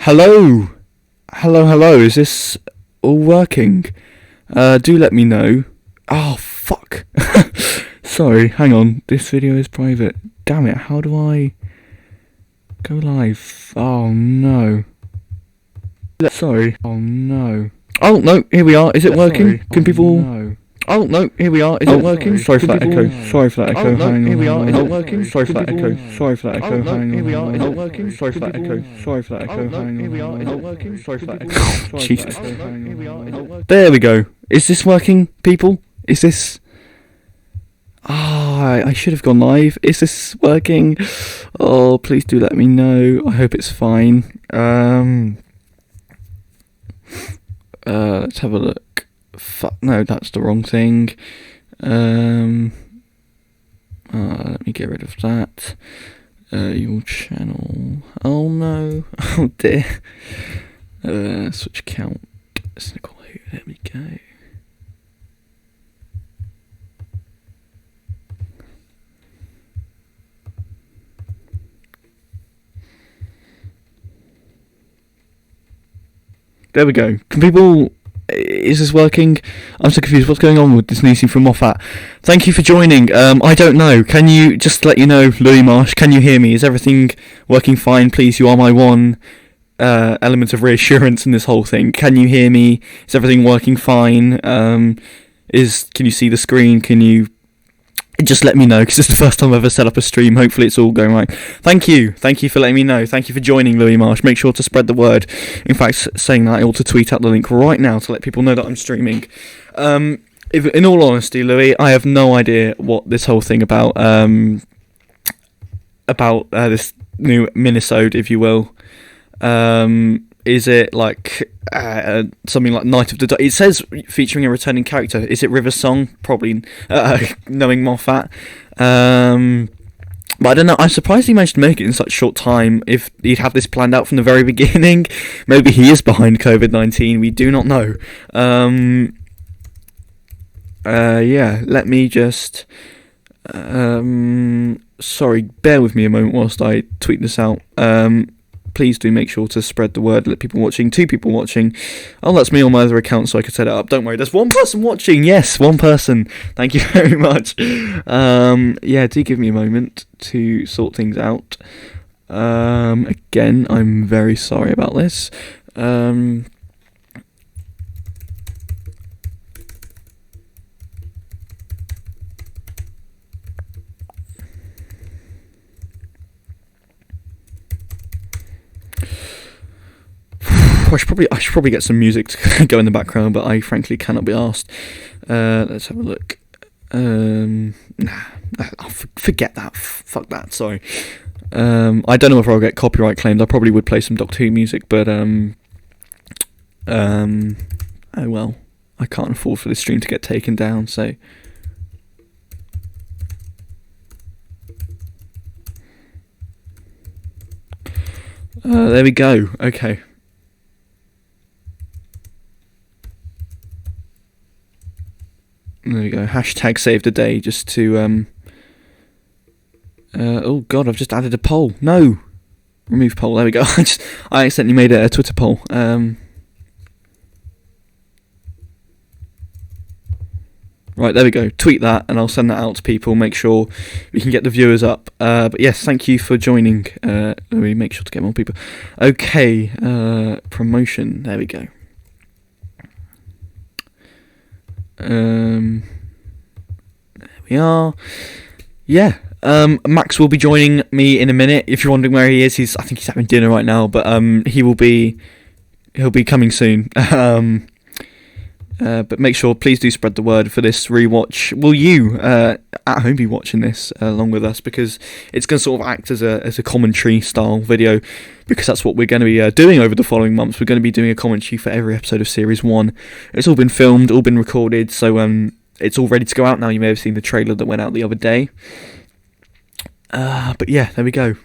Hello? Hello, is this all working? Do let me know. Oh, fuck. Sorry, hang on, this video is private. Damn it, how do I go live? Oh no. Sorry. Oh no. Oh no, here we are, is it working? Can people... No. Oh no, here we are, is it working? Sorry for that echo, sorry for that echo, hang on. Here we are, is it working? Sorry for that echo, sorry for that echo, hang on. Here we are, is it working? Sorry for that echo, sorry for that echo, hang on. Here we are, is it working? Sorry for that echo, Jesus. There we go. Is this working, people? Is this... I should have gone live. Is this working? Oh, please do let me know. I hope it's fine. Let's have a look. Fuck, no, that's the wrong thing. Let me get rid of that. Your channel. Oh no. Oh dear. Switch account. There we go. There we go. Can people... Is this working? I'm so confused. What's going on with this new scene from Moffat? Thank you for joining. I don't know. Can you just let you know, Louis Marsh? Can you hear me? Is everything working fine? Please, you are my one element of reassurance in this whole thing. Can you hear me? Is everything working fine? Can you see the screen? Can you just let me know? Because it's the first time I've ever set up a stream. Hopefully it's all going right. Thank you for letting me know. Thank you for joining, Louis Marsh. Make sure to spread the word. In fact, saying that, I ought to tweet out the link right now to let people know that I'm streaming. In all honesty, Louis, I have no idea what this whole thing about this new minisode, if you will. Is it like something like Night of the It says featuring a returning character. Is it River Song? Probably, knowing Moffat. But I don't know. I'm surprised he managed to make it in such short time. If he'd have this planned out from the very beginning, maybe he is behind COVID-19. We do not know. Yeah. Let me just. Sorry, bear with me a moment whilst I tweet this out. Please do make sure to spread the word, let people watching, 2 people watching. Oh, that's me on my other account, so I can set it up. Don't worry, there's 1 person watching. Yes, 1 person. Thank you very much. Yeah, do give me a moment to sort things out. Again, I'm very sorry about this. I should probably get some music to go in the background, but I frankly cannot be asked. Let's have a look. Forget that. Fuck that. Sorry. I don't know if I'll get copyright claimed. I probably would play some Doctor Who music, but oh well. I can't afford for this stream to get taken down, so. There we go. Okay. There we go. Hashtag save the day, just to oh god, I've just added a poll. No, remove poll. There we go. I accidentally made a Twitter poll. Right, there we go. Tweet that, and I'll send that out to people. Make sure we can get the viewers up. But yes, thank you for joining. Let me make sure to get more people. Okay, promotion. There we go. There we are. Yeah. Max will be joining me in a minute. If you're wondering where he is, I think he's having dinner right now, but he'll be coming soon. But make sure, please do spread the word for this rewatch. Will you at home be watching this along with us? Because it's going to sort of act as a commentary style video, because that's what we're going to be doing over the following months. We're going to be doing a commentary for every episode of Series 1. It's all been filmed, all been recorded, so it's all ready to go out now. You may have seen the trailer that went out the other day. But yeah, there we go.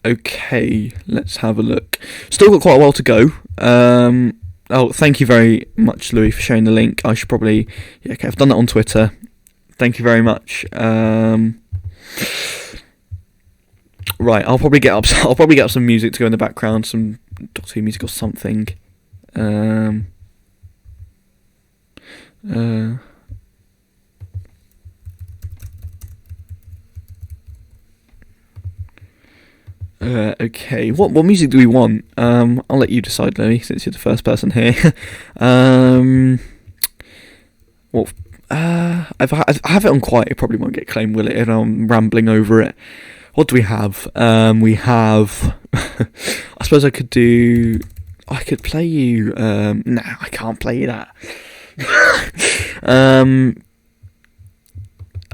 Okay, let's have a look. Still got quite a while to go. Oh, thank you very much, Louis, for sharing the link. I should probably... Yeah, okay, I've done that on Twitter. Thank you very much. Right, I'll probably get up. I'll probably get up some music to go in the background, some Doctor Who music or something. Okay, what music do we want? I'll let you decide, Louis, since you're the first person here. What? If I have it on quiet, it probably won't get claimed, will it? And I'm rambling over it. What do we have? We have. I suppose I could do. I could play you. No, I can't play you that.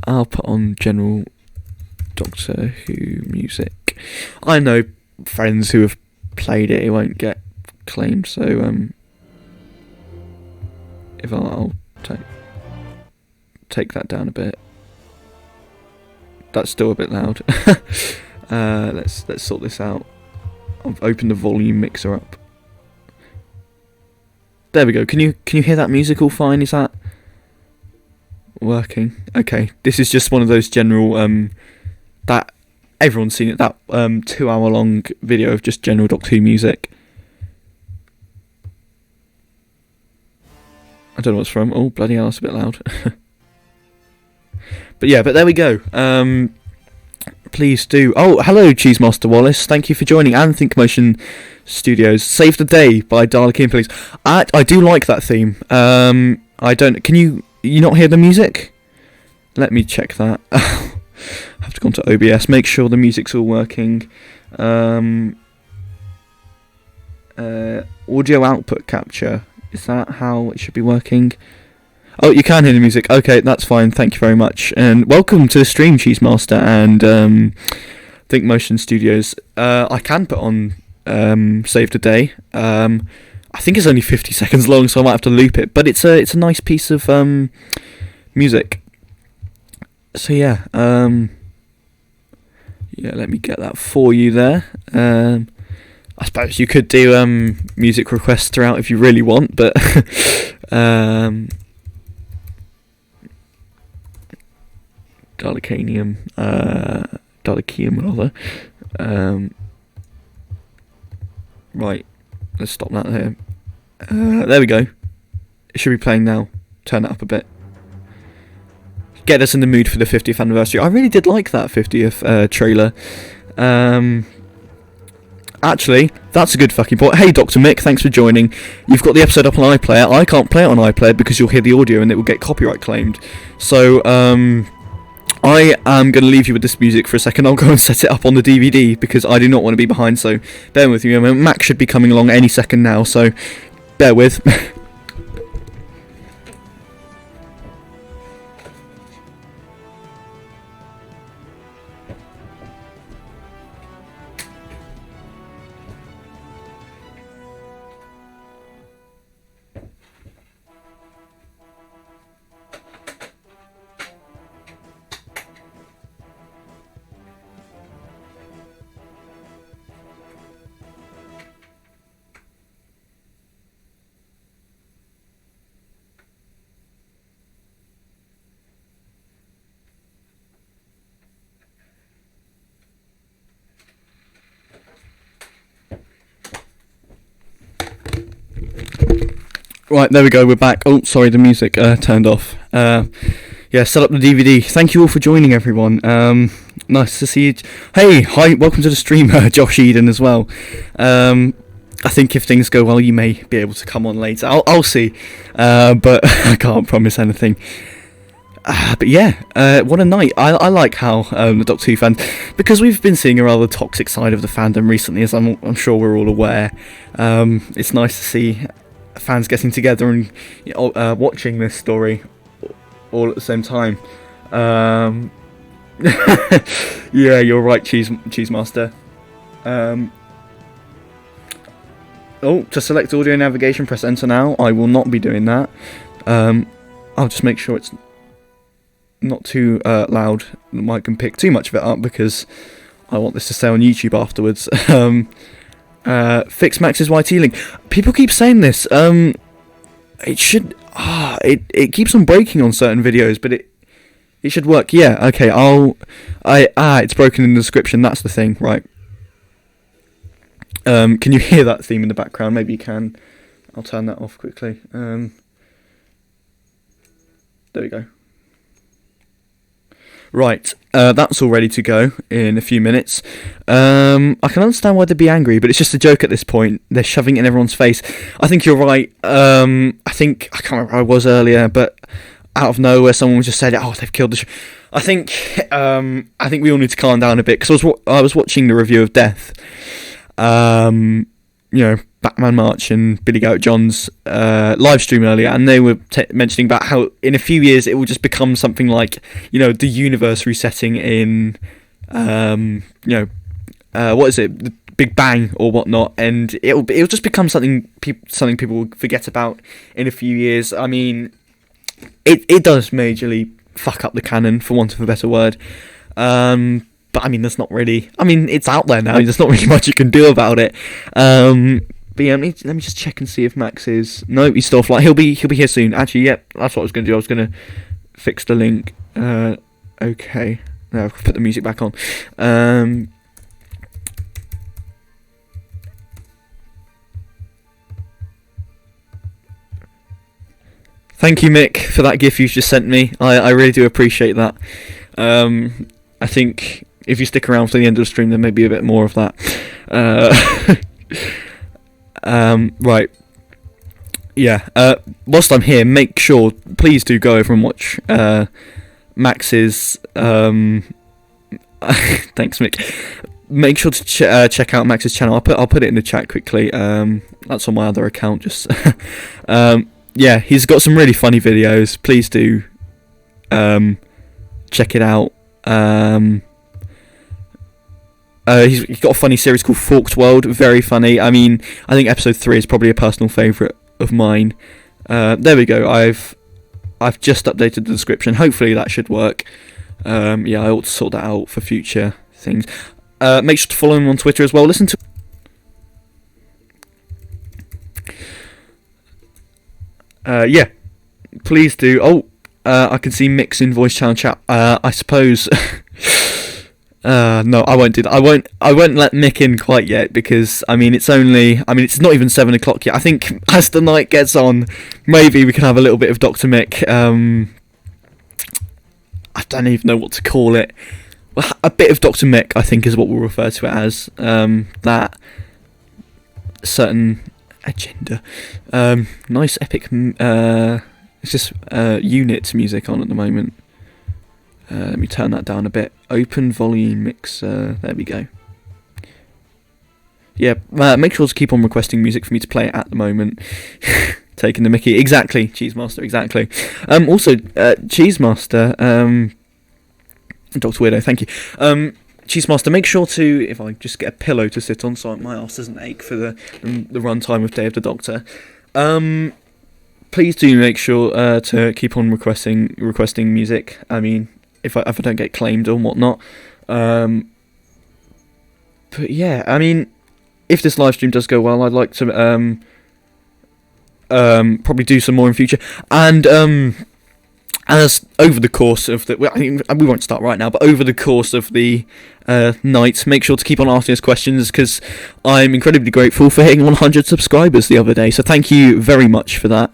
I'll put on general Doctor Who music. I know friends who have played it. It won't get claimed. So if I'll take that down a bit. That's still a bit loud. Let's sort this out. I've opened the volume mixer up. There we go. Can you hear that music all fine? Is that working? Okay. This is just one of those general that everyone's seen it. That 2-hour long video of just general Doctor Who music. I don't know what's from. Oh bloody hell! That's a bit loud. But yeah, there we go. Please do. Oh, hello, Cheesemaster Wallace. Thank you for joining. And Think Motion Studios. Save the Day by Dalekine Police. I do like that theme. I don't. Can you not hear the music? Let me check that. I have to go onto OBS. Make sure the music's all working. Audio output capture. Is that how it should be working? Oh, you can hear the music. Okay, that's fine. Thank you very much. And welcome to the stream, Cheesemaster and Think Motion Studios. I can put on Save the Day. I think it's only 50 seconds long, so I might have to loop it. But it's a nice piece of music. So yeah, let me get that for you there. I suppose you could do music requests throughout if you really want, but Dalekanium rather. Right, let's stop that there. There we go. It should be playing now. Turn it up a bit. Get us in the mood for the 50th anniversary. I really did like that 50th trailer. Actually, that's a good fucking point. Hey, Dr. Mick, thanks for joining. You've got the episode up on iPlayer. I can't play it on iPlayer because you'll hear the audio and it will get copyright claimed. So, I am going to leave you with this music for a second. I'll go and set it up on the DVD because I do not want to be behind, so bear with me. I mean, Mac should be coming along any second now, so bear with. Right, there we go, we're back. Oh, sorry, the music turned off. Yeah, set up the DVD. Thank you all for joining, everyone. Nice to see you. Hey, hi, welcome to the stream, Josh Eden as well. I think if things go well, you may be able to come on later. I'll see, but I can't promise anything. But yeah, what a night. I like how the Doctor Who fans, because we've been seeing a rather toxic side of the fandom recently, as I'm sure we're all aware. It's nice to see fans getting together and watching this story all at the same time. Yeah, you're right, Cheesemaster. To select audio navigation, press enter now. I will not be doing that. I'll just make sure it's not too loud. The mic can pick too much of it up because I want this to stay on YouTube afterwards. Fix Max's YT link. People keep saying this. It should. It keeps on breaking on certain videos, but It should work. Yeah. Okay. It's broken in the description. That's the thing, right? Can you hear that theme in the background? Maybe you can. I'll turn that off quickly. There we go. Right, that's all ready to go in a few minutes. I can understand why they'd be angry, but it's just a joke at this point. They're shoving it in everyone's face. I think you're right. I can't remember where I was earlier, but out of nowhere, someone just said, "Oh, they've killed the." I think we all need to calm down a bit, because I was watching the review of Death. Batman March and Billy Goat John's live stream earlier, and they were mentioning about how in a few years it will just become something like, the universe resetting in, what is it, the Big Bang or whatnot, and it'll just become something people will forget about in a few years. I mean, it does majorly fuck up the canon, for want of a better word. But I mean, there's not really. I mean, it's out there now. There's not really much you can do about it. But yeah, let me just check and see if Max is. No, he's still offline. He'll be here soon. Actually, yep, that's what I was going to do. I was going to fix the link. Okay. Now I've put the music back on. Thank you, Mick, for that GIF you just sent me. I really do appreciate that. I think if you stick around for the end of the stream, there may be a bit more of that. Right. Yeah. Whilst I'm here, make sure, please do go over and watch Max's. Thanks, Mick. Make sure to check out Max's channel. I'll put it in the chat quickly. That's on my other account. Just. Yeah, he's got some really funny videos. Please do check it out. He's got a funny series called Forked World, very funny. I mean, I think episode 3 is probably a personal favourite of mine. There we go. I've just updated the description. Hopefully that should work. Yeah, I ought to sort that out for future things. Make sure to follow him on Twitter as well. Listen to. Yeah, please do. Oh, I can see Mick's in voice channel chat. I suppose. No, I won't do that. I won't let Mick in quite yet, because it's not even 7 o'clock yet. I think as the night gets on, maybe we can have a little bit of Dr. Mick. I don't even know what to call it. A bit of Dr. Mick, I think, is what we'll refer to it as. That certain agenda. Nice epic. It's just unit music on at the moment. Let me turn that down a bit. Open volume mixer. There we go. Yeah, make sure to keep on requesting music for me to play it at the moment. Taking the mickey. Exactly, Cheesemaster, exactly. Also, Cheesemaster, Dr. Weirdo, thank you. Cheesemaster, make sure to, if I just get a pillow to sit on so my arse doesn't ache for the runtime of Day of the Doctor, please do make sure to keep on requesting music. I mean, if I don't get claimed or whatnot. But yeah, I mean, if this live stream does go well, I'd like to probably do some more in future. And as over the course of the, we won't start right now, but over the course of the night, make sure to keep on asking us questions, because I'm incredibly grateful for hitting 100 subscribers the other day. So thank you very much for that.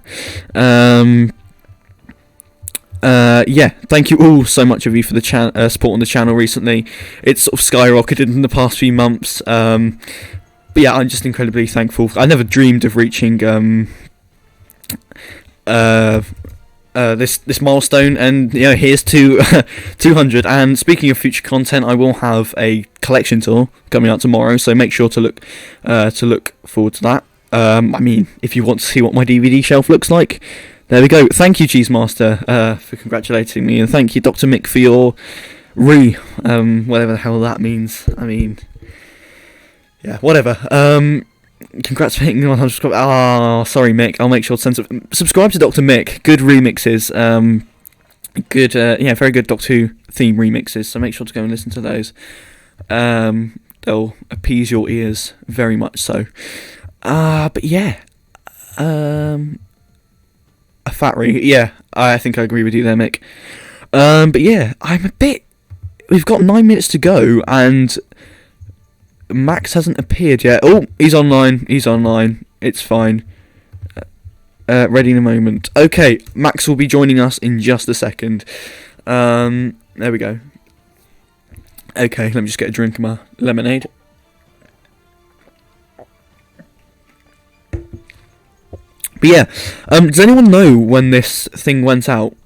Yeah, thank you all so much of you for the support on the channel recently. It's sort of skyrocketed in the past few months. But yeah, I'm just incredibly thankful. I never dreamed of reaching this milestone, and here's to 200. And speaking of future content, I will have a collection tour coming out tomorrow, so make sure to look forward to that. I mean, if you want to see what my DVD shelf looks like, there we go. Thank you, Cheesemaster, for congratulating me, and thank you, Dr. Mick, for your whatever the hell that means. I mean, yeah, whatever. Congrats for hitting 100 subscribers. Ah, sorry, Mick. I'll make sure to subscribe to Dr. Mick. Good remixes. Good, very good Doctor Who theme remixes. So make sure to go and listen to those. They'll appease your ears very much so. But yeah, a fat ring. Yeah, I think I agree with you there, Mick. But yeah, we've got 9 minutes to go, and Max hasn't appeared yet. Oh, he's online. It's fine. Ready in a moment. Okay, Max will be joining us in just a second. There we go. Okay, let me just get a drink of my lemonade. But yeah, does anyone know when this thing went out?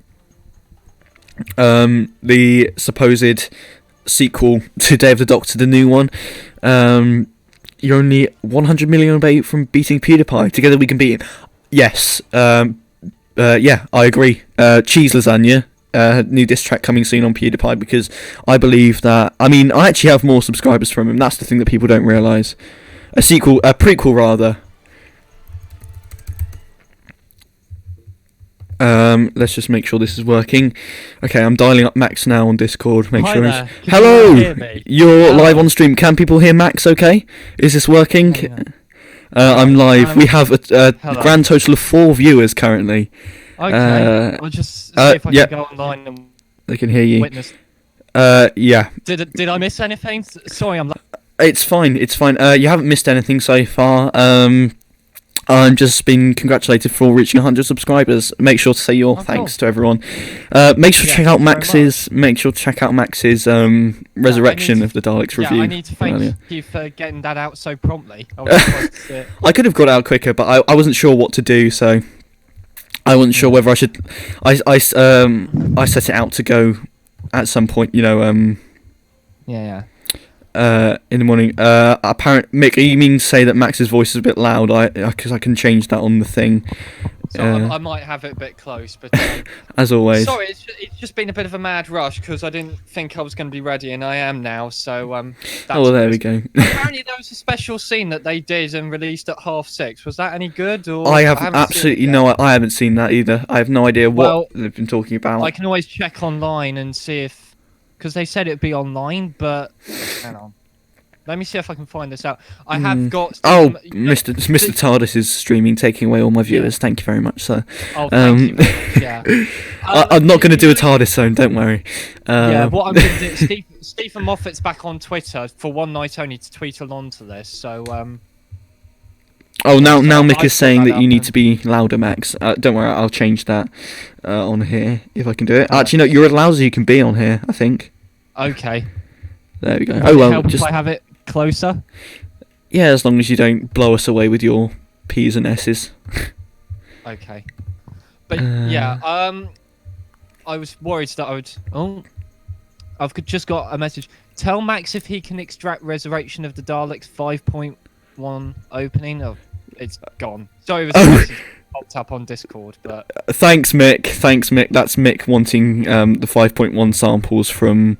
The supposed sequel to Day of the Doctor, the new one. You're only 100 million away from beating PewDiePie. Together we can beat him. Yes. Yeah, I agree. Cheese lasagna. New diss track coming soon on PewDiePie, because I believe that. I mean, I actually have more subscribers from him. That's the thing that people don't realise. A prequel rather. Let's just make sure this is working. Okay, I'm dialing up Max now on Discord. Make Hi sure. there. Hello. Hear me? You're live on stream. Can people hear Max? Okay. Is this working? I'm live. We have a grand total of 4 viewers currently. Okay. I'll just see if I can go online and they can hear you. witness. Yeah. Did I miss anything? Sorry, I'm. It's fine. It's fine. You haven't missed anything so far. I'm just been congratulated for reaching 100 subscribers. Make sure to say your thanks to everyone. Make sure to check out Max's. Make sure to check out Max's Resurrection of the Daleks review. Yeah, I need to thank you for getting that out so promptly. I could have got it out quicker, but I wasn't sure what to do, so I wasn't sure whether I should. I set it out to go at some point, you know. Yeah. In the morning. Mick, you mean to say that Max's voice is a bit loud? Because I can change that on the thing. So I might have it a bit close, but as always. Sorry, it's just been a bit of a mad rush because I didn't think I was going to be ready, and I am now. So that's oh, well, there we go. Apparently, there was a special scene that they did and released at 6:30. Was that any good? Or I have absolutely I haven't seen that either. I have no idea what they've been talking about. I can always check online and see if. Because they said it'd be online, but hang on. Let me see if I can find this out. I have got. Mr. Tardis is streaming, taking away all my viewers. Yeah. Thank you very much, sir. Oh, thank you. Yeah. I'm not going to do a Tardis zone. Don't worry. Yeah. What I'm going to do. Stephen Moffat's back on Twitter for one night only to tweet along to this. So. Now Mick is saying that you need to be louder, Max. Don't worry, I'll change that on here if I can do it. Actually, no, you're as loud as you can be on here, I think. Okay. There we go. Would it help if I have it closer? Yeah, as long as you don't blow us away with your P's and S's. Okay. But yeah, I was worried that I would. Oh, I've just got a message. Tell Max if he can extract Resurrection of the Daleks 5.1 opening. Oh, it's gone. Sorry, it was a message popped up on Discord, but. Thanks, Mick. That's Mick wanting the 5.1 samples from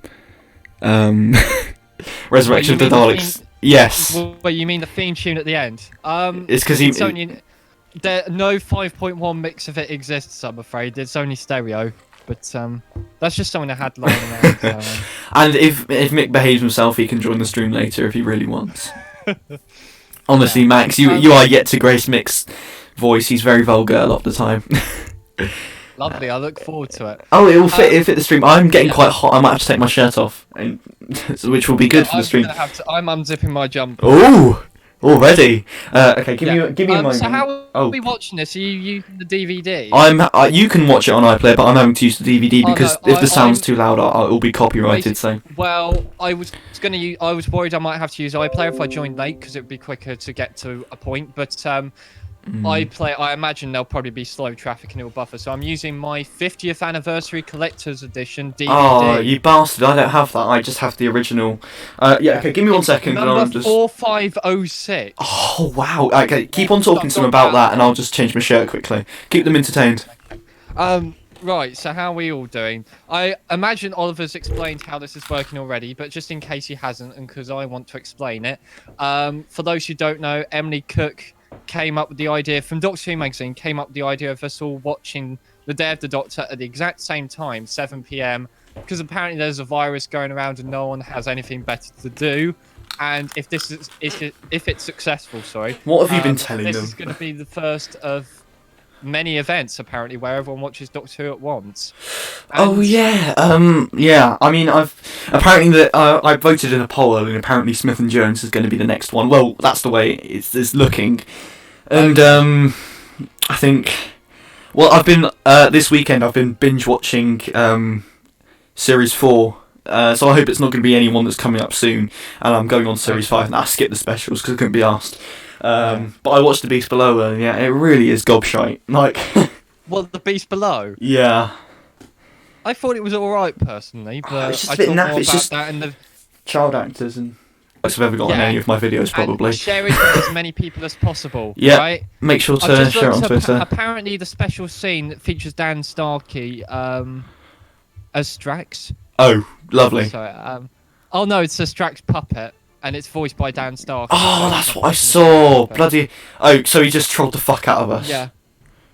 Resurrection of the Daleks. Yes. Well, you mean the theme tune at the end? It's because no 5.1 mix of it exists, I'm afraid. It's only stereo. But that's just something I had lying around. And if Mick behaves himself, he can join the stream later if he really wants. Honestly, Max, you are yet to grace Mick's voice. He's very vulgar a lot of the time. Lovely, I look forward to it. Oh, it will fit the stream. I'm getting quite hot. I might have to take my shirt off, which will be good for the stream. I'm unzipping my jumper. Ooh! Already. Okay, give me a moment. So how are we watching this? Are you using the DVD? You can watch it on iPlayer, but I'm having to use the DVD because if the sound's too loud, it'll be copyrighted. So. Well, I was worried I might have to use iPlayer if I joined late because it would be quicker to get to a point. But I imagine there'll probably be slow traffic and it'll buffer. So I'm using my 50th anniversary collector's edition DVD. Oh, you bastard! I don't have that. I just have the original. Okay, give me 1 second. Number 4506. Oh wow! Okay, keep on talking to them about that, and I'll just change my shirt quickly. Keep them entertained. Right. So how are we all doing? I imagine Oliver's explained how this is working already, but just in case he hasn't, and because I want to explain it, for those who don't know, Emily Cook came up with the idea from Doctor Who magazine. Came up with the idea of us all watching the Day of the Doctor at the exact same time, 7 p.m. Because apparently there's a virus going around and no one has anything better to do. And if it's successful, what have you been telling them? This is going to be the first of many events apparently where everyone watches Doctor Who at once. Oh And- yeah, yeah. I mean, I voted in a poll, and apparently Smith and Jones is going to be the next one. Well, that's the way it's looking, and I think. Well, I've been this weekend. I've been binge watching series 4. So I hope it's not going to be anyone that's coming up soon. And I'm going on series 5, and I skipped the specials because I couldn't be asked. But I watched The Beast Below, and yeah, it really is gobshite. Like, well, The Beast Below. yeah. I thought it was all right personally, but it's just I a bit thought naff. more It's about just that in the. child actors and. I've ever got on any of my videos, probably. And share it with as many people as possible. Yeah. Right? Make sure I've to just share it on looked up- Twitter. Apparently, the special scene that features Dan Starkey as Strax. Oh, lovely. Sorry, oh no, it's a Strax puppet, and it's voiced by Dan Starkey. Oh, So that's it's what not I voiced in the saw. puppet. Bloody. Oh, so he just trolled the fuck out of us. Yeah.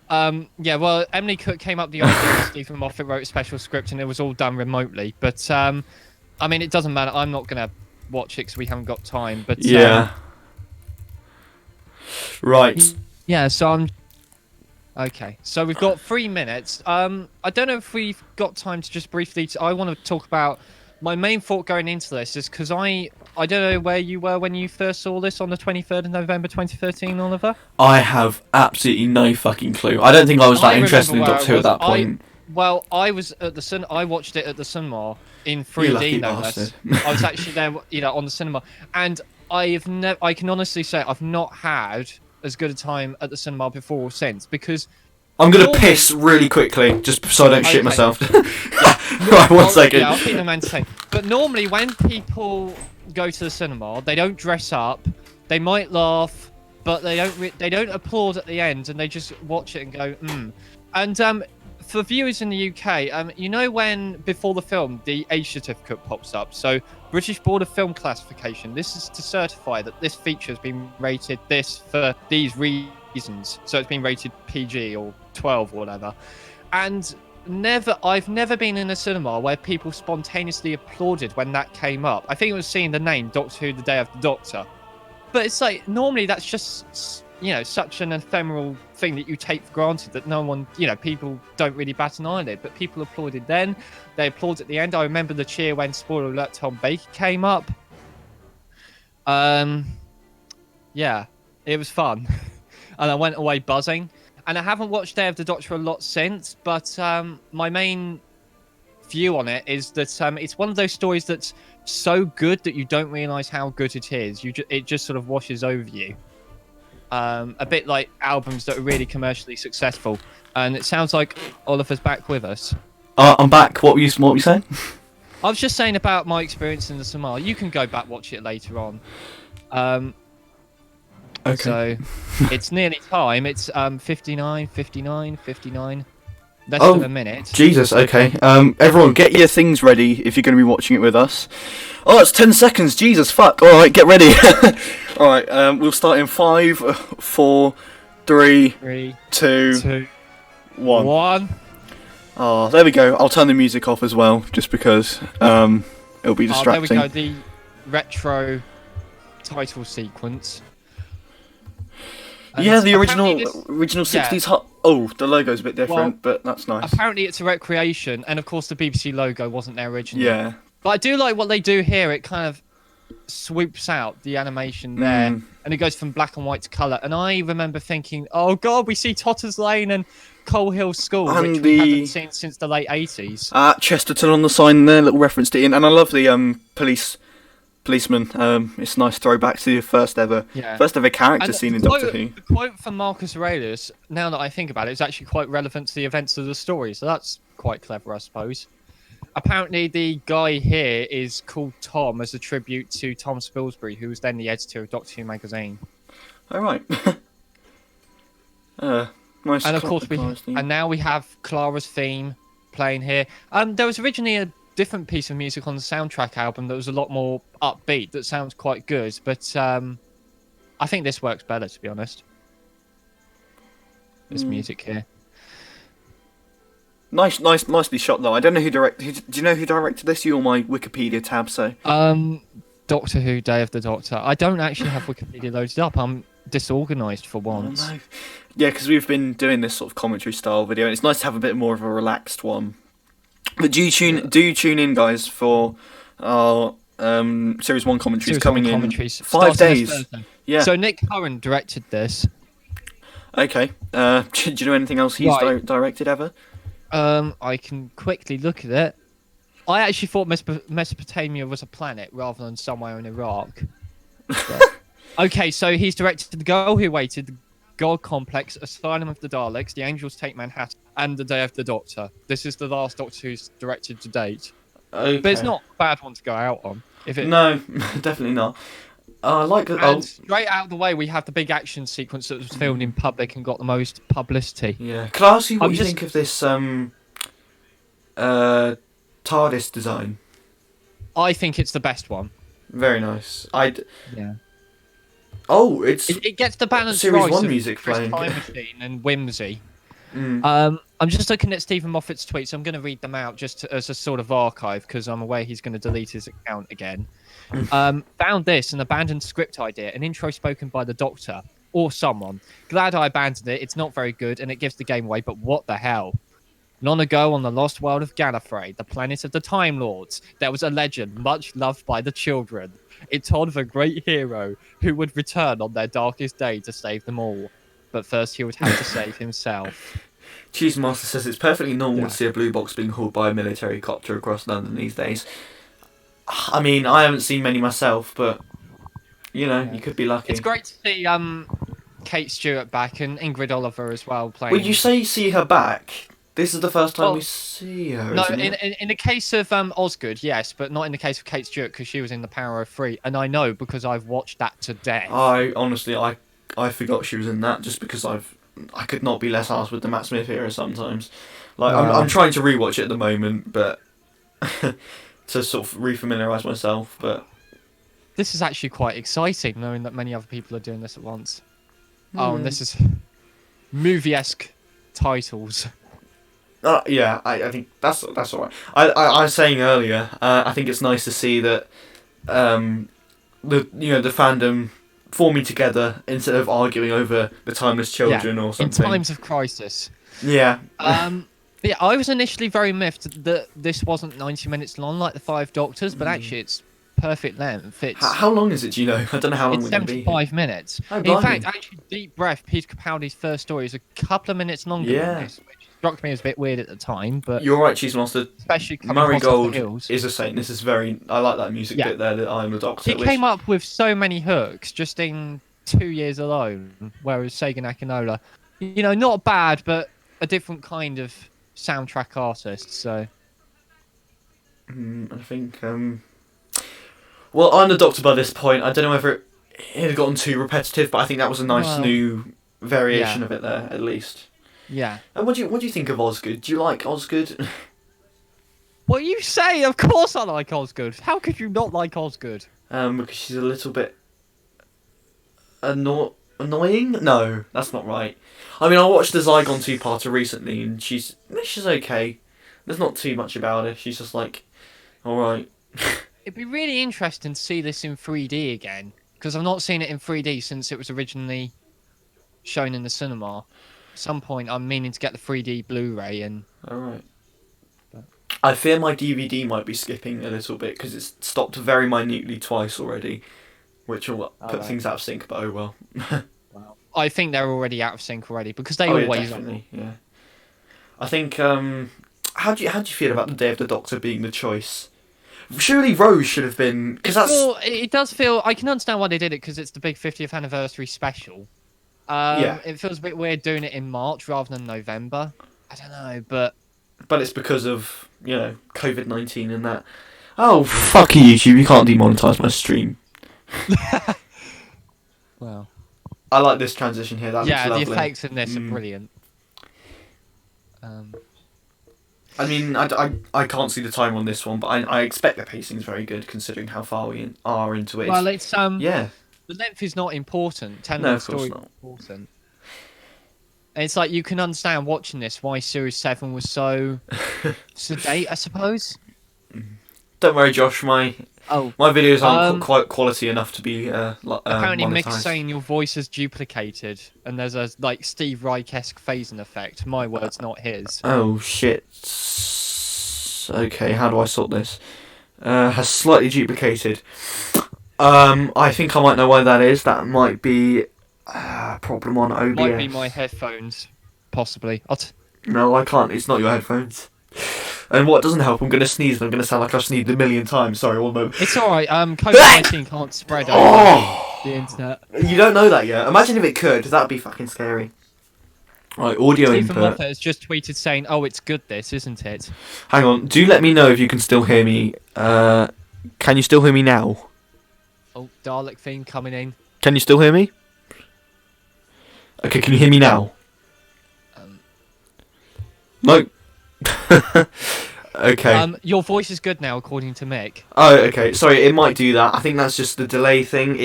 Yeah, well, Emily Cook came up with the idea that Stephen Moffat wrote a special script and it was all done remotely. But, I mean, it doesn't matter. I'm not going to watch it because we haven't got time. But Yeah. Right. yeah, so I'm... Okay, so we've got 3 minutes. I don't know if we've got time to just briefly... I want to talk about... My main thought going into this is because I don't know where you were when you first saw this on the 23rd of November 2013, Oliver. I have absolutely no fucking clue. I don't think I was that interested in Doctor Who at that point. I was at the I watched it at the cinema in You lucky 3D, no less. bastard. I was actually there, on the cinema, and I can honestly say I've not had as good a time at the cinema before or since because. I'm gonna normally- piss really quickly, just so I don't shit Okay. myself. Right, one second. Yeah, I'll keep them entertained. But normally, when people go to the cinema, they don't dress up. They might laugh, but they don't applaud at the end, and they just watch it and go, And for viewers in the UK, you know when before the film the age certificate pops up, so British Board of Film Classification. This is to certify that this feature has been rated this for these reasons. So it's been rated PG or 12 or whatever, and. I've never been in a cinema where people spontaneously applauded when that came up. I think it was seeing the name Doctor Who: The Day of the Doctor. But it's like, normally that's just, such an ephemeral thing that you take for granted that no one, people don't really bat an eyelid. But people applauded then. They applauded at the end. I remember the cheer when, spoiler alert, Tom Baker came up. Yeah, it was fun. And I went away buzzing. And I haven't watched Day of the Doctor a lot since, but my main view on it is that it's one of those stories that's so good that you don't realise how good it is. It just sort of washes over you. A bit like albums that are really commercially successful. And it sounds like Oliver's back with us. I'm back. What were you saying? I was just saying about my experience in the cinema. You can go back watch it later on. Okay. So it's nearly time. It's 59. Less than a minute. Jesus, okay. Everyone, get your things ready if you're going to be watching it with us. Oh, it's 10 seconds. Jesus, fuck. All right, get ready. All right, we'll start in 5, 4, 3, 2, 1. 1. Oh, there we go. I'll turn the music off as well, just because it'll be distracting. There we go. The retro title sequence. Yeah, the Apparently original 60s. Oh, the logo's a bit different, but that's nice. Apparently it's a recreation, and of course the BBC logo wasn't there originally. Yeah. But I do like what they do here. It kind of swoops out the animation there, and it goes from black and white to colour. And I remember thinking, oh god, we see Totters Lane and Coal Hill School, And which we haven't seen since the late 80s. Chesterton on the sign there, little reference to Ian. And I love the policeman. It's a nice throwback to the first ever character scene in Doctor Who. The quote from Marcus Aurelius, now that I think about it, is actually quite relevant to the events of the story, so that's quite clever, I suppose. Apparently, the guy here is called Tom as a tribute to Tom Spilsbury, who was then the editor of Doctor Who magazine. All right. Nice. And of course, now we have Clara's theme playing here. There was originally a different piece of music on the soundtrack album that was a lot more upbeat. That sounds quite good, but I think this works better, to be honest. This music here. Nicely shot though. I don't know who directed. Do you know who directed this? You on my Wikipedia tab, so. Doctor Who: Day of the Doctor. I don't actually have Wikipedia loaded up. disorganised for Oh, once. no. Yeah, because we've been doing this sort of commentary style video, and it's nice to have a bit more of a relaxed one. But do tune in, guys, for our series 1 commentaries Series 1 coming commentaries in 5 starting this days. Thursday. Yeah. So Nick Curran directed this. Okay. Do you know anything else he's Right. directed ever? I can quickly look at it. I actually thought Mesopotamia was a planet rather than somewhere in Iraq. Okay, so he's directed The Girl Who Waited, The God Complex, Asylum of the Daleks, The Angels Take Manhattan, and The Day of the Doctor. This is the last Doctor Who's directed to date. Okay. But it's not a bad one to go out on. No, definitely not. I like it. And straight out of the way, we have the big action sequence that was filmed in public and got the most publicity. Yeah. Can I ask you what you think of this TARDIS design? I think it's the best one. Very nice. Yeah. Oh, It gets the balance Series right 1 of music playing. Time Machine and whimsy. Mm. I'm just looking at Stephen Moffat's tweets. I'm going to read them out just as a sort of archive because I'm aware he's going to delete his account again. Found this an abandoned script idea, an intro spoken by the Doctor or someone. Glad I abandoned it. It's not very good and it gives the game away, but what the hell? Long ago on the lost world of Gallifrey, the planet of the Time Lords, there was a legend much loved by the children. It told of a great hero who would return on their darkest day to save them all. But first he would have to save himself. Cheese Master says it's perfectly normal to see a blue box being hauled by a military copter across London these days. I mean, I haven't seen many myself, but you could be lucky. It's great to see Kate Stewart back and Ingrid Oliver as well playing. Would you say see her back? This is the first time we see her. No, isn't it? in the case of Osgood, yes, but not in the case of Kate Stewart because she was in The Power of Three, and I know because I've watched that to death. I honestly, I forgot she was in that just because I could not be less arsed with the Matt Smith era sometimes. Like I'm trying to rewatch it at the moment, but to sort of refamiliarise myself. But this is actually quite exciting, knowing that many other people are doing this at once. Oh, and this is movie-esque titles. Yeah, I think that's all right. I was saying earlier, I think it's nice to see that the fandom forming together instead of arguing over the Timeless Children or something. In times of crisis. Yeah. But yeah, I was initially very miffed that this wasn't 90 minutes long like the Five Doctors, but actually it's perfect length. How long is it, do you know? I don't know how long it's we're going to be. 75 minutes. Oh, in fact, actually, Deep Breath, Peter Capaldi's first story, is a couple of minutes longer than this, which struck me as a bit weird at the time. But you're right, Cheese Master. Especially Murray Gold Hills. is a saint. This is very... I like that music bit there, that I Am the Doctor. He came up with so many hooks just in 2 years alone, whereas Sagan Akinola, not bad, but a different kind of soundtrack artist, so... I think... Well, I'm the Doctor by this point. I don't know whether it had gotten too repetitive, but I think that was a nice new variation of it there, at least. Yeah. And what do you think of Osgood? Do you like Osgood? What you say? Of course I like Osgood. How could you not like Osgood? Because she's a little bit annoying? No, that's not right. I mean, I watched the Zygon 2-parter recently, and she's okay. There's not too much about her. She's just like, alright. It'd be really interesting to see this in 3D again, because I've not seen it in 3D since it was originally shown in the cinema. At some point, I'm meaning to get the 3D Blu-ray and... Alright. I fear my DVD might be skipping a little bit, because it's stopped very minutely twice already, which will put things out of sync, but oh well. I think they're already out of sync already, because they always are. Yeah. I think, how do you feel about the Day of the Doctor being the choice? Surely Rose should have been... It does feel... I can understand why they did it, because it's the big 50th anniversary special. It feels a bit weird doing it in March rather than November. I don't know, but... But it's because of, COVID-19 and that. Oh, fuck you, YouTube, you can't demonetise my stream. Well... I like this transition here, that looks lovely. The effects in this are brilliant. I mean, I can't see the time on this one, but I expect the pacing's very good considering how far we are into it. Well, it's yeah. The length is not important. Telling the story is important. And it's like you can understand watching this why Series 7 was so sedate, I suppose. Don't worry, Josh. My videos aren't quite quality enough to be apparently monetized. Mick's saying your voice is duplicated, and there's a like Steve Reich-esque phasing effect. My words, not his. Oh shit. Okay, how do I sort this? Has slightly duplicated. I think I might know why that is. That might be a problem on OBS. Might be my headphones, possibly. No, I can't. It's not your headphones. And what doesn't help, I'm going to sneeze and I'm going to sound like I've sneezed a million times. Sorry, one moment. It's alright, COVID-19 can't spread over the internet. You don't know that yet. Imagine if it could. That'd be fucking scary. Right, audio Stephen input. Moffat has just tweeted saying, "Oh, it's good this, isn't it?" Hang on. Do let me know if you can still hear me. Can you still hear me now? Oh, Dalek theme coming in. Can you still hear me? Okay, can you hear me now? No. Okay. Your voice is good now, according to Mick. Oh, okay. Sorry, it might do that. I think that's just the delay thing.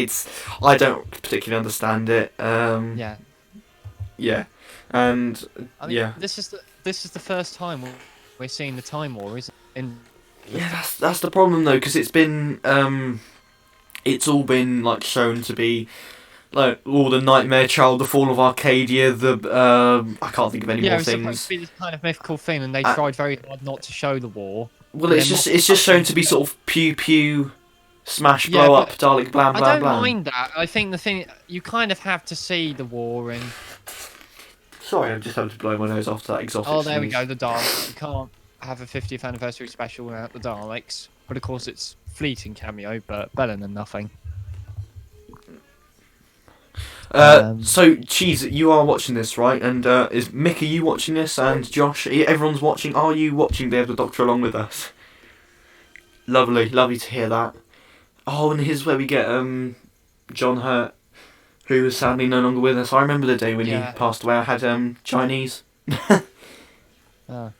I don't particularly understand it. Yeah. Yeah. And I mean, yeah. This is the first time we're seeing the Time War, isn't it? Yeah, that's the problem though, because it's all been like shown to be like all the Nightmare Child, the Fall of Arcadia, I can't think of any more it's things. supposed to be this kind of mythical thing, and they tried very hard not to show the war. Well, it's just shown to be sort of pew pew, smash, blow up, Dalek, blam blam. I don't mind that. I think the thing you kind of have to see the war and. Sorry, I'm just having to blow my nose after that exotic. Oh, there we go. The Daleks. You can't have a 50th anniversary special without the Daleks, but of course it's fleeting cameo, but better than nothing. So, Cheese, you are watching this, right? And is Mick, are you watching this? And Josh, everyone's watching. Are you watching Day of the Doctor along with us? Lovely to hear that. Oh, and here's where we get John Hurt, who is sadly no longer with us. I remember the day when he passed away. I had Chinese. Oh,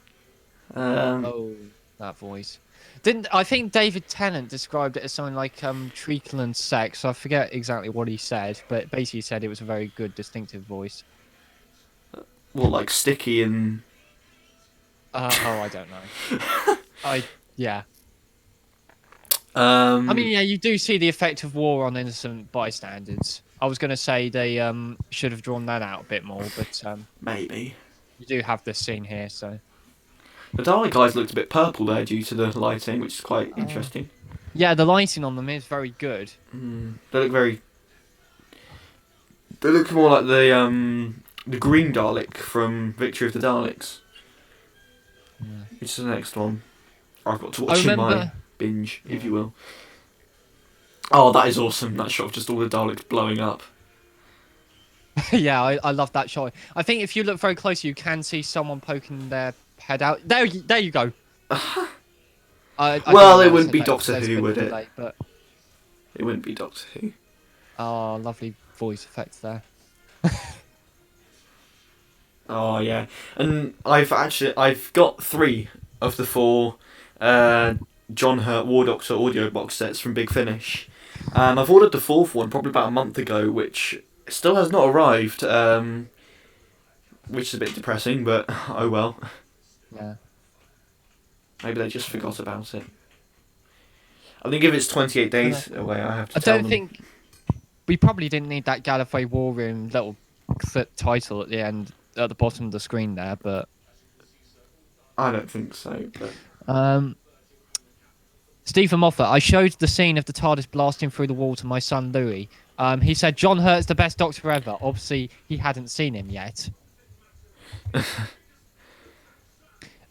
that voice. I think David Tennant described it as something like treacle and sex. I forget exactly what he said, but basically he said it was a very good, distinctive voice. Well, like sticky and. I don't know. Yeah. I mean, yeah, you do see the effect of war on innocent bystanders. I was going to say they should have drawn that out a bit more, but maybe you do have this scene here, so. The Dalek guys looked a bit purple there due to the lighting, which is quite interesting. Yeah, the lighting on them is very good. They look very. They look more like the green Dalek from Victory of the Daleks. Yeah. Which is the next one. I've got to watch in my binge, if you will. Oh, that is awesome! That shot of just all the Daleks blowing up. Yeah, I love that shot. I think if you look very closely, you can see someone poking their head out. There you go. Well, it wouldn't be Doctor Who, would it? Late, but... It wouldn't be Doctor Who. Oh, lovely voice effects there. Oh yeah, and I've got 3 of the 4 John Hurt War Doctor audio box sets from Big Finish. I've ordered the 4th one probably about a month ago, which still has not arrived. Which is a bit depressing, but oh well. Yeah. Maybe they just forgot about it. I think if it's 28 days away, I have to tell them. I don't think... We probably didn't need that Gallifrey War Room little title at the end, at the bottom of the screen there, but... I don't think so, but... Stephen Moffat, I showed the scene of the TARDIS blasting through the wall to my son Louis. He said John Hurt's the best Doctor ever. Obviously, he hadn't seen him yet.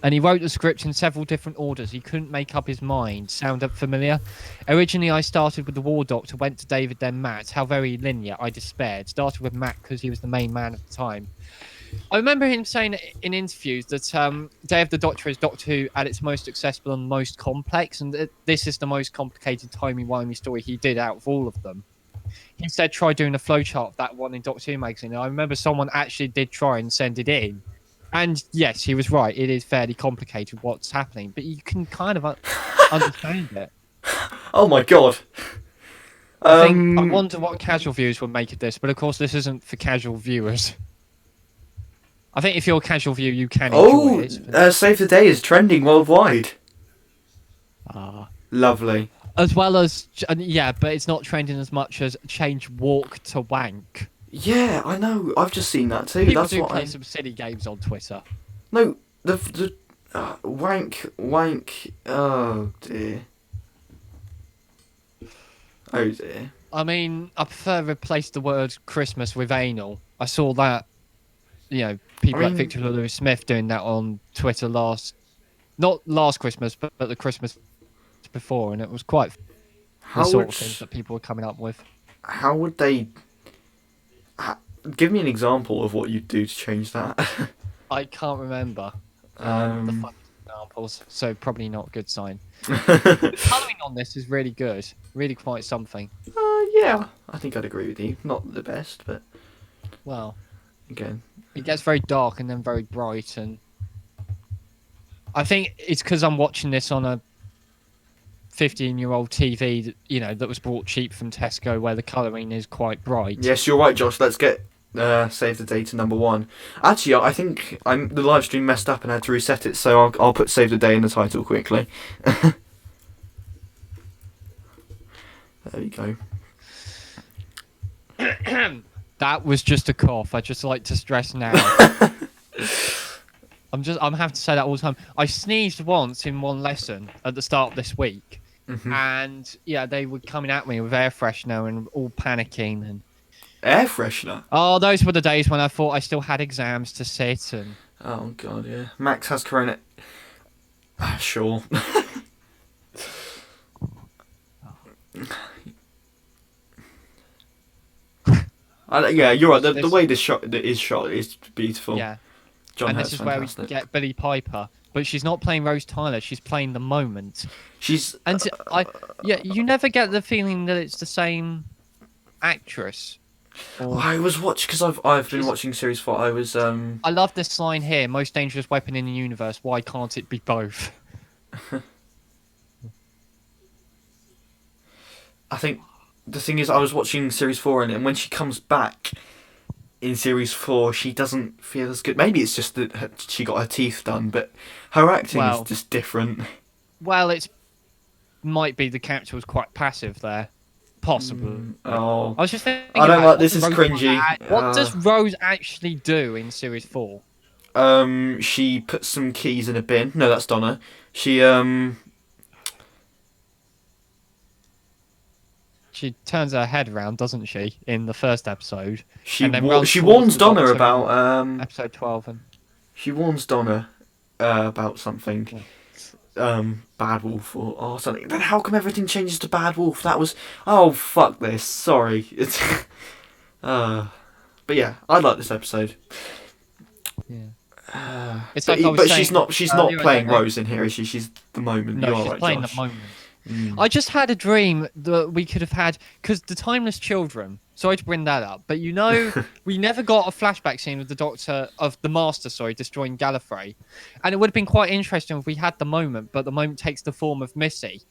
And he wrote the script in several different orders. He couldn't make up his mind. Sound familiar? Originally, I started with the War Doctor, went to David, then Matt. How very linear. I despaired. Started with Matt because he was the main man at the time. I remember him saying in interviews that Day of the Doctor is Doctor Who at its most accessible and most complex, and this is the most complicated timey-wimey story he did out of all of them. He said try doing a flowchart of that one in Doctor Who magazine. And I remember someone actually did try and send it in. And yes, he was right. It is fairly complicated what's happening, but you can kind of understand it. Oh my god. I wonder what casual viewers would make of this, but of course this isn't for casual viewers. I think if you're a casual viewer, you can enjoy it. Save the Day is trending worldwide. Lovely. As well as yeah, but it's not trending as much as change walk to wank. Yeah, I know. I've just seen that too. People That's do what play I. some silly games on Twitter. No, the wank. Oh dear. Oh dear. I mean, I prefer replace the word Christmas with anal. I saw that, people like mean, Victor Lewis Smith doing that on Twitter not last Christmas, but the Christmas before, and it was quite the how sort would of things that people were coming up with. how would they? Give me an example of what you'd do to change that. I can't remember the um. funny examples, so probably not a good sign. Colouring on this is really good, really quite something. Yeah, I think I'd agree with you. Not the best, but Well, again, it gets very dark and then very bright, and I think it's because I'm watching this on a 15-year-old TV that was bought cheap from Tesco, where the colouring is quite bright. yes, you're right, Josh. Let's get save the day to number 1. Actually, I think the live stream messed up and I had to reset it, so I'll put save the day in the title quickly. There we go. That was just a cough. I just like to stress now. I'm having to say that all the time. I sneezed once in one lesson at the start of this week, and yeah, they were coming at me with air freshener and all panicking and Air freshener. oh, those were the days when I thought I still had exams to sit and Oh god, yeah. Max has corona. Sure. Yeah, you're right. The way this is shot is beautiful. yeah. John And Hurt's this is where we fantastic. get Billie Piper, but she's not playing Rose Tyler. She's playing the moment. She's And you never get the feeling that it's the same actress. I was watching because I've been watching series 4. I was I love this line here: "Most dangerous weapon in the universe. Why can't it be both?" I think the thing is I was watching series 4 and when she comes back in series 4 she doesn't feel as good. Maybe it's just that she got her teeth done, but her acting is just different. Well, might be the character was quite passive there. Possible. Oh, I was just thinking. I don't about like this. Is cringy. What does Rose actually do in series 4? She puts some keys in a bin. No, that's Donna. She turns her head around, doesn't she? In the first episode. She and then runs she towards warns the Donna doctor about in episode 12 and. She warns Donna about something. Bad Wolf or something. Then how come everything changes to Bad Wolf? That was fuck this. Sorry. It's but yeah, I like this episode. Yeah. It's But, like I was but saying she's not earlier, playing Rose in here, is she? She's the moment. No, You're she's right, playing Josh. the moment. I just had a dream that we could have had because the Timeless Children. Sorry to bring that up, but we never got a flashback scene with the Master, destroying Gallifrey, and it would have been quite interesting if we had the moment, but the moment takes the form of Missy,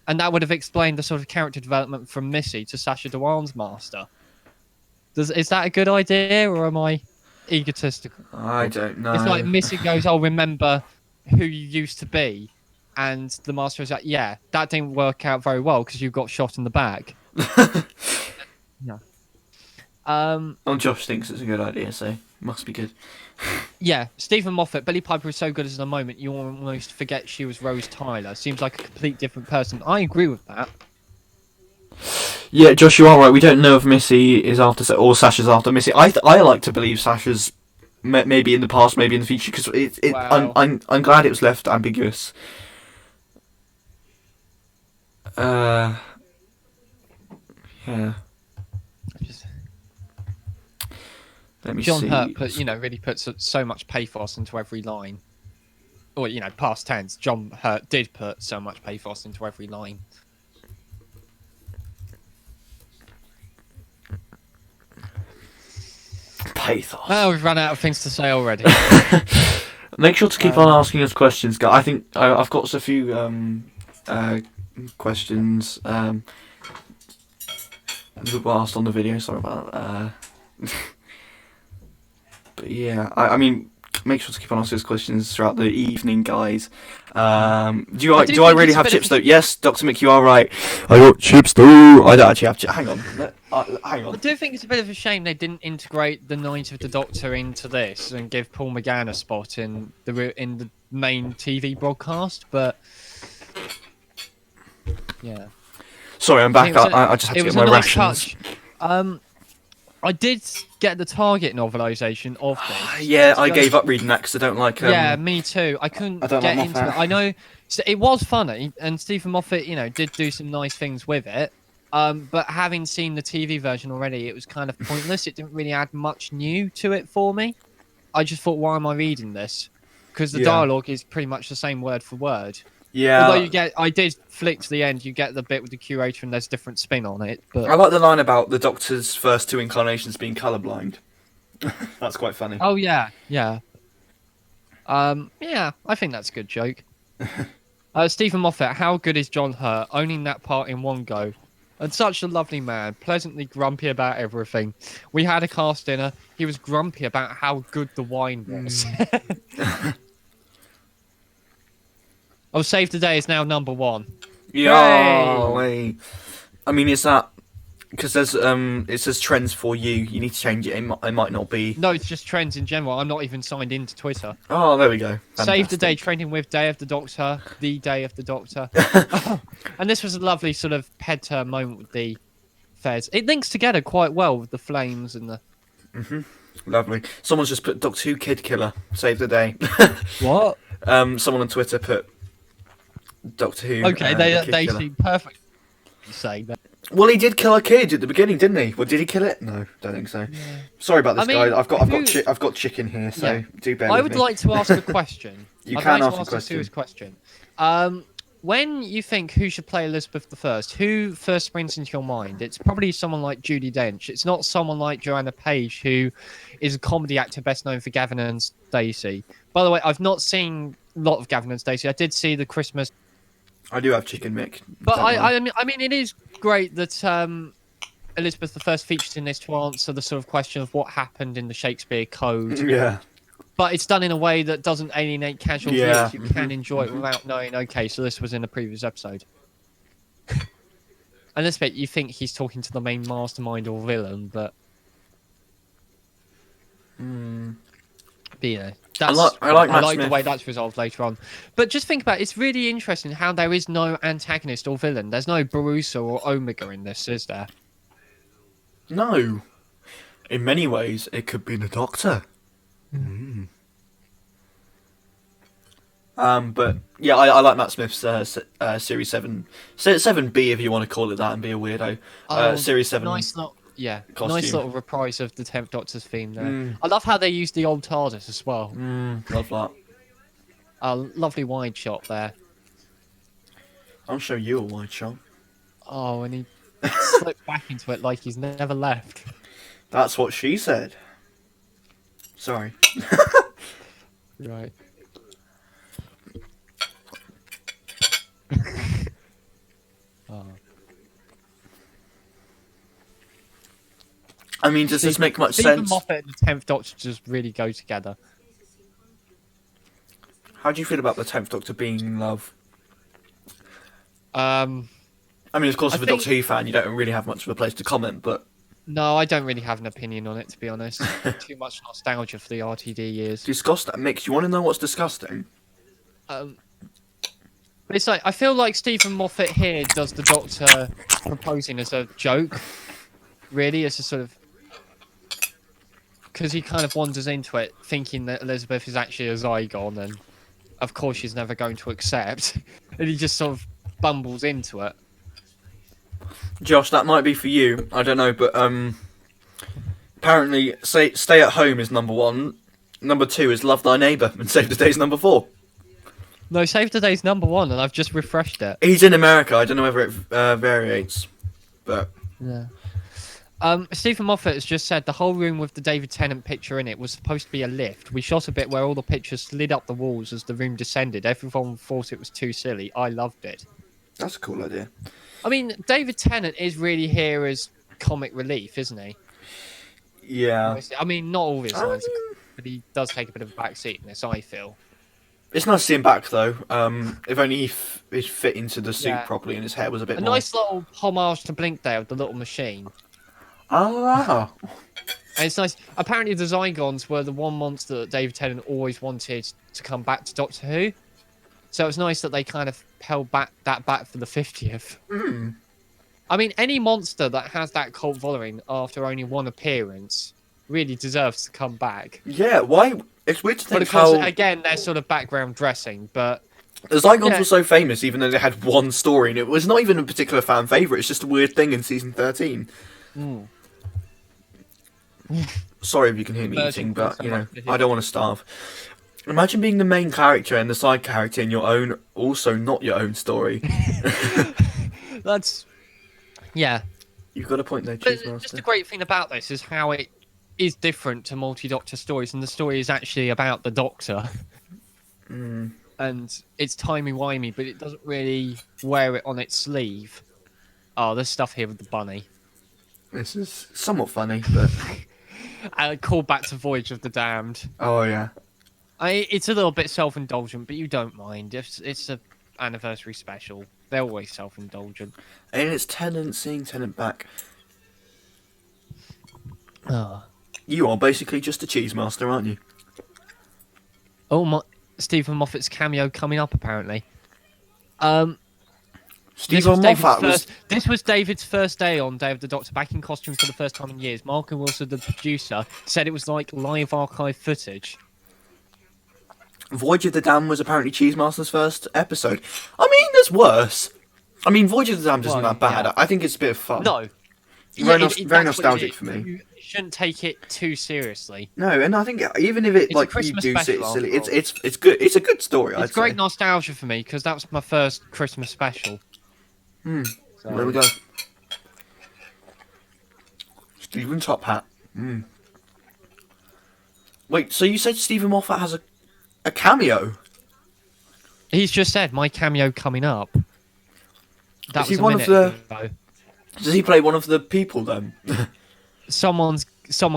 and that would have explained the sort of character development from Missy to Sacha Dhawan's Master. Is that a good idea, or am I egotistical? I don't know. It's like Missy goes, "Oh, remember who you used to be." And the Master is like, yeah, that didn't work out very well because you got shot in the back. Yeah. Josh thinks it's a good idea, so it must be good. Yeah, Stephen Moffat, Billie Piper is so good as the moment you almost forget she was Rose Tyler. Seems like a complete different person. I agree with that. Yeah, Josh, you are right. We don't know if Missy is after or Sasha's after Missy. I like to believe Sasha's maybe in the past, maybe in the future, because I'm glad it was left ambiguous. Yeah. Let me John see. Hurt really puts so much pathos into every line. Or, past tense, John Hurt did put so much pathos into every line. Pathos. Oh, we've run out of things to say already. Make sure to keep on asking us questions, guys. I think I've got a few questions that were asked on the video. Sorry about that. But yeah, I mean, make sure to keep on asking us questions throughout the evening, guys. Do I think really it's a have bit chips of though? Yes, Dr. Mick, you are right. I got chips though. I don't actually have chips. Hang on. Hang I on. do think it's a bit of a shame they didn't integrate the Night of the Doctor into this and give Paul McGann a spot in the main TV broadcast. But yeah, Sorry, I'm back. it was I just had it to was get a my nice rations. touch. I did get the Target novelisation of this. Yeah, I gave up reading that because I don't like. Yeah, me too. I couldn't I don't get like into it. Moffat. I know so it was funny, and Stephen Moffat, did do some nice things with it. But having seen the TV version already, it was kind of pointless. It didn't really add much new to it for me. I just thought, why am I reading this? Because the Yeah. dialogue is pretty much the same word for word. Yeah. Although I did flick to the end, you get the bit with the curator and there's different spin on it. But I like the line about the Doctor's first 2 incarnations being colourblind. That's quite funny. oh yeah, yeah. Yeah, I think that's a good joke. Stephen Moffat, how good is John Hurt? Owning that part in one go. And such a lovely man, pleasantly grumpy about everything. We had a cast dinner. He was grumpy about how good the wine was. Oh, Save the Day is now #1. Yeah. I mean, is that because there's it says trends for you? You need to change it. It might not be. No, it's just trends in general. I'm not even signed into Twitter. Oh, there we go. Save the Day, trending with Day of the Doctor, the Day of the Doctor. And this was a lovely sort of ped term moment with the fairs. It links together quite well with the flames and the... Lovely. Someone's just put Doctor Who Kid Killer. Save the day. What? Someone on Twitter put Doctor Who. Okay, the Kid they Killer. seem perfect. Say that. Well, he did kill a kid at the beginning, didn't he? Well, did he kill it? No, don't think so. Yeah. Sorry about this, I mean, guys. I've got chicken here, so Yeah. do bear I with would me. like to ask a question. You I'd can like ask to a ask question. serious question. When you think who should play Elizabeth I, who first springs into your mind? It's probably someone like Judi Dench. It's not someone like Joanna Page, who is a comedy actor best known for Gavin and Stacey. By the way, I've not seen a lot of Gavin and Stacey. I did see the Christmas, I do have chicken, Mick. but Don't worry. I mean, it is great that Elizabeth I featured in this to answer the sort of question of what happened in the Shakespeare Code. Yeah. But it's done in a way that doesn't alienate casual Yeah. viewers. You can enjoy it without knowing, okay, so this was in a previous episode. And this bit, you think he's talking to the main mastermind or villain, but... But, that's, I like Matt the Smith. way that's resolved later on. But just think about it, it's really interesting how there is no antagonist or villain. There's no Barusa or Omega in this, is there? No. In many ways, it could be the Doctor. But yeah, I like Matt Smith's Series 7, 7B if you want to call it that, and be a weirdo. Series 7. Nice little, yeah, costume. nice little reprise of the 10th Doctor's theme there. I love how they used the old TARDIS as well. Love that. A lovely wide shot there. I'll show you a wide shot. Oh, and he slipped back into it like he's never left. That's what she said. Sorry. Right. Oh. I mean, does this make much Stephen sense? Moffat and the 10th Doctor just really go together. How do you feel about the 10th Doctor being in love? I mean, of course, I as a think- Doctor Who fan, you don't really have much of a place to comment, but... No, I don't really have an opinion on it, to be honest. Too much nostalgia for the RTD years. Disgusting. Mick, do you want to know what's disgusting? But it's like, I feel like Stephen Moffat here does the Doctor proposing as a joke. Really, as a sort of... Because he kind of wanders into it thinking that Elizabeth is actually a Zygon, and of course she's never going to accept. And he just sort of bumbles into it. Josh, that might be for you. I don't know, but apparently, Stay at Home is #1. #2 is Love Thy Neighbour, and Save the Day is #4. No, Save the Day's #1, and I've just refreshed it. He's in America. I don't know whether it variates, but Yeah. Stephen Moffat has just said the whole room with the David Tennant picture in it was supposed to be a lift. We shot a bit where all the pictures slid up the walls as the room descended. Everyone thought it was too silly. I loved it. that's a cool idea. I mean, David Tennant is really here as comic relief, isn't he? Yeah. I mean, not all his lines. but he does take a bit of a back seat in this, I feel. It's nice to see him back, though. If only he fit into the suit Yeah. properly and his hair was a bit A more... nice little homage to Blink there with the little machine. Ah! And it's nice. Apparently, the Zygons were the one monster that David Tennant always wanted to come back to Doctor Who. So it's nice that they kind of held back for the 50th. Mm. I mean, any monster that has that cult following after only one appearance really deserves to come back. Yeah, why? It's weird to think But of course, how... again, they're sort of background dressing, but... The Zygons Yeah. were so famous, even though they had one story, and it was not even a particular fan favourite, it's just a weird thing in season 13. Mm. Sorry if you can hear me Virgin eating, but, so you know, much to hear. I don't want to starve. Imagine being the main character and the side character in your own, also not your own story. That's... Yeah. You've got a point there, But Cheese just Master. the great thing about this is how it is different to multi-Doctor stories, and the story is actually about the Doctor. Mm. And it's timey-wimey, but it doesn't really wear it on its sleeve. Oh, there's stuff here with the bunny. This is somewhat funny, but... Call back to Voyage of the Damned. Oh, yeah. It's a little bit self-indulgent, but you don't mind. It's a anniversary special. They're always self-indulgent. And it's Tennant, seeing Tennant back. Oh, You are basically just a Cheese Master, aren't you? my Stephen Moffat's cameo coming up, apparently. Stephen Moffat was... This was David's first day on Day of the Doctor, back in costume for the first time in years. Mark and Wilson, the producer, said it was like live archive footage. Voyage of the Dam was apparently Cheese Master's first episode. I mean, there's worse. I mean, Voyage of the Dam isn't Well, that bad. yeah. I think it's a bit of fun. No. Very, Yeah, very that's what nostalgic it is. for me. You shouldn't take it too seriously. No, and I think even if it It's a like you Christmas do sit special, silly, after it's good. It's a good story. It's I'd great say. nostalgia for me because that was my first Christmas special. Hmm. So- There we go. Stephen Top Hat. Hmm. Wait, so you said Stephen Moffat has a cameo? He's just said my cameo coming up. That Is he was a one of minute the- ago. Does he play one of the people then? Someone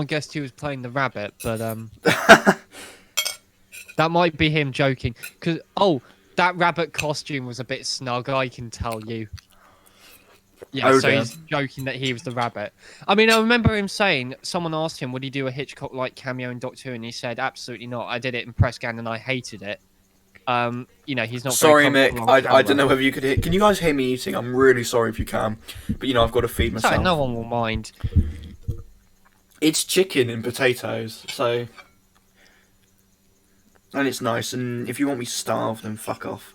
guessed he was playing the rabbit, but that might be him joking. Cause that rabbit costume was a bit snug. I can tell you. Yeah, Oh, so dear. he's joking that he was the rabbit. I mean, I remember him saying, someone asked him, would he do a Hitchcock-like cameo in Doctor Who? And he said, absolutely not. I did it in press scan and I hated it. He's not Sorry, very Mick. comfortable on I camera. don't know whether you could hear. Can you guys hear me eating? I'm really sorry if you can, but I've got to feed myself. Sorry, no one will mind. It's chicken and potatoes, so. And it's nice, and if you want me starved, then fuck off.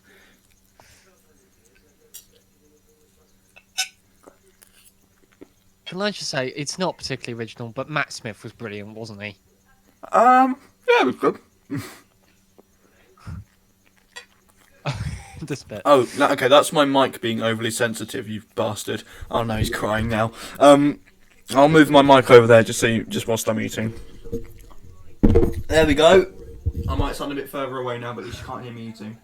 Can I just say, it's not particularly original, but Matt Smith was brilliant, wasn't he? Yeah, it was good. This bit. Oh, okay, that's my mic being overly sensitive, you bastard. Oh no, he's crying now. I'll move my mic over there just whilst I'm eating. There we go. I might sound a bit further away now, but at least you can't hear me eating.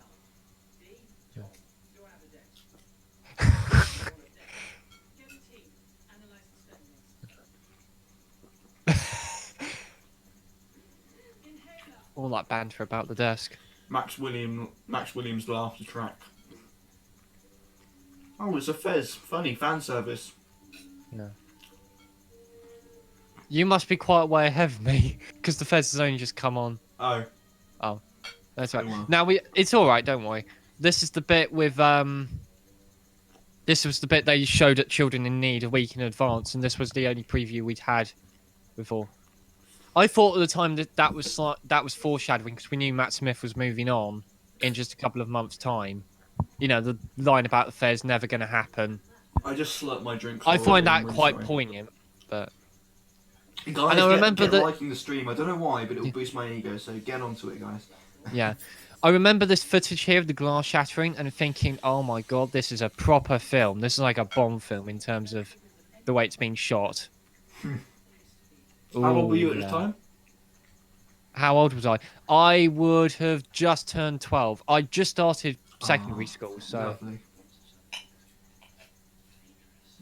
All that banter about the desk. Max Williams' laughter track. Oh, it's a Fez. Funny fan service. No. You must be quite way ahead of me, because the Fez has only just come on. Oh. That's right. Oh, well. Now it's all right. Don't worry. This is the bit with This was the bit they showed at Children in Need a week in advance, and this was the only preview we'd had before. I thought at the time that was foreshadowing because we knew Matt Smith was moving on in just a couple of months' time. You know, the line about the fair's never going to happen. I just slurped my drink. I find that I'm really quite sorry. poignant, but Guys, And I remember get that- liking the stream. I don't know why, but it'll boost my ego. So get onto it, guys. yeah. I remember this footage here of the glass shattering and thinking, oh my god, this is a proper film. This is like a Bond film in terms of the way it's been shot. How old were you at Ooh, this yeah. time? How old was I? I would have just turned 12. I just started secondary school, so... Lovely.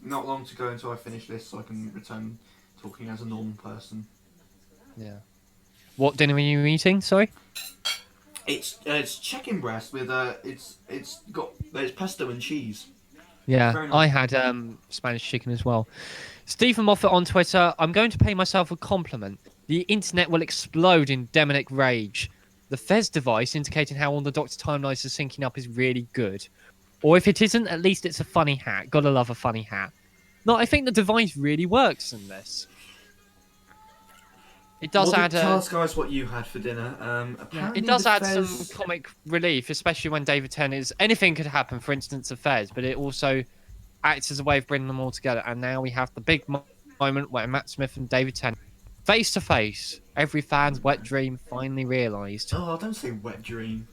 Not long to go until I finish this, so I can return talking as a normal person. Yeah. What dinner are you eating? Sorry. It's chicken breast with it's pesto and cheese. Yeah, Very I nice. had Spanish chicken as well. Stephen Moffat on Twitter. I'm going to pay myself a compliment. The internet will explode in demonic rage. The Fez device indicating how all the Doctor timelines are syncing up is really good. Or if it isn't, at least it's a funny hat. Gotta love a funny hat. No, I think the device really works in this. It does add Tell a us, guys, what you had for dinner. Yeah, it Apparently the does add some Fez. comic relief, especially when David Tennant is anything could happen. For instance, a Fez, but it also acts as a way of bringing them all together. And now we have the big moment where Matt Smith and David Tennant face to face. Every fan's wet dream finally realised. Oh, don't say wet dream.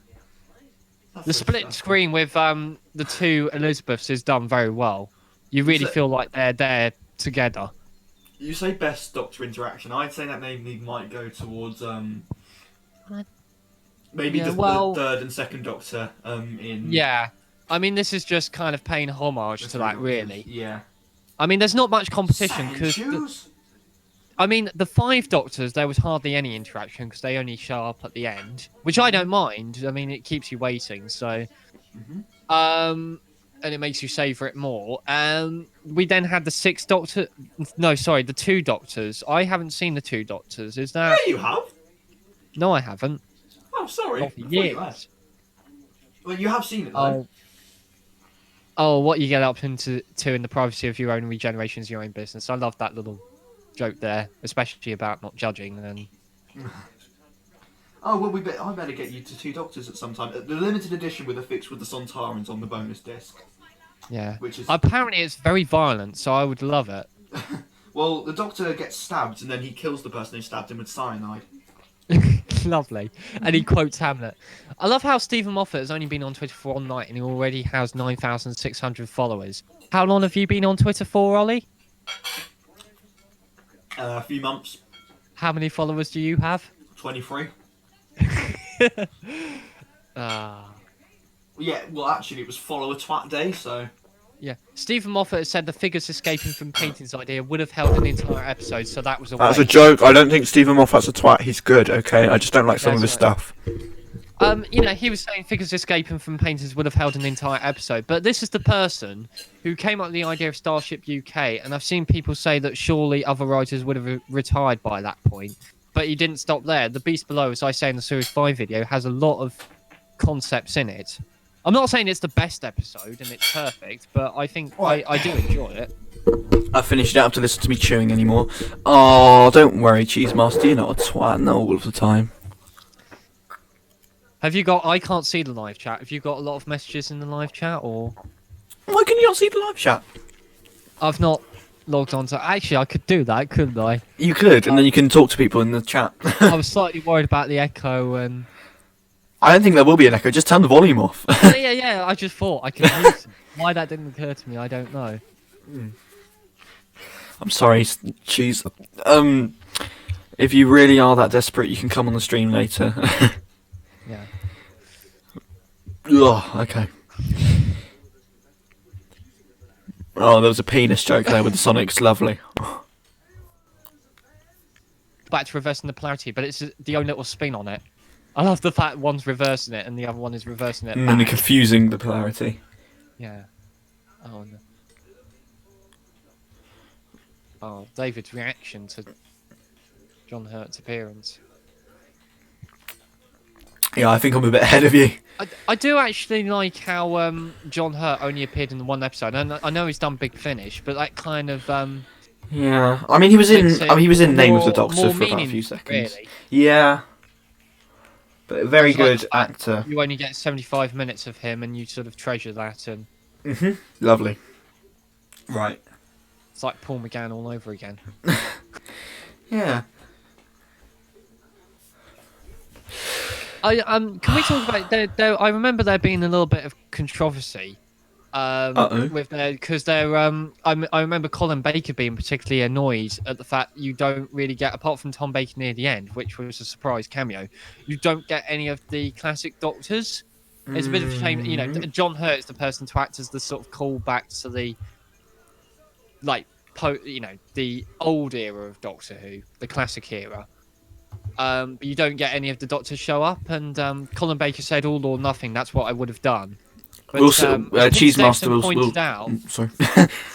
That's The so split sad. screen with the two Elizabeths is done very well. You You really say, feel like they're there together. you say best Doctor interaction. I'd say that maybe might go towards maybe Yeah, the well, third and second Doctor in. yeah. I mean, this is just kind of paying homage The to three that, Doctors. really. Yeah. I mean, there's not much competition Sand because shoes. I mean, the five Doctors, there was hardly any interaction because they only show up at the end, which I don't mind. I mean, it keeps you waiting, so and it makes you savor it more. We then had the sixth Doctor. No, sorry, the two Doctors. I haven't seen the two Doctors. Is Yeah, that? you have. No, I haven't. Oh, sorry. Not for I thought you had. years. Well, you have seen it though. Oh, what you get up into in the privacy of your own regeneration is your own business. I love that little joke there, especially about not judging and. Oh well, I better get you to two Doctors at some time. The limited edition with a fix with the Sontarans on the bonus disc. Yeah. Which is Apparently it's very violent, so I would love it. well, the Doctor gets stabbed and then he kills the person who stabbed him with cyanide. Lovely. And he quotes Hamlet. I love how Stephen Moffat has only been on Twitter for one night and he already has 9,600 followers. How long have you been on Twitter for, Ollie? A few months. How many followers do you have? 23. Ah. Yeah, well, actually, it was follow a twat day, so. Yeah. Stephen Moffat has said the figures escaping from Peyton's idea would have held an entire episode, so that was a That's a waste. joke. I don't think Stephen Moffat's a twat. He's good, okay? I just don't like some of his That's right. stuff. He was saying figures escaping from painters would have held an entire episode, but this is the person who came up with the idea of Starship UK, and I've seen people say that surely other writers would have retired by that point, but he didn't stop there. The Beast Below, as I say in the Series 5 video, has a lot of concepts in it. I'm not saying it's the best episode and it's perfect, but I think I do enjoy it. I finished it up to listen to me chewing anymore. Oh, don't worry, Cheese Master, you're not a twat, not all of the time. Have you got... I can't see the live chat. Have you got a lot of messages in the live chat, or... Why can you not see the live chat? I've not logged on to... Actually, I could do that, couldn't I? You could, and then you can talk to people in the chat. I was slightly worried about the echo and... I don't think there will be an echo, just turn the volume off. yeah, I just thought I could use it. Why that didn't occur to me, I don't know. I'm sorry, Cheese. If you really are that desperate, you can come on the stream later. Yeah. Ugh, okay. Oh, there was a penis joke there with the Sonics, lovely. Back to reversing the polarity, but it's the own little spin on it. I love the fact one's reversing it and the other one is reversing it And then back. confusing the polarity. Yeah. Oh, no. Oh, David's reaction to John Hurt's appearance. Yeah, I think I'm a bit ahead of you. I do actually like how John Hurt only appeared in the one episode. And I know he's done Big Finish, but that kind of Yeah, I mean he was in. makes it I mean, he was in Name of the more Doctor for about a meaning, few seconds. really. Yeah, but a very It's like good the fact actor. You only get 75 minutes of him, and you sort of treasure that, and Lovely. Right. it's like Paul McGann all over again. Yeah. Can we talk about there? I remember there being a little bit of controversy. With their because they're I remember Colin Baker being particularly annoyed at the fact you don't really get, apart from Tom Baker near the end, which was a surprise cameo, you don't get any of the classic Doctors. It's a bit of a shame, you know. John Hurt is the person to act as the sort of callback to the the old era of Doctor Who, the classic era. But you don't get any of the Doctors show up, and Colin Baker said all or nothing. That's what I would have done. But, Cheese Master will pointed out. Sorry,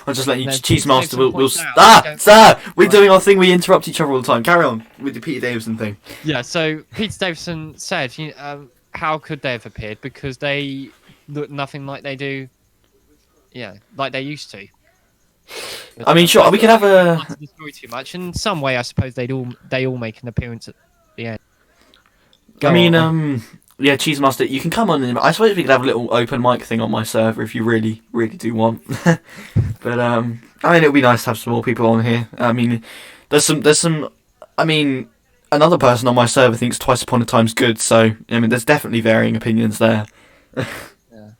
I'll just let you. No, Cheese Master will. out, We're doing our thing. We interrupt each other all the time. Carry on with the Peter Davison thing. Yeah. So Peter Davison said, how could they have appeared? Because they look nothing like they do. Yeah, like they used to. I mean, sure, we could have a. The story too much. In some way, I suppose they all make an appearance at the end. Yeah, Cheese Master, you can come on. I suppose we could have a little open mic thing on my server if you really, really do want. But I mean, it would be nice to have some more people on here. I mean, there's some. I mean, another person on my server thinks Twice Upon a Time's good. So I mean, there's definitely varying opinions there. Yeah.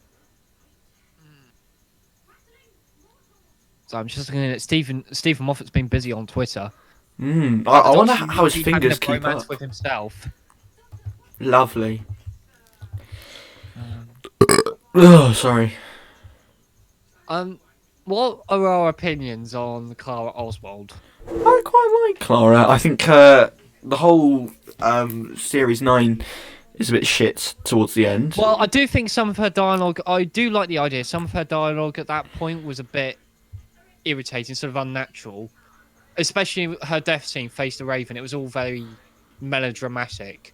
So I'm just looking at Stephen Moffat's been busy on Twitter. I wonder how his fingers keep up. With himself. Lovely. Oh, sorry. What are our opinions on Clara Oswald? I quite like Clara. I think the whole series 9 is a bit shit towards the end. Well, I do think some of her dialogue. I do like the idea. Some of her dialogue at that point was a bit irritating, sort of unnatural. Especially her death scene, Face the Raven. It was all very melodramatic,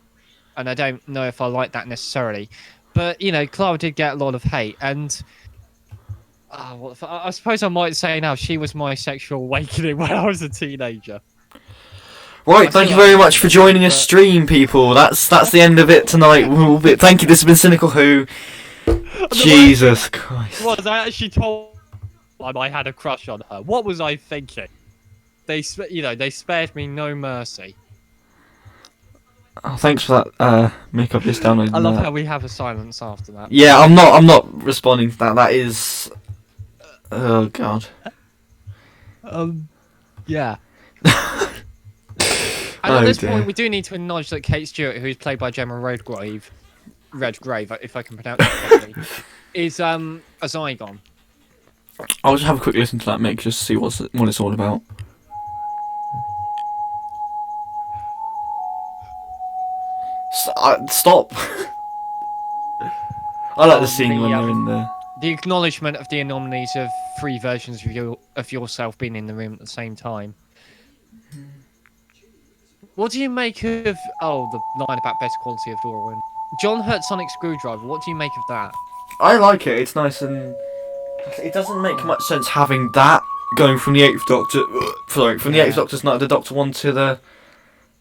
and I don't know if I like that necessarily. But Clara did get a lot of hate, and I suppose I might say now she was my sexual awakening when I was a teenager. Right, thank you very much for joining us stream, people. That's the end of it tonight. Thank you. This has been Cynical Who. Jesus Christ. Was I actually told I had a crush on her? What was I thinking? They spared me no mercy. Oh, thanks for that, Mick. I've just downloaded. I love how we have a silence after that. Yeah, I'm not responding to that. That is. Oh God. Yeah. And at this point, we do need to acknowledge that Kate Stewart, who's played by Gemma Redgrave, if I can pronounce it correctly, is a Zygon. I'll just have a quick listen to that, Mick, just to see what it's all about. Stop. I like the scene when they're in there. The acknowledgement of the anomalies of 3 versions of yourself being in the room at the same time. What do you make of the line about better quality of Darwin? John hurt Sonic Screwdriver. What do you make of that? I like it. It's nice, and it doesn't make much sense having that going from the 8th Doctor. Sorry, from the 8th Doctor's Night of the Doctor one to the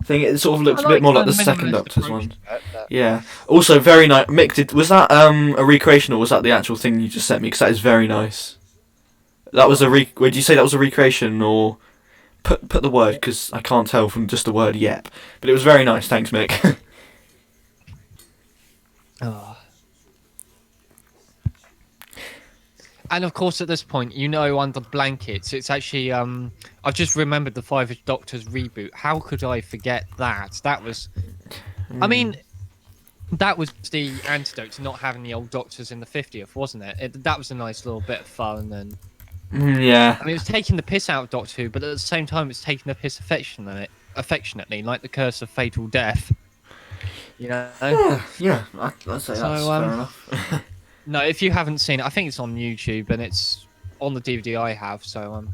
thing. It sort of looks a bit more like the 2nd Doctor's one. Yeah. Also, very nice. Mick, was that a recreation or was that the actual thing you just sent me? Because that is very nice. That was would you say that was a recreation or put the word? Because I can't tell from just the word yep. But it was very nice. Thanks, Mick. And of course, at this point, under blankets, it's actually I've just remembered the 5 Doctors reboot. How could I forget that? That was, I mean, that was the antidote to not having the old Doctors in the 50th, wasn't it? That was a nice little bit of fun, and yeah. I mean, it was taking the piss out of Doctor Who, but at the same time, it's taking the piss affectionately, like the Curse of Fatal Death. Yeah, I'd say that's fair enough. No, if you haven't seen it, I think it's on YouTube and it's on the DVD I have. So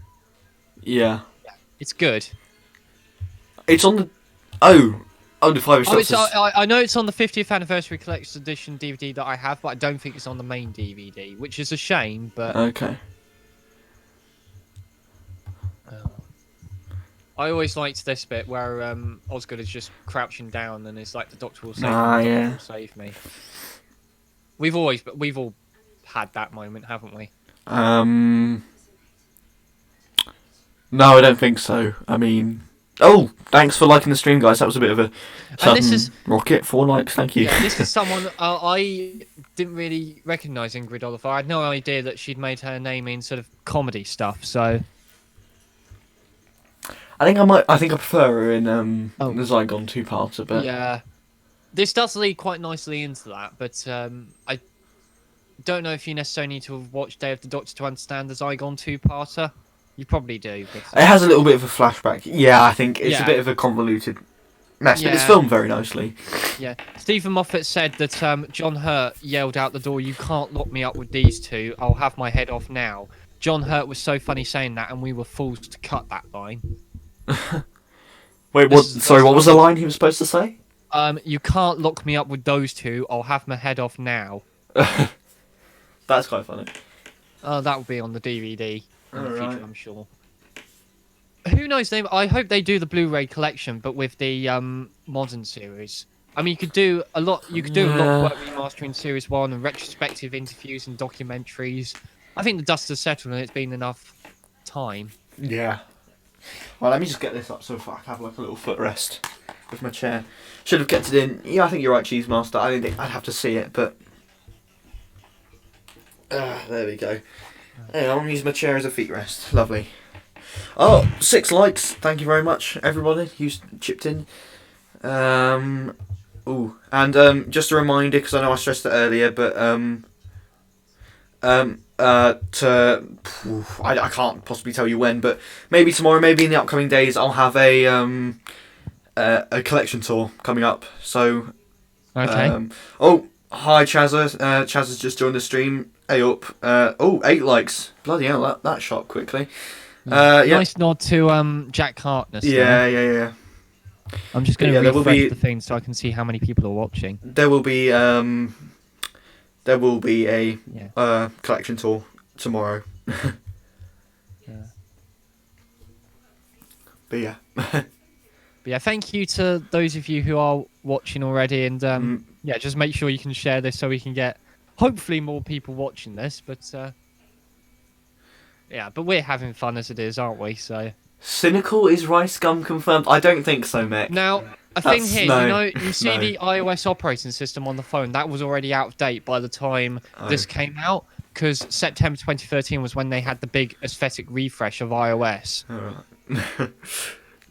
yeah, it's good. It's on the the 5 Doctors. I know it's on the 50th Anniversary Collector's Edition DVD that I have, but I don't think it's on the main DVD, which is a shame. But okay. I always liked this bit where Osgood is just crouching down and it's like the Doctor will save me. Yeah. Will save me. We've all had that moment, haven't we? No, I don't think so. I mean, thanks for liking the stream, guys. That was a bit of a sudden rocket. 4 likes, thank you. Yeah, this is someone I didn't really recognise Ingrid Oliver. I had no idea that she'd made her name in sort of comedy stuff. So I think I prefer her in the Zygon 2-parter, but yeah. This does lead quite nicely into that, but I don't know if you necessarily need to have watched Day of the Doctor to understand the Zygon 2-parter. You probably do. But, it has a little bit of a flashback. Yeah, I think it's a bit of a convoluted mess, but it's Yeah. filmed very nicely. Yeah. Stephen Moffat said that John Hurt yelled out the door, "You can't lock me up with these two. I'll have my head off now." John Hurt was so funny saying that, and we were forced to cut that line. Wait, This what? is the Sorry, first what was the time. line he was supposed to say? You can't lock me up with those two. I'll have my head off now. That's quite funny. That will be on the DVD in the Alright. future, I'm sure. Who knows? I hope they do the Blu-ray collection, but with the modern series. I mean, you could do a lot. You could do a lot of work remastering Series 1 and retrospective interviews and documentaries. I think the dust has settled and it's been enough time. Yeah. Well, let me just get this up so I can have like a little footrest with my chair. Should have kept it in. Yeah, I think you're right, Cheese Master. I didn't think I'd have to see it, but there we go. Hey, I'm using my chair as a feet rest. Lovely. Oh, 6 likes. Thank you very much, everybody who's chipped in. Ooh, and just a reminder, because I know I stressed it earlier, but I can't possibly tell you when, but maybe tomorrow, maybe in the upcoming days, I'll have a collection tour coming up. So, Okay. oh, hi Chaz. Chaz has just joined the stream. Hey up. 8 likes. Bloody hell, that shot quickly. Yeah. Nice nod to Jack Harkness. Yeah. I'm just going to there will refresh be- the thing so I can see how many people are watching. There will be a Yeah. collection tour tomorrow. Yeah. But yeah. But yeah, thank you to those of you who are watching already, and yeah, just make sure you can share this so we can get hopefully more people watching this. But yeah, but we're having fun as it is, aren't we? So Cynical is rice gum confirmed? I don't think so, Mick. now a thing That's- here, no, you see no. the iOS operating system on the phone that was already out of date by the time this came out, because September 2013 was when they had the big aesthetic refresh of iOS. Alright.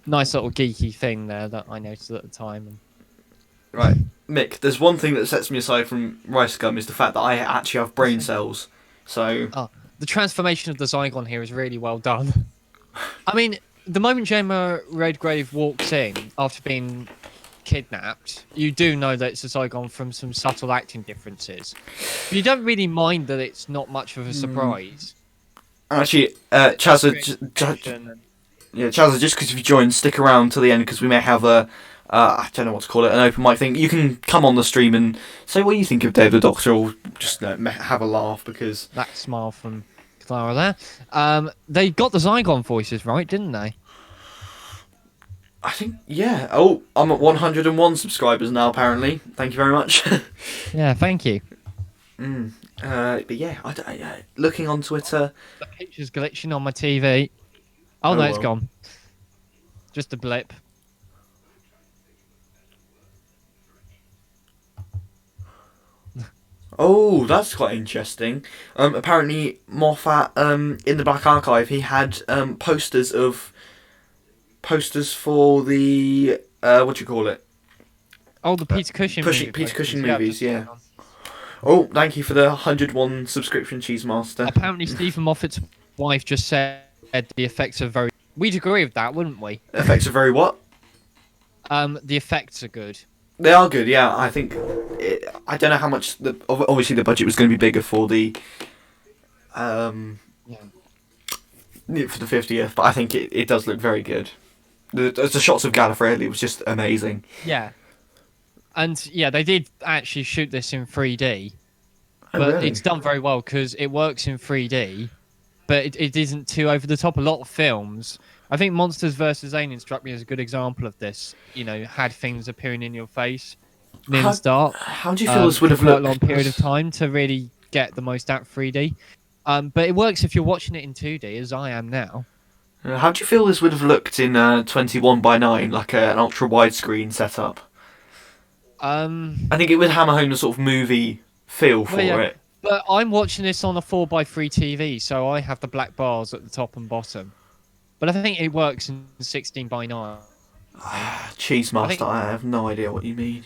Nice little geeky thing there that I noticed at the time. Right. Mick, there's one thing that sets me aside from rice gum is the fact that I actually have brain cells. So The transformation of the Zygon here is really well done. I mean, the moment Gemma Redgrave walks in after being kidnapped, you do know that it's a Zygon from some subtle acting differences. But you don't really mind that it's not much of a surprise. actually, Chaz, just because if you join, stick around till the end because we may have I don't know what to call it, an open mic thing. You can come on the stream and say what you think of Dave the Doctor, or just have a laugh because That smile from Clara there. They got the Zygon voices right, didn't they? I think Oh, I'm at 101 subscribers now. Apparently, thank you very much. Yeah, thank you. But yeah, looking on Twitter. The picture's glitching on my TV. Oh, no, it's well. gone. Just a blip. Oh, that's quite interesting. Apparently Moffat, in the Black Archive, he had posters for the what do you call it? Oh, the Peter Cushing Peter movie Cushing posters. movies, just yeah. going on. Oh, thank you for the 101 subscription, Cheese Master. Apparently, Stephen Moffat's wife just said the effects are very... We'd agree with that, wouldn't we? Effects are very what? The effects are good. They are good, yeah. I think I don't know how much obviously the budget was going to be bigger for the Yeah. for the 50th, but I think it does look very good. The shots of Gallifrey was just amazing. Yeah. And yeah, they did actually shoot this in 3D, Oh, but really? it's done very well because it works in 3D, but it isn't too over the top. A lot of films, I think Monsters vs. Aliens struck me as a good example of this. You know, had things appearing in your face near the start. How do you feel this would have for quite looked? a long period of time to really get the most out of 3D. But it works if you're watching it in 2D, as I am now. How do you feel this would have looked in 21:9, like an ultra widescreen setup? I think it would hammer home the sort of movie feel for it. But I'm watching this on a 4x3 TV, so I have the black bars at the top and bottom. But I think it works in 16:9. Cheese Master, I have no idea what you mean.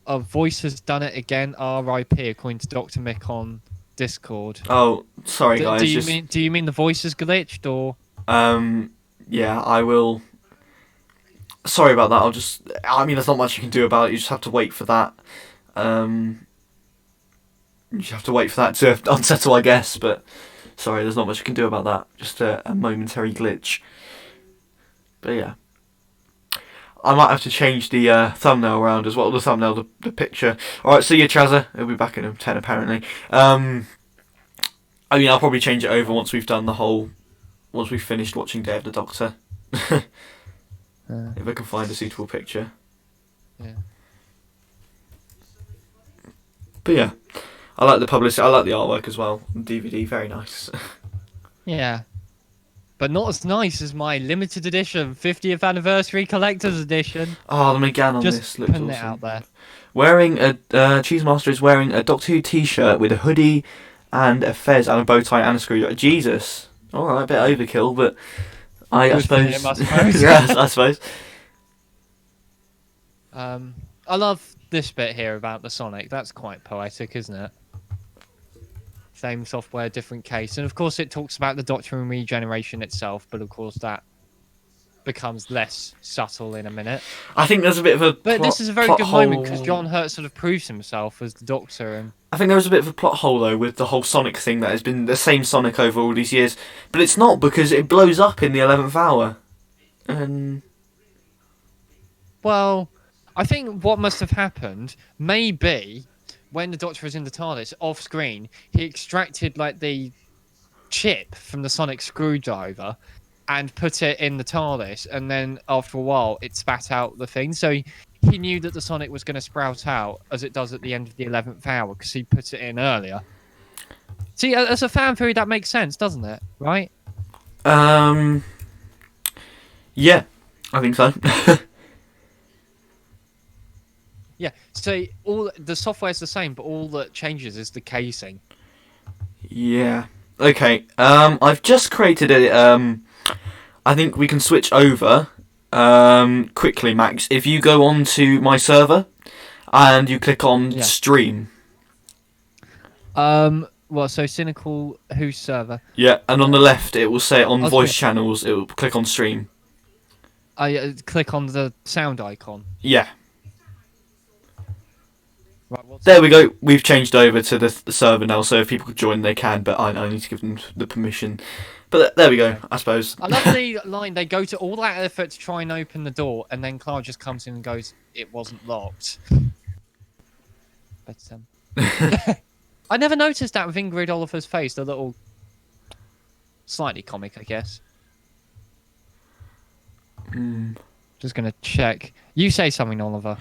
Voice has done it again. R.I.P. according to Dr. Mick on Discord. Oh, sorry guys. Do you mean the voice is glitched or? Yeah, I will. sorry about that. I mean, there's not much you can do about it. You just have to wait for that. You just have to wait for that to unsettle, I guess. But sorry, there's not much you can do about that. Just a momentary glitch. But yeah. I might have to change the thumbnail around as well. The thumbnail, the picture. Alright, see you, Chazza. He'll be back in 10 apparently. I mean, I'll probably change it over once we've done once we've finished watching Day of the Doctor. If I can find a suitable picture. Yeah. But yeah, I like the publicity. I like the artwork as well. DVD, very nice. Yeah. But not as nice as my limited edition 50th anniversary collector's edition. Oh, the McGann on Just this looks putting awesome. it out there. Wearing Cheese Master is wearing a Doctor Who t-shirt with a hoodie and a fez and a bow tie and a screw. Jesus. Alright, a bit overkill, but I suppose. Him, I suppose. Yeah, I suppose. I love this bit here about the Sonic. That's quite poetic, isn't it? Same software, different case. And of course it talks about the Doctor and regeneration itself, but of course that becomes less subtle in a minute. I think there's a bit of a But plot, this is a very plot good hole. moment because John Hurt sort of proves himself as the Doctor. And I think there was a bit of a plot hole though with the whole Sonic thing that has been the same Sonic over all these years. But it's not, because it blows up in the 11th hour. And well, I think what must have happened, maybe when the Doctor was in the TARDIS, off screen, he extracted like the chip from the Sonic screwdriver and put it in the TARDIS, and then after a while it spat out the thing. So he knew that the Sonic was going to sprout out as it does at the end of the 11th hour because he put it in earlier. See, as a fan theory, that makes sense, doesn't it? Right? yeah, I think so. Yeah. So all the software's the same, but all that changes is the casing. Yeah. Okay. I've just created a. I think we can switch over. Quickly, Max. If you go on to my server, and you click on stream. Well, so Cynical Who's server? Yeah, and on the left it will say on voice channels. It will click on stream. I click on the sound icon. Yeah. Right, there we go. We've changed over to the server now, so if people could join, they can. But I need to give them the permission. But there we go. I suppose. I love the line. They go to all that effort to try and open the door, and then Clara just comes in and goes, "It wasn't locked." But I never noticed that with Ingrid Oliver's face. The little, slightly comic, I guess. Just gonna check. You say something, Oliver.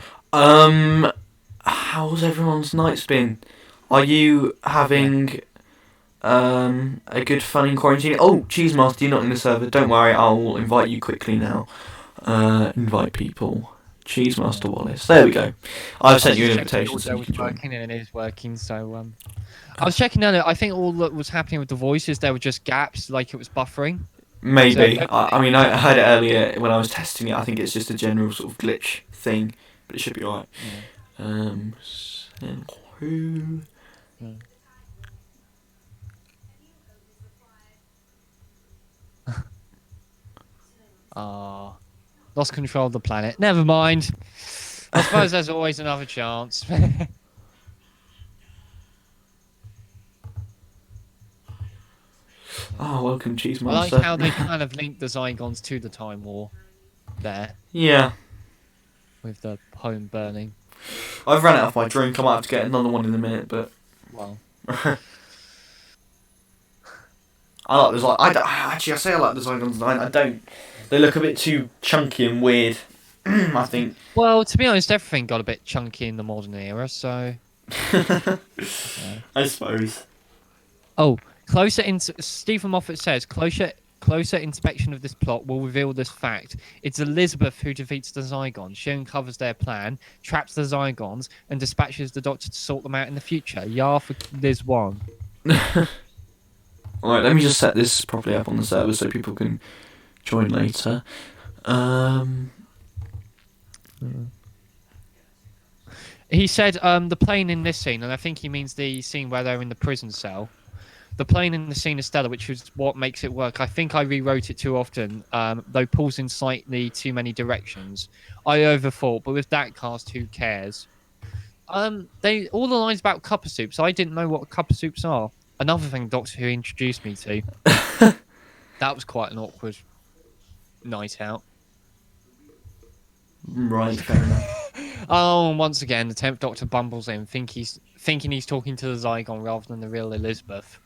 How's everyone's nights been? Are you having a good fun in quarantine? Oh, Cheese Master, you're not in the server. Don't worry, I'll invite you quickly now. Invite people. Cheese Master Wallace. There we go. I've sent you an invitation. So you can join. Working and it is working. So I was checking earlier. I think all that was happening with the voices, there were just gaps, like it was buffering. Maybe. I mean, I heard it earlier when I was testing it. I think it's just a general sort of glitch thing, but it should be alright. Yeah. Lost control of the planet. Never mind. I suppose there's always another chance. Oh, welcome, Cheese I Master. like how they kind of linked the Zygons to the Time War there. Yeah. With the home burning. I've run out of my drink. I might have to get another one in a minute, but. Well. I like the Actually, I say I like the Zygons. I don't. They look a bit too chunky and weird. I think. Well, to be honest, everything got a bit chunky in the modern era, so. I suppose. Oh, Stephen Moffat says closer inspection of this plot will reveal this fact. It's Elizabeth who defeats the Zygons. She uncovers their plan, traps the Zygons, and dispatches the Doctor to sort them out in the future. Yar for Liz 1. Alright, let me just set this properly up on the server so people can join later. He said the plane in this scene, and I think he means the scene where they're in the prison cell. the plane in the scene of Stella, which is what makes it work. I think I rewrote it too often, though pulls in slightly too many directions. I overthought, but with that cast, who cares? They all the lines about cuppa soups. I didn't know what cuppa soups are. Another thing Doctor Who introduced me to. That was quite an awkward night out. Right, fair enough. Oh, and once again, the 10th Doctor bumbles in, thinking he's talking to the Zygon rather than the real Elizabeth.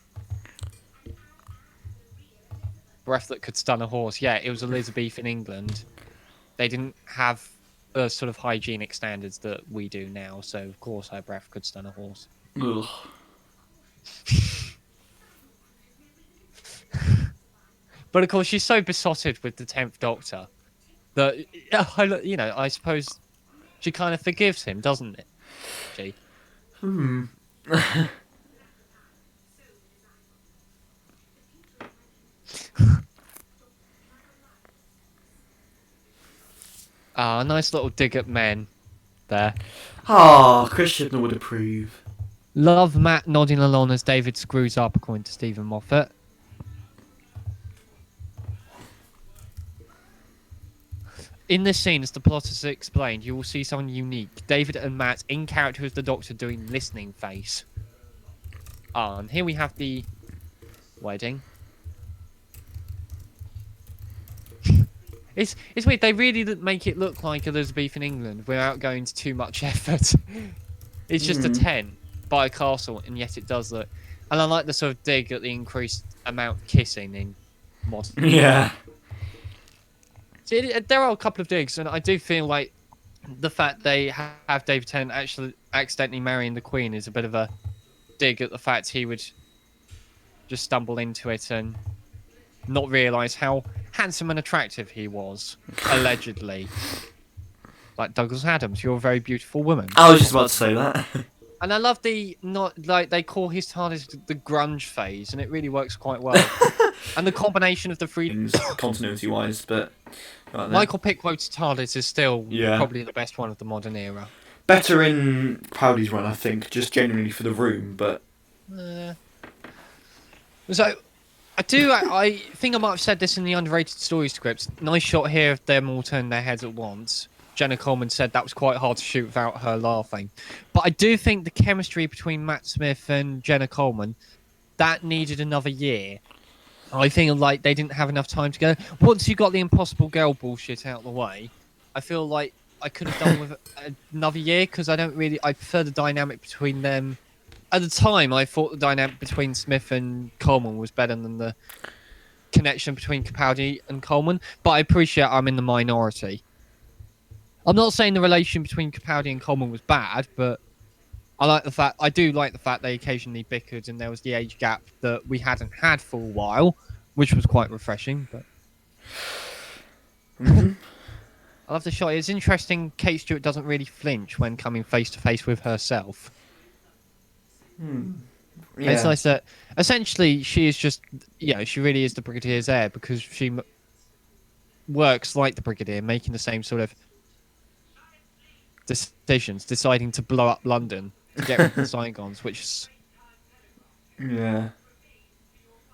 Breath that could stun a horse. Yeah, it was Elizabethan England. They didn't have the sort of hygienic standards that we do now, so of course her breath could stun a horse. Ugh. But of course, she's so besotted with the 10th Doctor that, I suppose she kind of forgives him, doesn't it? She. Ah, a nice little dig at men there. Ah, Chris Chibnall would approve. Love Matt nodding along as David screws up, according to Stephen Moffat. In this scene, as the plot is explained, you will see something unique. David and Matt in character as the Doctor doing listening face. Ah, and here we have the wedding. It's weird. They really make it look like Elizabethan England without going to too much effort. It's just a tent by a castle, and yet it does look. And I like the sort of dig at the increased amount of kissing in modern. Yeah. See, there are a couple of digs, and I do feel like the fact they have David Tennant actually accidentally marrying the Queen is a bit of a dig at the fact he would just stumble into it and not realise how handsome and attractive he was, allegedly. Like Douglas Adams, you're a very beautiful woman. I was just about to say that. And I love they call his TARDIS the grunge phase, and it really works quite well. And the combination of the three continuity-wise, but right Michael Pickwood's TARDIS is still probably the best one of the modern era. Better in Capaldi's run, I think, just genuinely for the room, but so I think I might have said this in the underrated story scripts. Nice shot here of them all turning their heads at once. Jenna Coleman said that was quite hard to shoot without her laughing. But I do think the chemistry between Matt Smith and Jenna Coleman, that needed another year. I feel like they didn't have enough time together. Once you got the Impossible Girl bullshit out of the way, I feel like I could have done with another year, because I prefer the dynamic between them. At the time, I thought the dynamic between Smith and Coleman was better than the connection between Capaldi and Coleman, but I appreciate I'm in the minority. I'm not saying the relation between Capaldi and Coleman was bad, but I do like the fact they occasionally bickered, and there was the age gap that we hadn't had for a while, which was quite refreshing. But I love the shot. It's interesting. Kate Stewart doesn't really flinch when coming face to face with herself. Yeah. It's nice that essentially she is just, she really is the Brigadier's heir, because she works like the Brigadier, making the same sort of decisions, deciding to blow up London to get rid of the Zygons, which is... Yeah.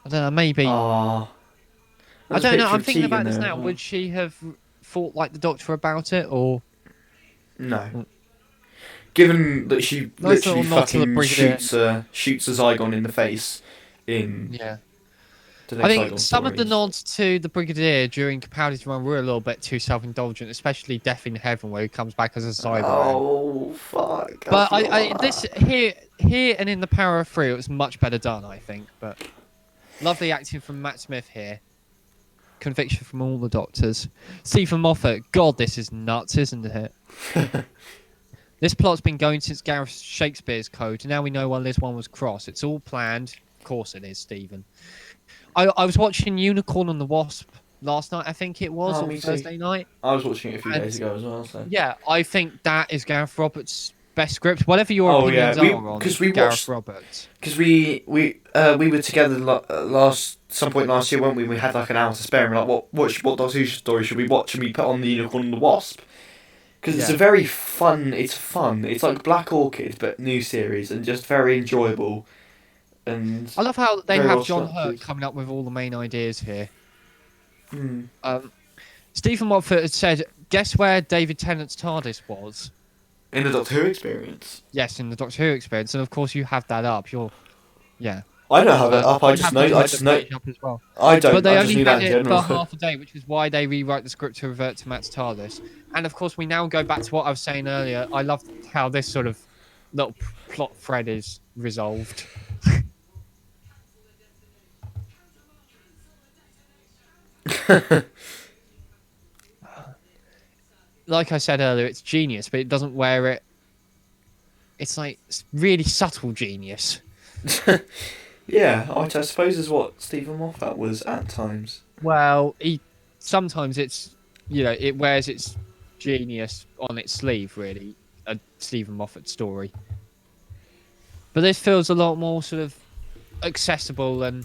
I don't know, maybe... I don't know, I'm thinking about this now. Would she have fought like the Doctor about it, or... No. Given that she literally fucking shoots a Zygon in the face in... Yeah. I think some of the nods to the Brigadier during Capaldi's run were a little bit too self-indulgent, especially Death in Heaven, where he comes back as a Cyberman. Oh, fuck. But this here and in The Power of Three, it was much better done, I think. But lovely acting from Matt Smith here. Conviction from all the Doctors. Stephen Moffat, God, this is nuts, isn't it? This plot's been going since Gareth Shakespeare's Code, and now we know why this one was cross. It's all planned. Of course it is, Stephen. I was watching Unicorn and the Wasp last night, I think it was, or Thursday night. I was watching it a few days ago as well. So. Yeah, I think that is Gareth Roberts' best script. Whatever your opinions are on Gareth Roberts. Because we were together some point last year, weren't we? We had like an hour to spare, and we're like, what Doctor Who story should we watch? And we put on the Unicorn and the Wasp. Because it's a very fun. It's like Black Orchid, but new series, and just very enjoyable. and I love how they very have well John structured. Hurt coming up with all the main ideas here. Hmm. Stephen Moffat had said, guess where David Tennant's TARDIS was? In the Doctor Who experience. Yes, in the Doctor Who experience, and of course you have that up. Yeah. I don't have it up. I You just have know. the I just know. page up as well. I don't. But they I just only knew had that in it general. for half a day, which is why they rewrite the script to revert to Matt's TARDIS. And of course, we now go back to what I was saying earlier. I love how this sort of little plot thread is resolved. Like I said earlier, it's genius, but it doesn't wear it. It's like it's really subtle genius. Yeah, I suppose is what Stephen Moffat was at times. Well, sometimes it's it wears its genius on its sleeve. Really, a Stephen Moffat story. But this feels a lot more sort of accessible and.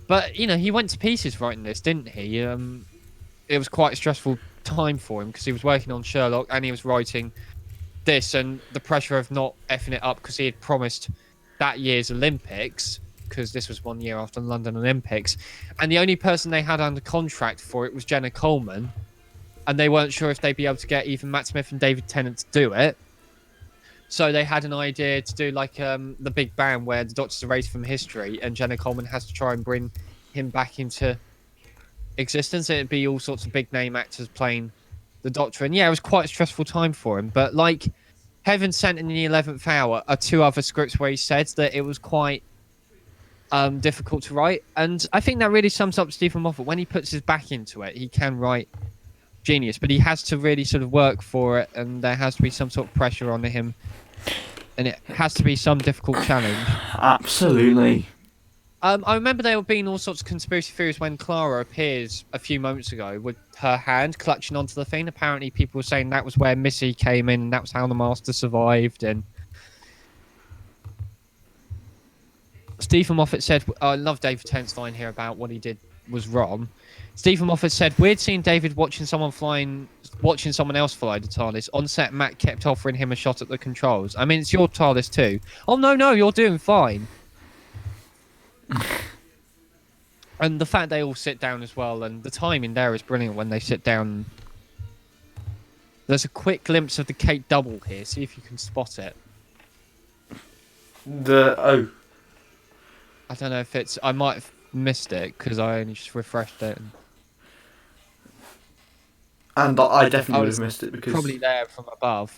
But he went to pieces writing this, didn't he? It was quite a stressful time for him because he was working on Sherlock and he was writing this, and the pressure of not effing it up because he had promised that year's Olympics, because this was 1 year after the London Olympics, and the only person they had under contract for it was Jenna Coleman, and they weren't sure if they'd be able to get even Matt Smith and David Tennant to do it. So they had an idea to do like the Big Bang, where the Doctor's erased from history and Jenna Coleman has to try and bring him back into existence. It'd be all sorts of big name actors playing the Doctor, and yeah, it was quite a stressful time for him. But like Heaven Sent in the 11th Hour are two other scripts where he said that it was quite difficult to write, and I think that really sums up Stephen Moffat. When he puts his back into it, he can write genius, but he has to really sort of work for it, and there has to be some sort of pressure on him, and it has to be some difficult challenge. Absolutely. I remember there were being all sorts of conspiracy theories when Clara appears a few moments ago with her hand clutching onto the thing. Apparently people were saying that was where Missy came in and that was how the Master survived. And Stephen Moffat said, I love David Tennant's line here about what he did was wrong. Stephen Moffat said, weird seeing David watching someone else fly the TARDIS. On set, Matt kept offering him a shot at the controls. I mean, it's your TARDIS too. Oh, no, you're doing fine. And the fact they all sit down as well, and the timing there is brilliant when they sit down. There's a quick glimpse of the Kate double here. See if you can spot it. I don't know if it's. I might have missed it because I only just refreshed it. And I definitely would have missed it because probably there from above.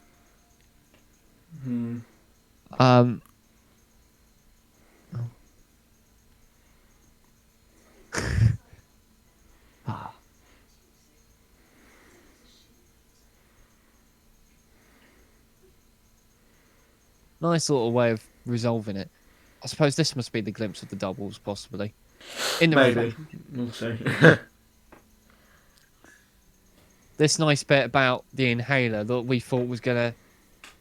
Nice little way of resolving it. I suppose this must be the glimpse of the doubles, possibly. In the maybe. We'll see. This nice bit about the inhaler that we thought was gonna.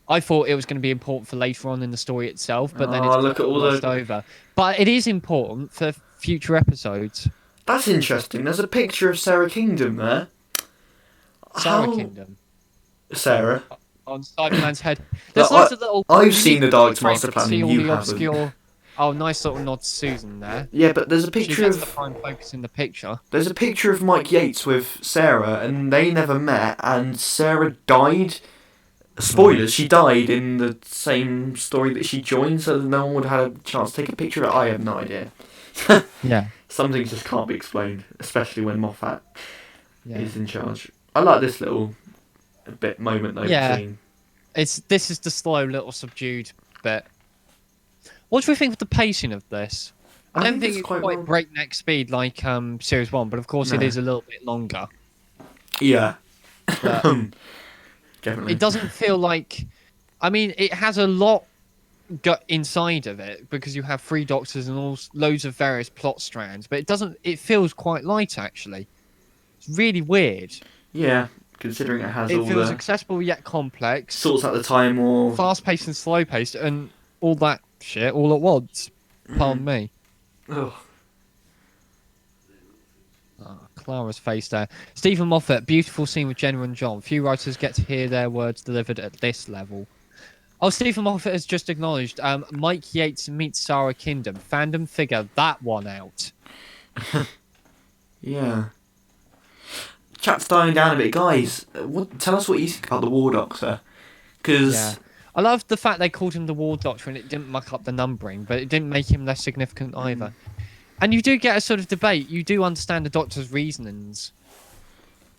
I thought it was going to be important for later on in the story itself, but then it's look at all glossed over. But it is important for future episodes. That's interesting. There's a picture of Sarah Kingdom there. Sarah Kingdom. Sarah. On Cyberman's head. There's loads of little. I've seen the Daleks Master Plan. See all You the haven't. obscure. Oh, nice little nod to Susan there. Yeah, but there's a She picture gets of. the prime focus in the picture. There's a picture of Mike Yates with Sarah, and they never met. And Sarah died. Spoilers: she died in the same story that she joined, so that no one would have had a chance to take a picture of it. I have no idea. Yeah. Some things just can't be explained, especially when Moffat is in charge. I like this little moment though. Yeah. Between. This is the slow little subdued bit. What do we think of the pacing of this? I don't think it's quite breakneck speed like Series 1, but of course it is a little bit longer. Yeah. But definitely. it doesn't feel like... I mean, it has a lot inside of it because you have 3 Doctors and loads of various plot strands, but it feels quite light, actually. It's really weird. Yeah, considering it has all the... It feels accessible yet complex. Sorts at the time or... Fast-paced and slow-paced and all that shit all at once. Pardon me. Ugh. Clara's face there. Stephen Moffat, beautiful scene with Jenna and John. Few writers get to hear their words delivered at this level. Oh, Stephen Moffat has just acknowledged Mike Yates meets Sarah Kingdom. Fandom figure that one out. Yeah. Chat's dying down a bit. Guys, tell us what you think about the War Doctor. Because... Yeah. I love the fact they called him the War Doctor and it didn't muck up the numbering, but it didn't make him less significant either. And you do get a sort of debate. You do understand the Doctor's reasonings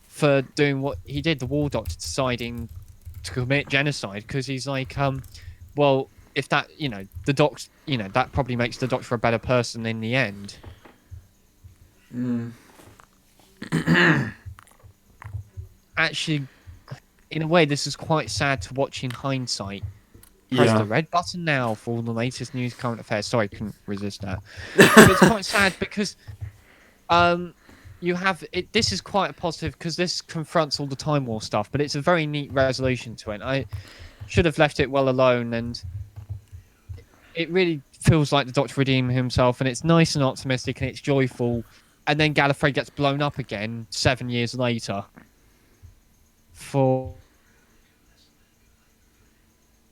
for doing what he did, the War Doctor deciding to commit genocide, because he's like, well, if that, the Doctor, that probably makes the Doctor a better person in the end. Actually, in a way, this is quite sad to watch in hindsight. Press the red button now for all the latest news, current affairs. Sorry, I couldn't resist that. But it's quite sad because you have it. This is quite a positive because this confronts all the Time War stuff, but it's a very neat resolution to it. I should have left it well alone, and it really feels like the Doctor redeeming himself, and it's nice and optimistic, and it's joyful. And then Gallifrey gets blown up again 7 years later. For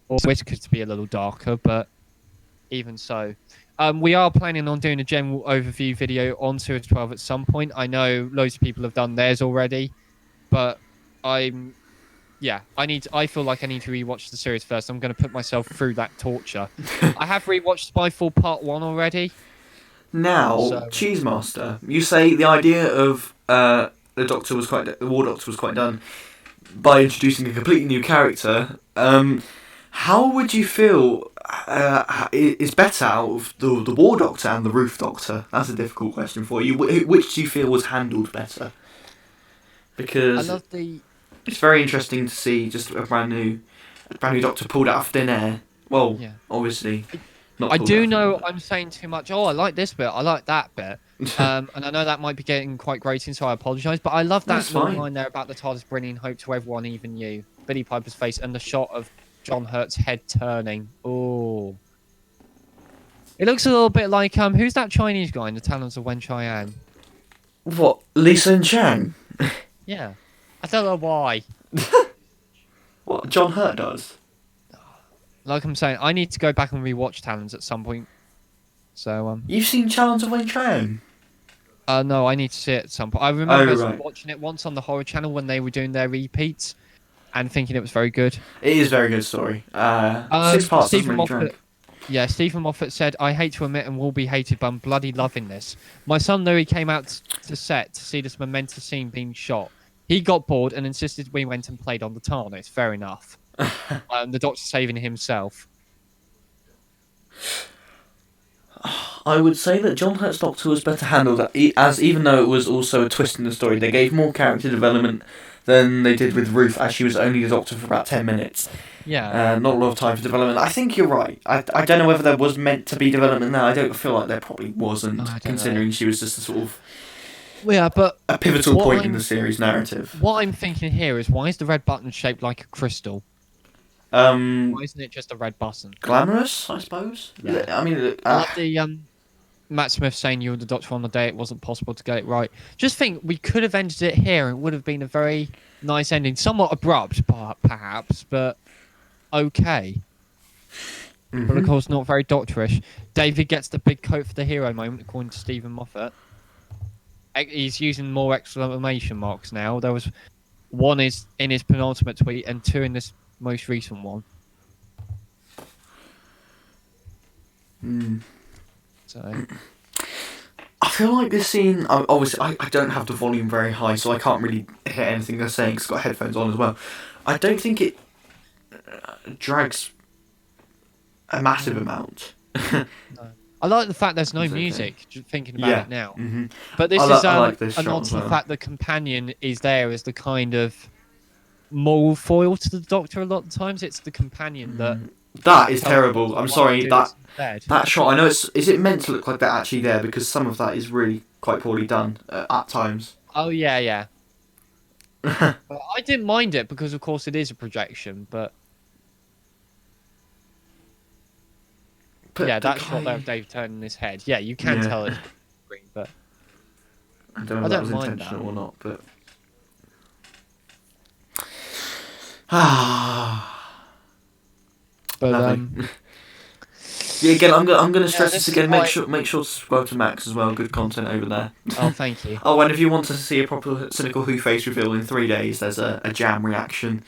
Whitaker to be a little darker, but even so. We are planning on doing a general overview video on Series 12 at some point. I know loads of people have done theirs already, but I feel like I need to rewatch the series first. I'm going to put myself through that torture. I have rewatched Spyfall Part 1 already. Now, Cheesemaster, you say the idea of the War Doctor was quite done by introducing a completely new character. How would you feel is better out of the War Doctor and the Roof Doctor? That's a difficult question for you. Which do you feel was handled better? Because it's very interesting to see just a brand new Doctor pulled out of thin air. Well, obviously. I do know I'm saying too much. Oh, I like this bit. I like that bit. And I know that might be getting quite grating, so I apologise. But I love that little line there about the TARDIS bringing hope to everyone, even you. Billy Piper's face and the shot of John Hurt's head turning. Oh. It looks a little bit like, who's that Chinese guy in the Talons of Wen Chiang? What? Lee Sun Chang? Yeah. I don't know why. What John Hurt does? Like I'm saying, I need to go back and rewatch Talons at some point. So, You've seen Talons of Wen Chiang? No, I need to see it at some point. I remember watching it once on the Horror Channel when they were doing their repeats and thinking it was very good. It is a very good story. 6 parts doesn't really drag. Yeah, Stephen Moffat said, I hate to admit and will be hated, but I'm bloody loving this. My son Louis came out to set to see this momentous scene being shot. He got bored and insisted we went and played on the TARDIS. Fair enough. The Doctor saving himself. I would say that John Hurt's Doctor was better handled, as even though it was also a twist in the story, they gave more character development than they did with Ruth, as she was only the Doctor for about 10 minutes. Yeah. Not a lot of time for development. I think you're right. I don't know whether there was meant to be development there. I don't feel like there probably wasn't, considering she was just a sort of but a pivotal point in the series narrative. What I'm thinking here is, why is the red button shaped like a crystal? Why isn't it just a red button? Glamorous, I suppose. Yeah. I mean, I love the Matt Smith saying you were the Doctor on the day it wasn't possible to get it right. Just think, we could have ended it here and it would have been a very nice ending. Somewhat abrupt, perhaps, but okay. Mm-hmm. But of course, not very Doctorish. David gets the big coat for the hero moment, according to Stephen Moffat. He's using more exclamation marks now. There was one is in his penultimate tweet and 2 in this most recent one. So I feel like this scene, obviously I don't have the volume very high, so I can't really hear anything they're saying because I've got headphones on as well. I don't think it drags a massive amount. No. I like the fact there's no music, just thinking about it now. Mm-hmm. But this is like a nod to the fact the companion is there as the kind of moral foil to the Doctor a lot of times. It's the companion that... That is terrible. I'm sorry, that shot, I know is it meant to look like that actually there, because some of that is really quite poorly done at times. Oh, yeah. I didn't mind it because, of course, it is a projection, but yeah, that shot there of Dave turning his head. Yeah, you can tell it's green, but I don't know if that was intentional or not, but But Lovely. Yeah, again, I'm gonna stress this this again. is Make sure to subscribe to Max as well. Good content over there. oh, thank you. Oh, and if you want to see a proper cynical Who face reveal in 3 days, there's a jam reaction.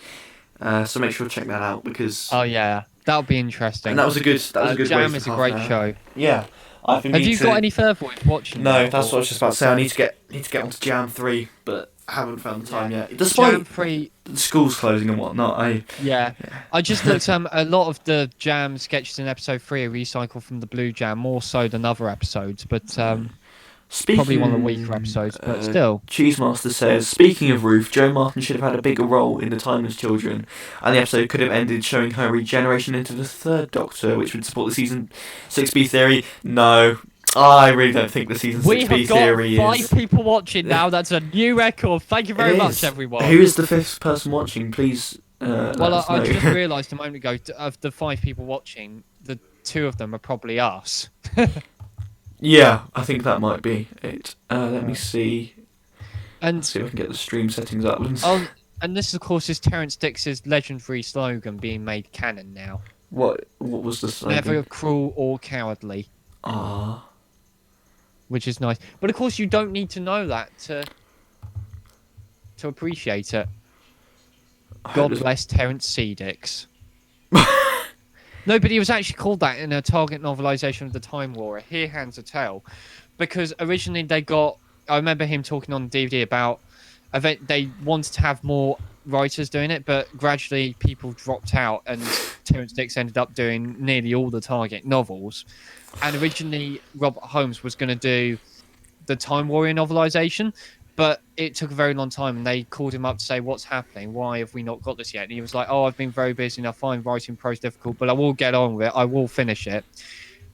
So make sure to check that out because. Oh yeah, that'll be interesting. And that was a good. Jam is a great show. Yeah. Have you got any further with watching? No, that, that's or? what I was just about to say. I need to get onto Jam 3, but I haven't found the time yet. Despite Jam 3. the schools closing and whatnot, I just looked. A lot of the Jam sketches in episode 3 are recycled from the Blue Jam, more so than other episodes. But probably one of the weaker episodes. But still, Cheesemaster says, speaking of Ruth, Joe Martin should have had a bigger role in The Timeless Children, and the episode could have ended showing her regeneration into the third Doctor, which would support the season 6B theory. No, I really don't think the season 6B theory is. We have got 5 people watching now. That's a new record. Thank you very much, everyone. Who is the 5th person watching? Please. Well, I just realised a moment ago, of the 5 people watching, the 2 of them are probably us. Yeah, I think that might be it. Let me see. Let's see if I can get the stream settings up. And this, of course, is Terrence Dix's legendary slogan being made canon now. What was the slogan? Never cruel or cowardly. Ah. Which is nice. But, of course, you don't need to know that to appreciate it. God bless Terrence C. Dix. No, but he was actually called that in a Target novelisation of the Time War, Here Hands a Tale, because originally I remember him talking on DVD about they wanted to have more writers doing it, but gradually people dropped out and Terrence Dix ended up doing nearly all the Target novels. And originally Robert Holmes was going to do the Time Warrior novelisation, but it took a very long time, and they called him up to say, what's happening? Why have we not got this yet? And he was like, oh, I've been very busy, and I find writing prose difficult, but I will get on with it. I will finish it.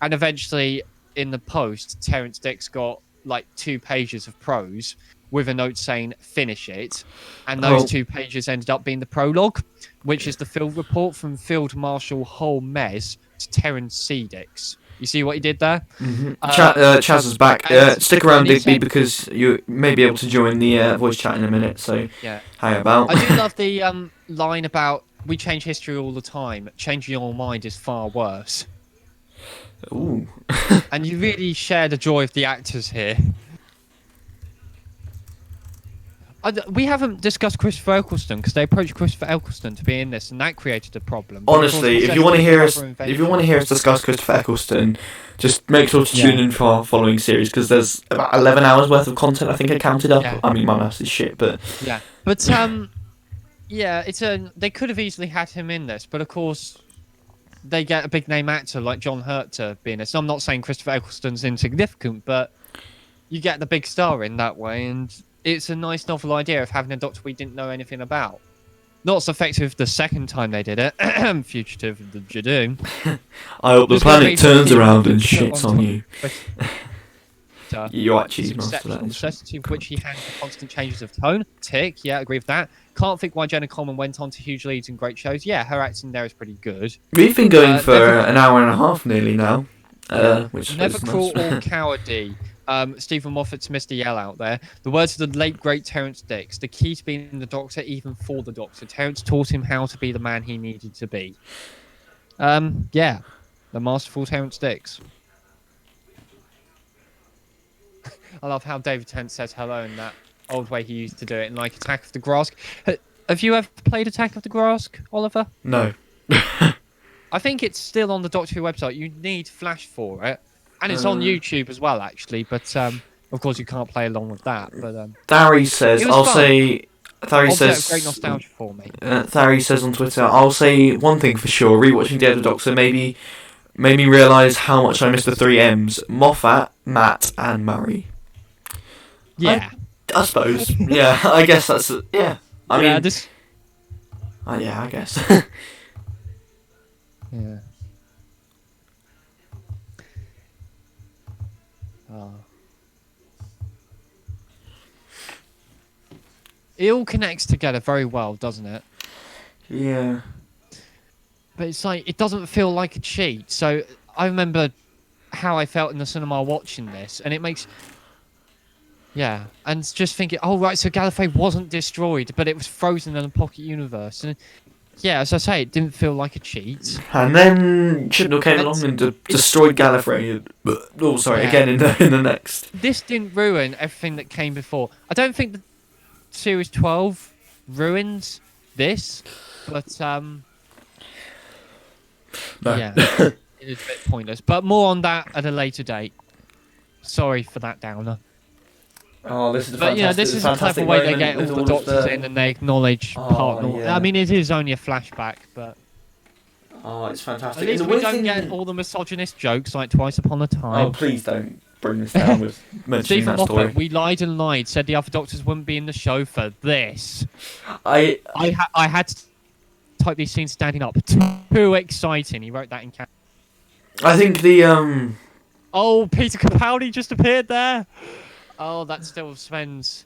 And eventually, in the post, Terrence Dix got like 2 pages of prose with a note saying, finish it. And those 2 pages ended up being the prologue, which is the field report from Field Marshal Hull Mez to Terrence C. Dix. You see what he did there? Mm-hmm. Chaz is back. Stick around, Digby, because you may be able to join the voice chat in a minute. So, how about? I do love the line about we change history all the time. Changing your mind is far worse. Ooh. And you really share the joy of the actors here. We haven't discussed Christopher Eccleston because they approached Christopher Eccleston to be in this, and that created a problem. Honestly, if you want to hear us discuss Christopher Eccleston, just make sure to tune in for our following series because there's about 11 hours worth of content. I think I counted up. Yeah. I mean, my maths is shit, but they could have easily had him in this, but of course they get a big name actor like John Hurt to be in this. I'm not saying Christopher Eccleston's insignificant, but you get the big star in that way, and it's a nice novel idea of having a Doctor we didn't know anything about. Not as effective the second time they did it. Fugitive of the Jadoon. I hope the planet turns around and shits on you. You're right, Cheesemaster. Necessity of which he had constant changes of tone. Tick, yeah, agree with that. Can't think why Jenna Coleman went on to huge leads in great shows. Yeah, her acting there is pretty good. We've been going for an hour and a half nearly now. Which Never is cruel nice. or cowardly. Stephen Moffat's Mr. Yell out there. The words of the late great Terrence Dix. The key to being the Doctor, even for the Doctor. Terrence taught him how to be the man he needed to be. The masterful Terrence Dix. I love how David Tennant says hello in that old way he used to do it in like Attack of the Grask. Have you ever played Attack of the Grask, Oliver? No. I think it's still on the Doctor Who website. You need Flash for it. And it's on YouTube as well, actually. But, of course, you can't play along with that. But Tharries says, Tharries says... great nostalgia for me. Tharries says on Twitter, I'll say one thing for sure. Rewatching Day of the Doctor made me realise how much I miss the 3 M's. Moffat, Matt, and Murray. Yeah. I suppose. Yeah, I guess that's... Yeah. I mean... Yeah, I guess. Yeah. Oh. It all connects together very well, doesn't it? Yeah. But it's like, it doesn't feel like a cheat. So I remember how I felt in the cinema watching this, and it makes... Yeah, and just thinking, oh right, so Gallifrey wasn't destroyed, but it was frozen in a pocket universe. And Yeah, as I say, it didn't feel like a cheat. And then Chibnall came along and destroyed Gallifrey. Oh, sorry, Yeah. again in the next. This didn't ruin everything that came before. I don't think the Series 12 ruins this, but No. yeah, it is a bit pointless. But more on that at a later date. Sorry for that downer. Oh, this is a But fantastic, this is a clever way they get all the doctors in and they acknowledge Oh, partner. yeah. I mean, it is only a flashback, but Oh, it's fantastic. at least And the we weird don't thing- get all the misogynist jokes like Twice Upon a Oh, Time. please don't bring this down with mentioning Stephen that story. Moffat, we lied and lied, said the other doctors wouldn't be in the show for this. I I had to type these scenes standing up. Too exciting. He wrote that in cap. think the Oh, Peter Capaldi just appeared there. Oh, that still sends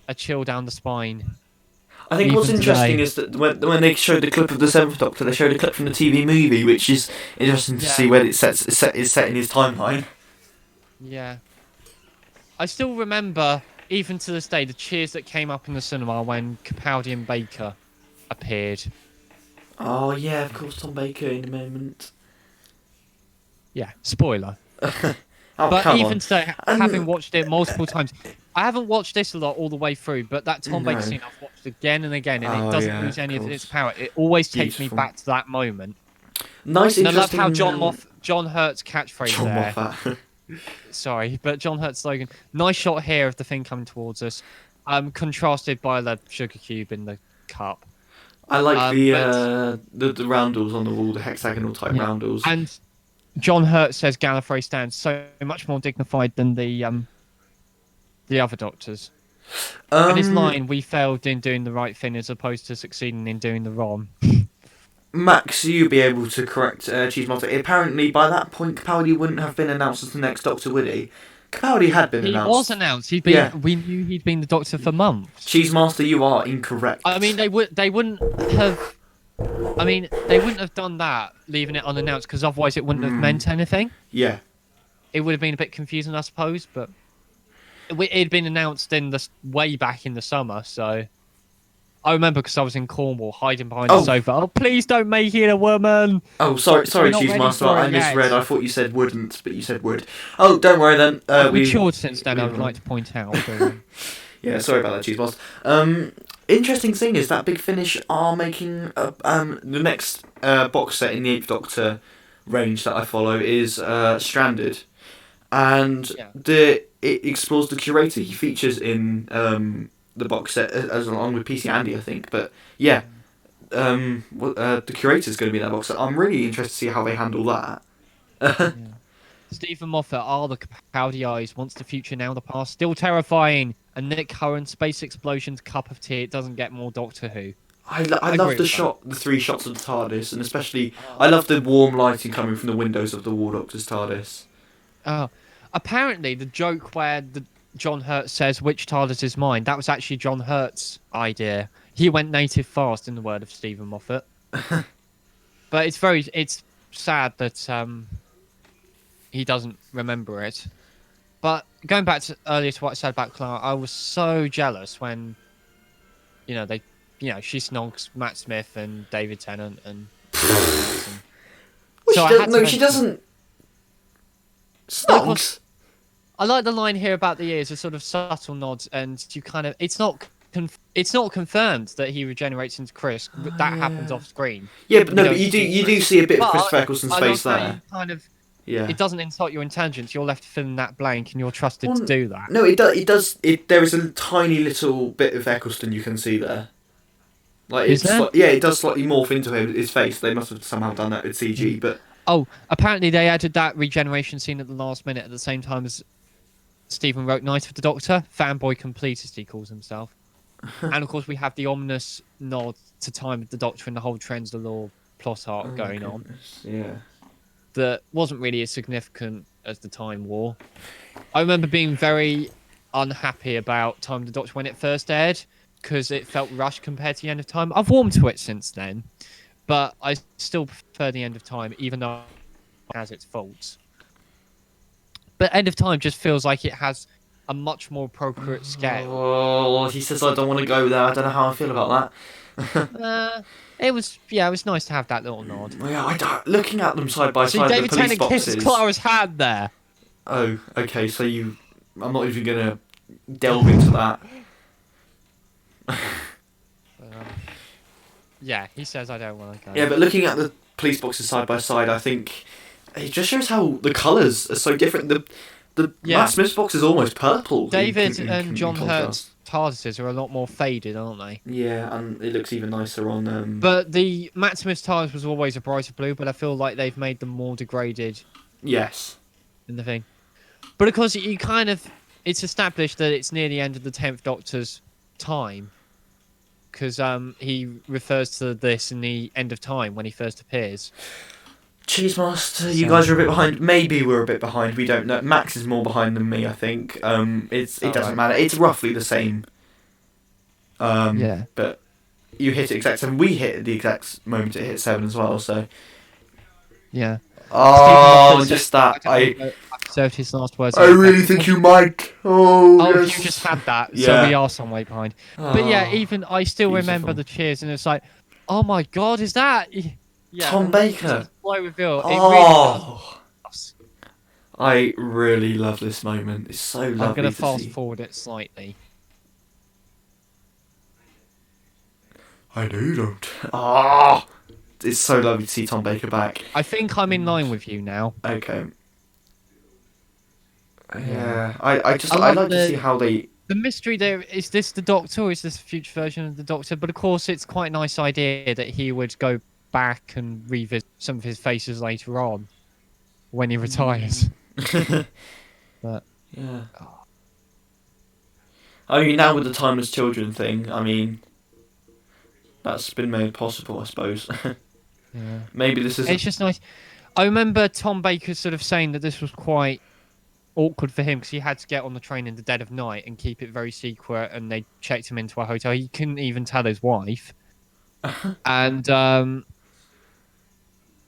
a chill down the spine. I think what's Even interesting today. is that when they showed the clip of the Seventh Doctor, they showed a clip from the TV movie, which is interesting to Yeah. see where it's set in his timeline. Yeah. I still remember, even to this day, the cheers that came up in the cinema when Capaldi and Baker appeared. Oh yeah, of course, Tom Baker in a moment. Yeah, spoiler. Oh, But come even on. today, And- having watched it multiple times, I haven't watched this a lot all the way through, but that Tom Baker No. scene I've watched again and again, and Oh, it doesn't yeah, lose any of of its course. power. It always takes Beautiful. me back to that moment. Nice, And I love interesting. how John Hurt's catchphrase John there. Moffat. Sorry, but John Hurt's slogan. Nice shot here of the thing coming towards us, contrasted by the sugar cube in the cup. I like but- the roundels on the wall, the hexagonal type Yeah. roundels. And John Hurt says Gallifrey stands so much more dignified than the other doctors. And his line, "We failed in doing the right thing as opposed to succeeding in doing the wrong." Max, you'll be able to correct Cheese Monster. Apparently, by that point, Capaldi wouldn't have been announced as the next Doctor, would he? Capaldi had been He announced. was announced. He'd been. Yeah. We knew he'd been the Doctor for months. Cheese Master, you are incorrect. I mean, they wouldn't have. I mean, they wouldn't have done that, leaving it unannounced, because otherwise it wouldn't have meant anything. Yeah. It would have been a bit confusing, I suppose, but it'd been announced way back in the summer, so I remember because I was in Cornwall, hiding behind the sofa. Oh, please don't make it a woman! Oh, sorry, We're not Cheese ready Master. for I it yet. misread. I thought you said wouldn't, but you said would. Oh, don't worry then. We've matured since then, I we- would like to point out. But, Yeah, sorry about that, Cheese Master. Interesting thing is that Big Finish are making the next box set in the Eighth Doctor range that I follow is Stranded, and Yeah. it explores the curator. He features in the box set as along with PC Andy, I think. But yeah, the curator is going to be in that box set. I'm really interested to see how they handle that. yeah. Stephen Moffat, the Capaldi eyes, once the future, now the past, still terrifying. And Nick Curran, Space Explosion's cup of tea, it doesn't get more Doctor Who. I agree love with the that. shot, the three shots of the TARDIS, and especially I love the warm lighting coming from the windows of the War Doctor's TARDIS. Oh, apparently the joke where John Hurt says which TARDIS is mine, that was actually John Hurt's idea. He went native fast, in the word of Stephen Moffat. But it's sad that he doesn't remember it. But going back to earlier to what I said about Clara, I was so jealous when, she snogs Matt Smith and David Tennant and. Well, So I she had to she mention- doesn't. Snogs. I like the line here about the ears, a sort of subtle nod, and you kind of it's not confirmed that he regenerates into Chris. That happens off screen. Yeah, but no, You know, but you do see a bit of Chris But Eccleston's I face love how there. you kind of Yeah. it doesn't insult your intelligence. You're left to fill in that blank, and you're trusted Well, to do that. No, it does. It does. There is a tiny little bit of Eccleston you can see there. Like Is there? yeah, it does slightly morph into his face. They must have somehow done that with CG, but Oh, apparently they added that regeneration scene at the last minute at the same time as Stephen wrote Night of the Doctor. Fanboy completist, he calls himself. And of course, we have the ominous nod to Time of the Doctor and the whole Trends the Law plot arc going on. Yeah. That wasn't really as significant as the Time War. I remember being very unhappy about Time of the Doctor when it first aired because it felt rushed compared to the End of Time. I've warmed to it since then, but I still prefer the End of Time, even though it has its faults. But End of Time just feels like it has a much more appropriate scale. Oh, he says I don't want to go there. I don't know how I feel about It was nice to have that little nod. Yeah, looking at them side by See, side, David the police Tennant kisses boxes. Clara's hand there. Oh, okay. So I'm not even gonna delve into that. Yeah, he says I don't want to go. Yeah, but looking at the police boxes side by side, I think it just shows how the colours are so different. The Matt Smith's box is almost purple. David in and John contrast. Hurt's TARDISes are a lot more faded, aren't they? Yeah, and it looks even nicer on. But the Matt Smith's TARDIS was always a brighter blue, but I feel like they've made them more degraded Yes. in the thing. But of course, it's established that it's near the end of the 10th Doctor's time. Because he refers to this in the end of time when he first appears. Cheesemaster, you guys are a bit behind. Maybe we're a bit behind. We don't know. Max is more behind than me, I think. It doesn't matter. It's roughly the same. Yeah. But you hit it exact 7. We hit at the exact moment it hit 7 as well. So. Yeah. Oh, just that. I observed his last words. I really think you might. Oh, yes. You just had that, Yeah. so we are some way behind. But yeah, even I still remember beautiful. the cheers, and it's like, oh my god, is that Tom Baker? It's a slow reveal. It Oh. really does. I really love this moment. It's so lovely. I'm going to see. fast forward it slightly. I know you don't. Oh, it's so lovely to see Tom Baker back. I think I'm in line with you now. Okay. Yeah. Yeah, I love like to see how they. The mystery there, is this the Doctor or is this a future version of the Doctor? But of course, it's quite a nice idea that he would go back and revisit some of his faces later on when he retires. But Yeah. I mean, now with the Timeless Children thing, I mean, that's been made possible, I suppose. yeah. Maybe this is. It's just nice. I remember Tom Baker sort of saying that this was quite awkward for him because he had to get on the train in the dead of night and keep it very secret, and they checked him into a hotel. He couldn't even tell his wife. And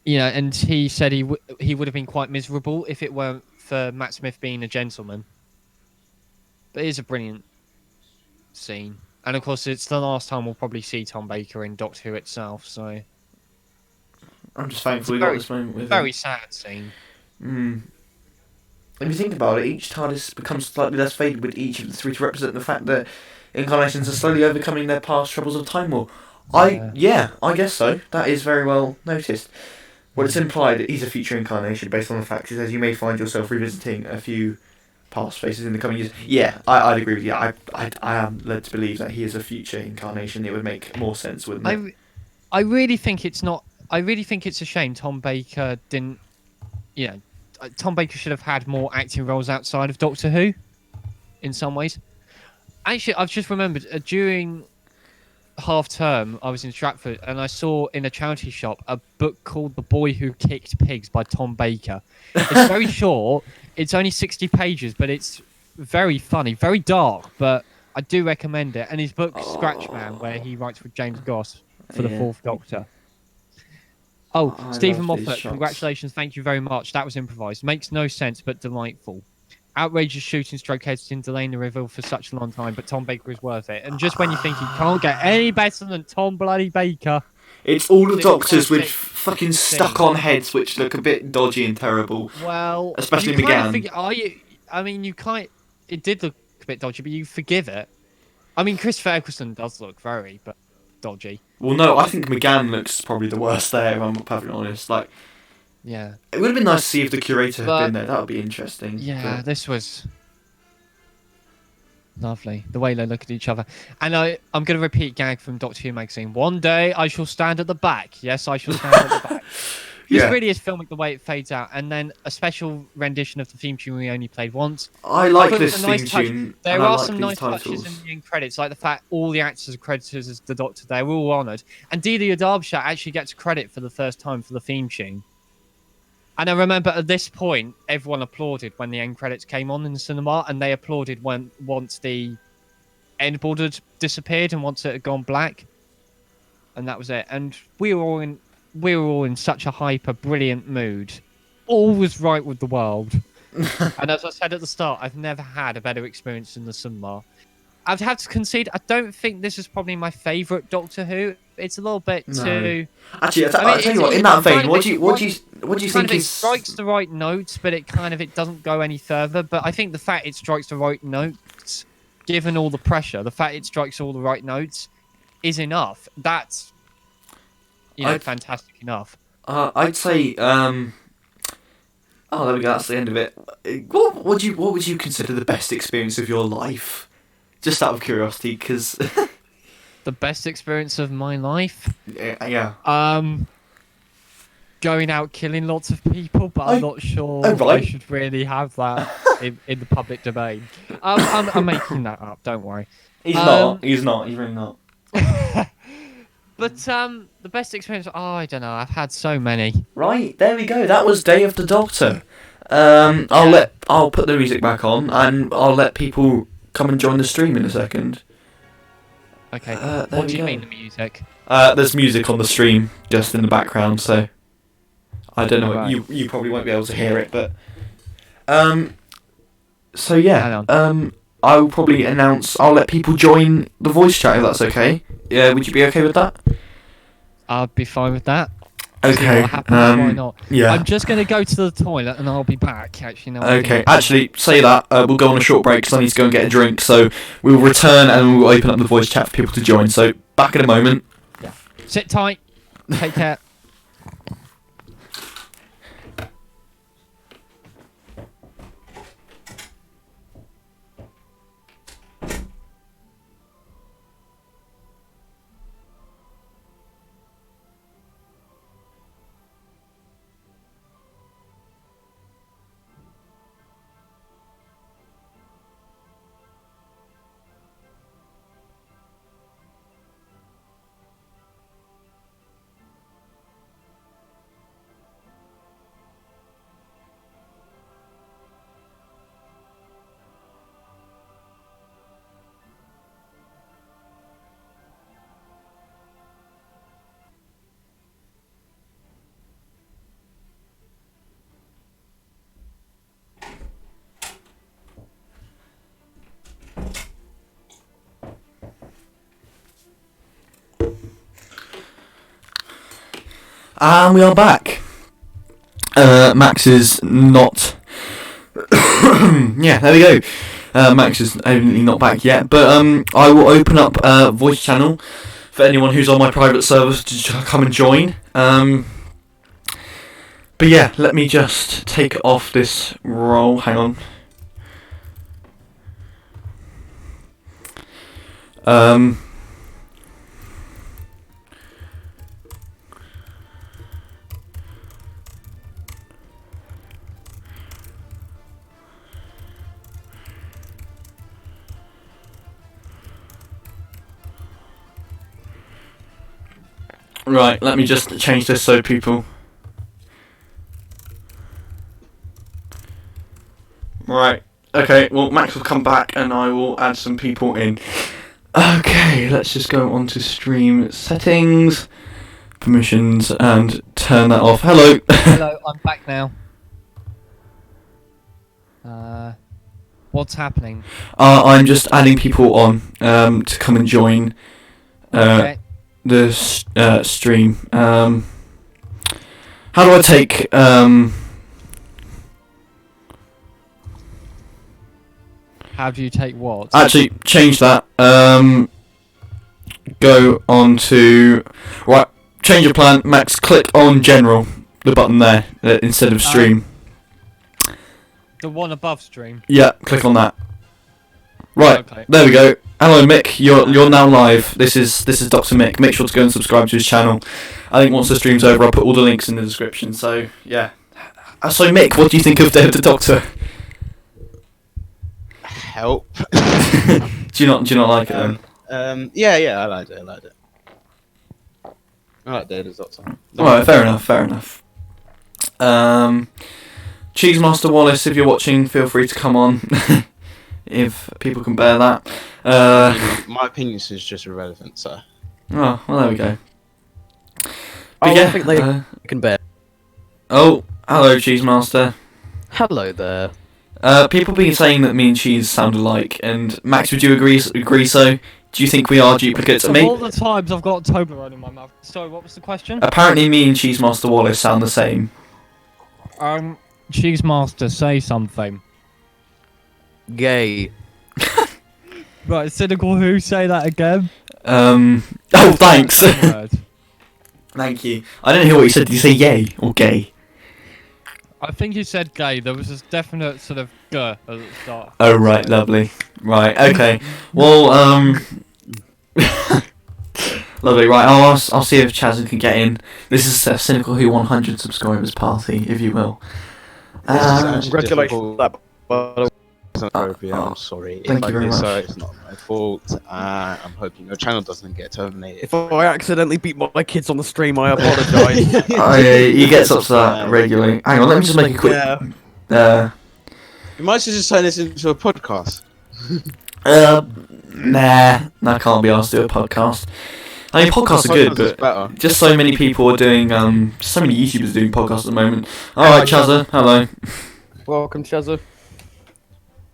and he said he would have been quite miserable if it weren't for Matt Smith being a gentleman. But it is a brilliant scene, and of course it's the last time we'll probably see Tom Baker in Doctor Who itself. So I'm just thankful we got this moment with very him. sad scene. If you think about it, each TARDIS becomes slightly less faded with each of the 3 to represent the fact that incarnations are slowly overcoming their past troubles of time war. I guess so. That is very well noticed. Well, it's implied that he's a future incarnation based on the fact he says you may find yourself revisiting a few past faces in the coming years. Yeah, I'd agree with you. I am led to believe that he is a future incarnation. It would make more sense, wouldn't it? I really think it's not. I really think it's a shame Tom Baker didn't. Tom Baker should have had more acting roles outside of Doctor Who, in some ways. Actually, I've just remembered, during half term, I was in Stratford, and I saw in a charity shop a book called The Boy Who Kicked Pigs by Tom Baker. It's very short, it's only 60 pages, but it's very funny, very dark, but I do recommend it. And his book, Scratch Man, where he writes with James Goss for the 4th Doctor. Stephen Moffat, congratulations, thank you very much. That was improvised. Makes no sense, but delightful. Outrageous shooting stroke editing, delaying the reveal for such a long time, but Tom Baker is worth it. And just when you think he can't get any better than Tom bloody Baker. It's all the Doctors with fucking stuck-on heads which look a bit dodgy and terrible. Well, especially McGann. It did look a bit dodgy, but you forgive it. I mean, Christopher Eccleston does look very dodgy. Well, no, I think McGann looks probably the worst there, if I'm perfectly honest. Yeah. It would have been nice to see if the curator had been there. That would be interesting. Yeah, this was lovely. The way they look at each other. And I'm going to repeat gag from Doctor Who magazine. One day I shall stand at the back. Yes, I shall stand at the back. This really is filmic the way it fades out. And then a special rendition of the theme tune we only played once. I like this theme tune. There are some nice touches in the end credits, like the fact all the actors are credited as the Doctor. They're all honoured. And Delia Derbyshire actually gets credit for the first time for the theme tune. And I remember at this point, everyone applauded when the end credits came on in the cinema, and they applauded once the end board had disappeared and once it had gone black. And that was it. And we were all in such a hyper, brilliant mood. All was right with the world. And as I said at the start, I've never had a better experience in the cinema. I'd have to concede. I don't think this is probably my favourite Doctor Who. It's a little bit too. Actually, I mean, I'll tell you what. In that vein, what do you think it is? strikes the right notes, but it doesn't go any further. But I think the fact it strikes the right notes, given all the pressure, the fact it strikes all the right notes, is enough. That's fantastic enough. I'd say. Oh, there we go. That's the end of it. What would you consider the best experience of your life? Just out of curiosity, because. The best experience of my life. Yeah. Going out killing lots of people, but I'm not sure I should really have that in the public domain. I'm making that up. Don't worry. He's not. He's really not. But the best experience. Oh, I don't know. I've had so many. Right, there we go. That was Day of the Doctor. I'll put the music back on, and I'll let people come and join the stream in a second. Okay. What do you mean the music? There's music on the stream just in the background, so I don't know. Right. You probably won't be able to hear it, but so yeah. I will probably announce. I'll let people join the voice chat if that's okay. Yeah, would you be okay with that? I'll be fine with that. Okay. See what happens, why not? Yeah. I'm just going to go to the toilet and I'll be back. Actually, no. Okay. Actually, say that. We'll go on a short break because I need to go and get a drink. So we'll return and we'll open up the voice chat for people to join. So back in a moment. Yeah. Sit tight. Take care. And we are back. Max is not. Yeah, there we go. Max is evidently not back yet, but I will open up a voice channel for anyone who's on my private server to come and join. But yeah, let me just take off this roll. Hang on. Right, let me just change this so people... Right, okay, well Max will come back and I will add some people in. Okay, let's just go on to stream settings, permissions, and turn that off. Hello! Hello, I'm back now. What's happening? I'm just adding people on to come and join. Okay. The stream. How do I take How do you take what? Actually, change that. Go on to right. Change your plan, Max. Click on general, the button there instead of stream. The one above stream. Yeah, click on that. Right, Okay. there we go. Hello, Mick. You're now live. This is Dr. Mick. Make sure to go and subscribe to his channel. I think once the stream's over, I'll put all the links in the description. So yeah. So Mick, what do you think of Day of the Doctor? Help. Do you not like it then? Yeah, I liked it. I like Day of the Doctor. Alright, fair enough. Cheese Master Wallace, if you're watching, feel free to come on. If people can bear that. My opinion is just irrelevant, so. Oh, well, there we go. I But yeah, think they can bear. oh, hello, Cheese Master. Hello there. People been saying that me and Cheese sound alike, and Max, would you agree so? Do you think we are duplicates? Of all the times I've got Toblerone in my mouth. Sorry, what was the question? Apparently me and Cheese Master Wallace sound the same. Cheese Master, say something. Gay. Right, cynical who, say that again? Oh, thanks! Thank you. I don't hear what you said. Did you say yay or gay? I think you said gay. There was this definite sort of "g" at the start. Oh, right, lovely. Right, okay. Well, lovely, right, I'll see if Chaz can get in. This is a Cynical Who 100 subscribers party, if you will. Congratulations on that. I'm sorry. Thank you very much. It's not my fault. I'm hoping your channel doesn't get terminated. If I accidentally beat my kids on the stream, I apologise. Oh, yeah, he gets up to that regularly. Hang on, let me just make a quick... You might just turn this into a podcast. Nah, I can't be asked to do a podcast. I mean, podcasts are good, but just so many people are doing, so many YouTubers are doing podcasts at the moment. Alright, Chazza, hello. Welcome, Chazza.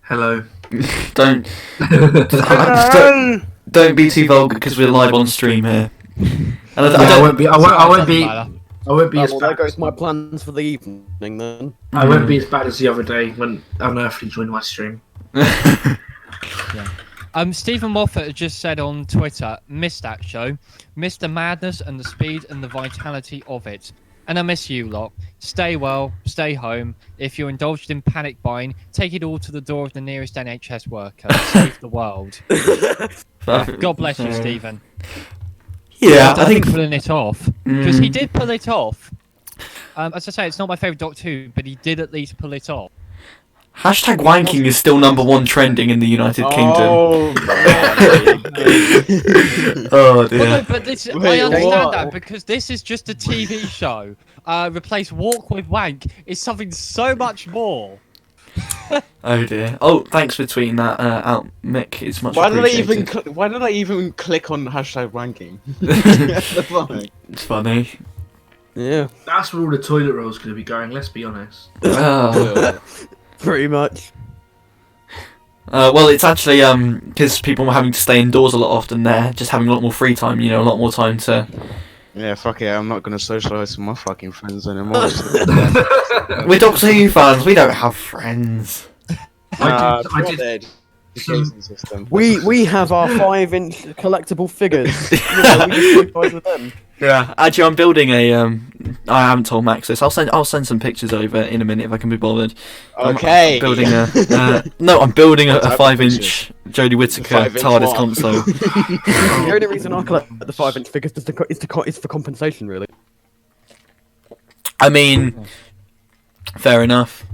Hello. Don't be too vulgar because we're live on stream here. And I won't be. I won't be as Well, bad. there goes my plans for the evening then. I won't be as bad as the other day when Unearthly joined my stream. Stephen Moffat had just said on Twitter, missed that show, missed the madness and the speed and the vitality of it. And I miss you lot. Stay well, stay home. If you're indulged in panic buying, take it all to the door of the nearest NHS worker. Save the world. God bless you, Stephen. Yeah, I think... pulling it off. Because he did pull it off. As I say, it's not my favourite Doctor Who, but he did at least pull it off. Hashtag wanking is still #1 trending in the United Kingdom. Oh dear. Well, no, but this, I understand that because this is just a TV show. Replace walk with wank is something so much more. Oh dear. Oh, thanks for tweeting that out, Mick. It's much Why did appreciated. why did I even click on hashtag wanking? It's funny. Yeah. That's where all the toilet rolls going to be going. Let's be honest. Oh. Pretty much. Well, it's actually because people are having to stay indoors a lot often. They're just having a lot more free time. You know, a lot more time to. Yeah, fuck it. I'm not gonna socialise with my fucking friends anymore. We're Doctor Who fans. We don't have friends. I did System. We have our 5-inch collectible figures. You know, we just play with them. Yeah. Actually, I'm building a. I haven't told Max this. I'll send some pictures over in a minute if I can be bothered. Okay. I'm building a. No, I'm building a 5-inch Jodie Whittaker 5-inch TARDIS what? console. The only reason I collect the 5-inch figures is for compensation, really. I mean, fair enough.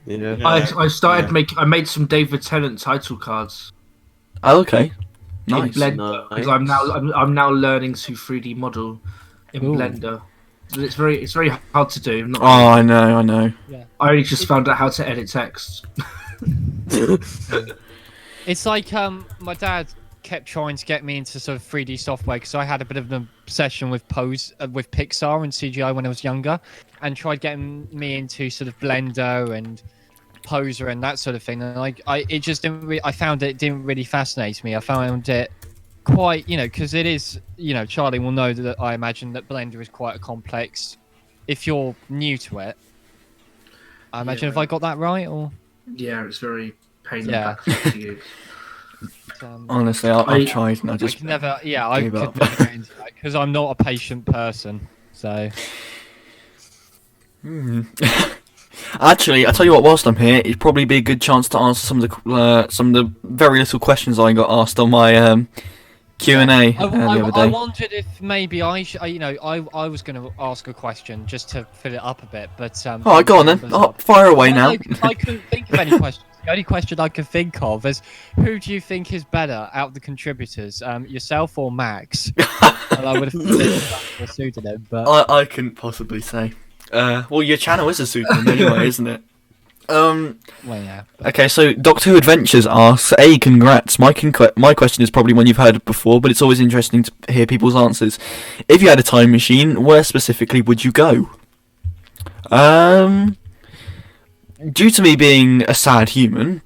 Yeah. I made some David Tennant title cards. Oh, okay. In Nice. Blender, because I'm now learning to 3D model in Blender. It's very hard to do. Oh, I know. I only just found out how to edit text. It's like my dad kept trying to get me into sort of 3D software because I had a bit of an obsession with with Pixar and CGI when I was younger, and tried getting me into sort of Blender and Poser and that sort of thing. And it just didn't. I found it didn't really fascinate me. I found it quite, because it is, Charlie will know that I imagine that Blender is quite a complex. If you're new to it, I imagine if I got that right, or Yeah, it's very pain Yeah. in the back to use. Honestly, I've tried and I I just. could never. Yeah, I Give could up. never get into that because I'm not a patient person. So Actually, I tell you what. Whilst I'm here, it'd probably be a good chance to answer some of the very little questions I got asked on my Q&A the other I day. wondered if maybe I was going to ask a question just to fill it up a bit, but All right, go on then. Oh, fire away now. I couldn't think of any questions. The only question I could think of is, who do you think is better out of the contributors, yourself or Max? And I would have suited him, but I couldn't possibly say. Well, your channel is a pseudonym anyway, isn't it? well, yeah. Okay, so Doctor Who Adventures asks, congrats. My question is probably one you've heard before, but it's always interesting to hear people's answers. If you had a time machine, where specifically would you go? due to me being a sad human,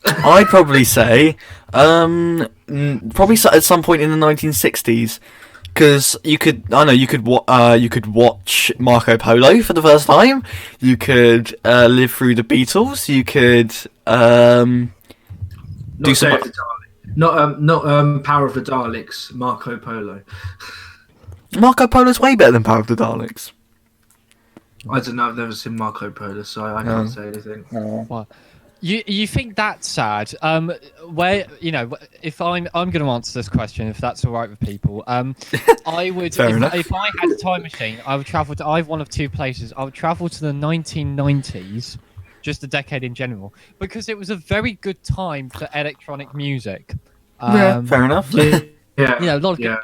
I'd probably say probably at some point in the 1960s, because you could watch Marco Polo for the first time. You could live through the Beatles. You could do some. Not Power of the Daleks. Marco Polo. Marco Polo's way better than Power of the Daleks. I don't know. I've never seen Marco Polo, so I can't say anything. Well, you think that's sad? Where if I'm going to answer this question, if that's all right with people, I would if I had a time machine, I would travel to either one of two places. I would travel to the 1990s, just a decade in general, because it was a very good time for electronic music. Yeah, fair enough. Yeah, a lot of good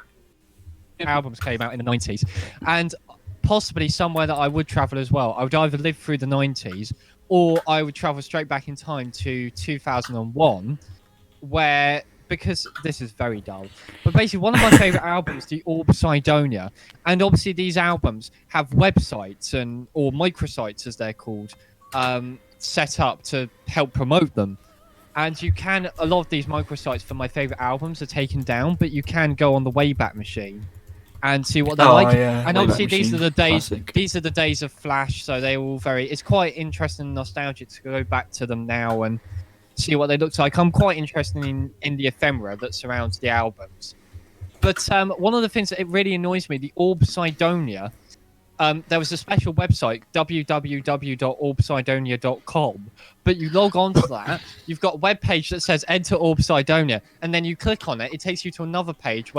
albums came out in the 90s, and possibly somewhere that I would travel as well. I would either live through the 90s, or I would travel straight back in time to 2001, where, because this is very dull, but basically one of my favourite albums, the Orb Sidonia, and obviously these albums have websites or microsites as they're called, set up to help promote them. And a lot of these microsites for my favourite albums are taken down, but you can go on the Wayback Machine and see what they're like. Yeah. And obviously these are the days. Classic. These are the days of Flash, so they're all it's quite interesting and nostalgic to go back to them now and see what they look like. I'm quite interested in the ephemera that surrounds the albums. But one of the things that it really annoys me, the Orb Sidonia, there was a special website, www.orbsidonia.com, but you log on to that, you've got a web page that says enter Orb Sidonia, and then you click on it, it takes you to another page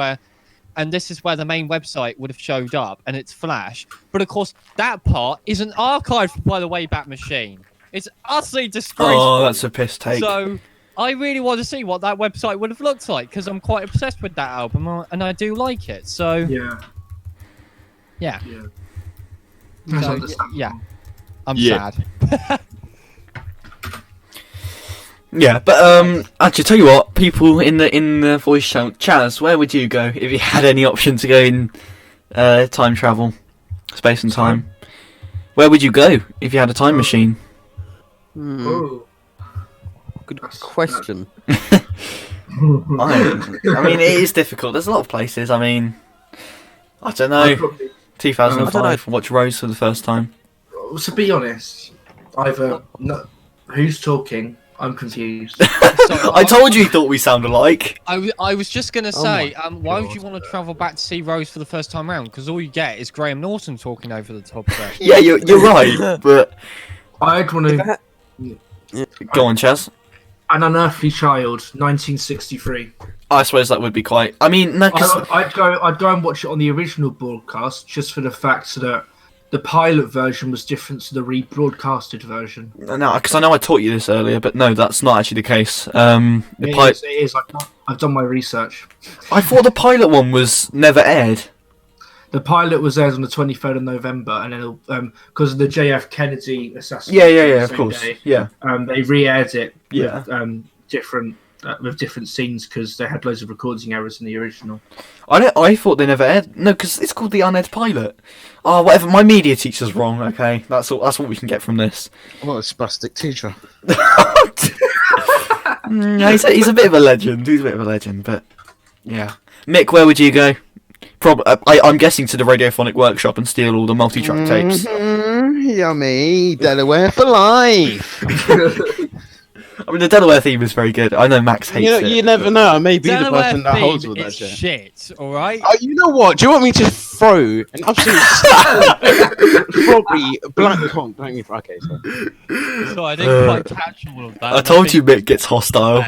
and this is where the main website would have showed up, and it's Flash. But of course, that part isn't archived by the Wayback Machine. It's utterly disgraceful. Oh, that's a piss take. So I really want to see what that website would have looked like, because I'm quite obsessed with that album, and I do like it. So yeah. That's So, understandable. I'm Yeah. sad. Yeah, but actually, tell you what, people in the voice channel, Chaz, where would you go if you had any option to go in time travel, space and time? Where would you go if you had a time machine? Oh. Good question. I mean, it is difficult. There's a lot of places. I mean, I don't know. 2005, watch Rose for the first time. To be honest, who's talking? I'm confused. I told you he thought we sounded alike. I was just going to say, why would God. you want to travel back to see Rose for the first time round? Because all you get is Graham Norton talking over the top of it. Yeah, you're right, but I'd want to. go on, Chaz. An Unearthly Child, 1963. I suppose that would be quite. I mean, no, 'cause I'd go and watch it on the original broadcast, just for the fact that the pilot version was different to the rebroadcasted version. no, because I know I taught you this earlier, but no, that's not actually the case. It is. I've done my research. I thought the pilot one was never aired. The pilot was aired on the 23rd of November, and then because of the JF Kennedy assassination, Yeah, the of same course. day, Yeah. they re-aired it Yeah. with different scenes because they had loads of recording errors in the original. I thought they never aired. No, because it's called the unaired pilot. Oh, whatever. My media teacher's wrong. Okay, that's all. That's what we can get from this. What a spastic teacher. No, he's a bit of a legend. He's a bit of a legend, but yeah. Mick, where would you go? I'm guessing to the Radiophonic Workshop and steal all the multi-track tapes. Yummy. Delaware for life. I mean, the Delaware theme is very good. I know Max hates it. You never know. I may be the Delaware person that holds theme all that is shit. shit, alright? Oh, you know what? Do you want me to throw an absolute froggy black cock? Don't you? Okay, sorry. So I didn't quite catch all of that. I told you Mick gets hostile.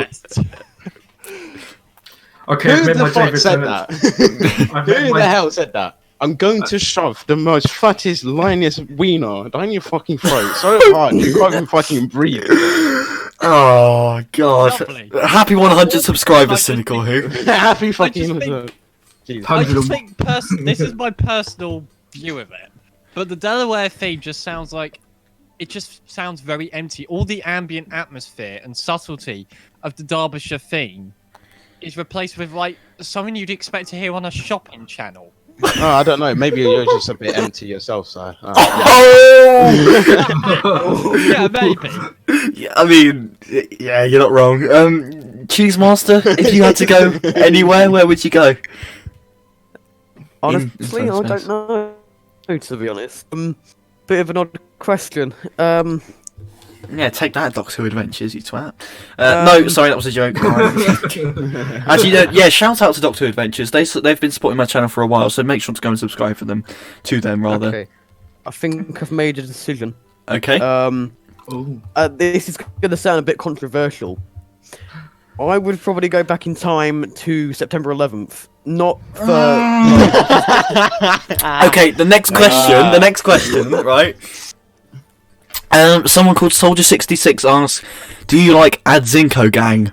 Okay, Who the fuck said that? Who the hell said that? I'm going to shove the most fattest, liniest wiener down your fucking throat so hard you can't even fucking breathe. Oh god! Lovely. Happy 100 subscribers, Cynical Who. Happy fucking. I just think this is my personal view of it, but the Delaware theme just sounds like it just sounds very empty. All the ambient atmosphere and subtlety of the Derbyshire theme is replaced with like something you'd expect to hear on a shopping channel. I don't know. Maybe you're just a bit empty yourself, so. Oh! Yeah, maybe. Yeah, I mean, yeah, you're not wrong. Cheese Master, if you had to go anywhere, where would you go? Honestly, I don't know. To be honest, bit of an odd question. Yeah, take that, Doctor Who Adventures, you twat. No, sorry, that was a joke. Actually, yeah, shout out to Doctor Who Adventures. They've been supporting my channel for a while, so make sure to go and subscribe to them, rather. Okay, I think I've made a decision. Okay. This is going to sound a bit controversial. I would probably go back in time to September 11th. Not for... Okay, the next question, right? Someone called Soldier66 asks, do you like Adzinko Gang?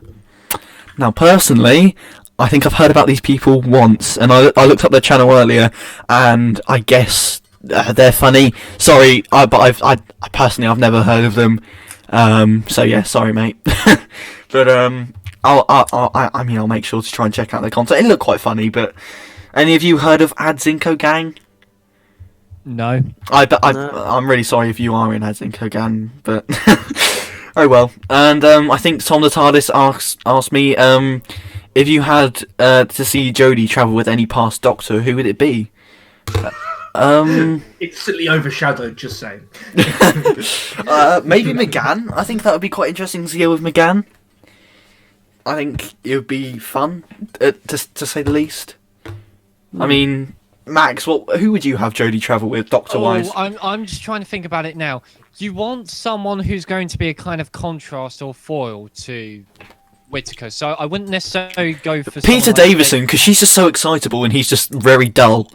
Now, personally, I think I've heard about these people once, and I looked up their channel earlier, and I guess they're funny. Sorry, but I personally, I've never heard of them. So yeah, sorry, mate. But I mean, I'll make sure to try and check out their content. It looked quite funny, but any of you heard of Adzinko Gang? No. I'm really sorry if you are in Adzinko Gang, but oh well. And I think Tom the TARDIS asked me if you had to see Jodie travel with any past Doctor, who would it be? Instantly overshadowed, just saying. Maybe McGann. I think that would be quite interesting to go with McGann. I think it would be fun, to say the least. I mean, Max, who would you have Jodie travel with, Doctor-wise? I'm just trying to think about it now. You want someone who's going to be a kind of contrast or foil to Whittaker, so I wouldn't necessarily go for Peter Davison, because she's just so excitable and he's just very dull.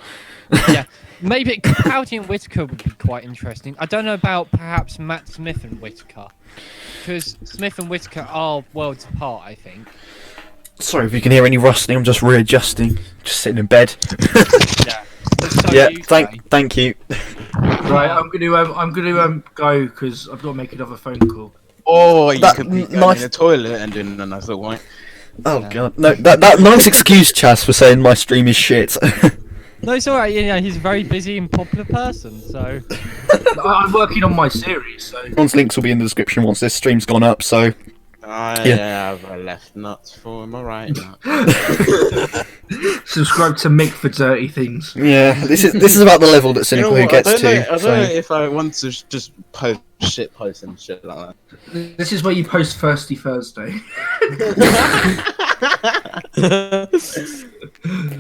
Yeah, maybe Capaldi and Whittaker would be quite interesting. I don't know about perhaps Matt Smith and Whittaker, because Smith and Whittaker are worlds apart, I think. Sorry if you can hear any rustling. I'm just readjusting, just sitting in bed. Yeah. So Yeah. Thank you. Right, I'm gonna go because I've got to make another phone call. Oh, you could be going nice- in the toilet and doing a nice little wine. Oh god, no, that nice excuse, Chaz, for saying my stream is shit. No, it's alright. You know, he's a very busy and popular person, so. I'm working on my series, so. Everyone's links will be in the description once this stream's gone up. So I have a left nut for my right nut. Subscribe to Mick for dirty things. yeah, this is about the level that Cynical Who gets I don't to. know if I want to just post and shit like This is where you post Thirsty Thursday.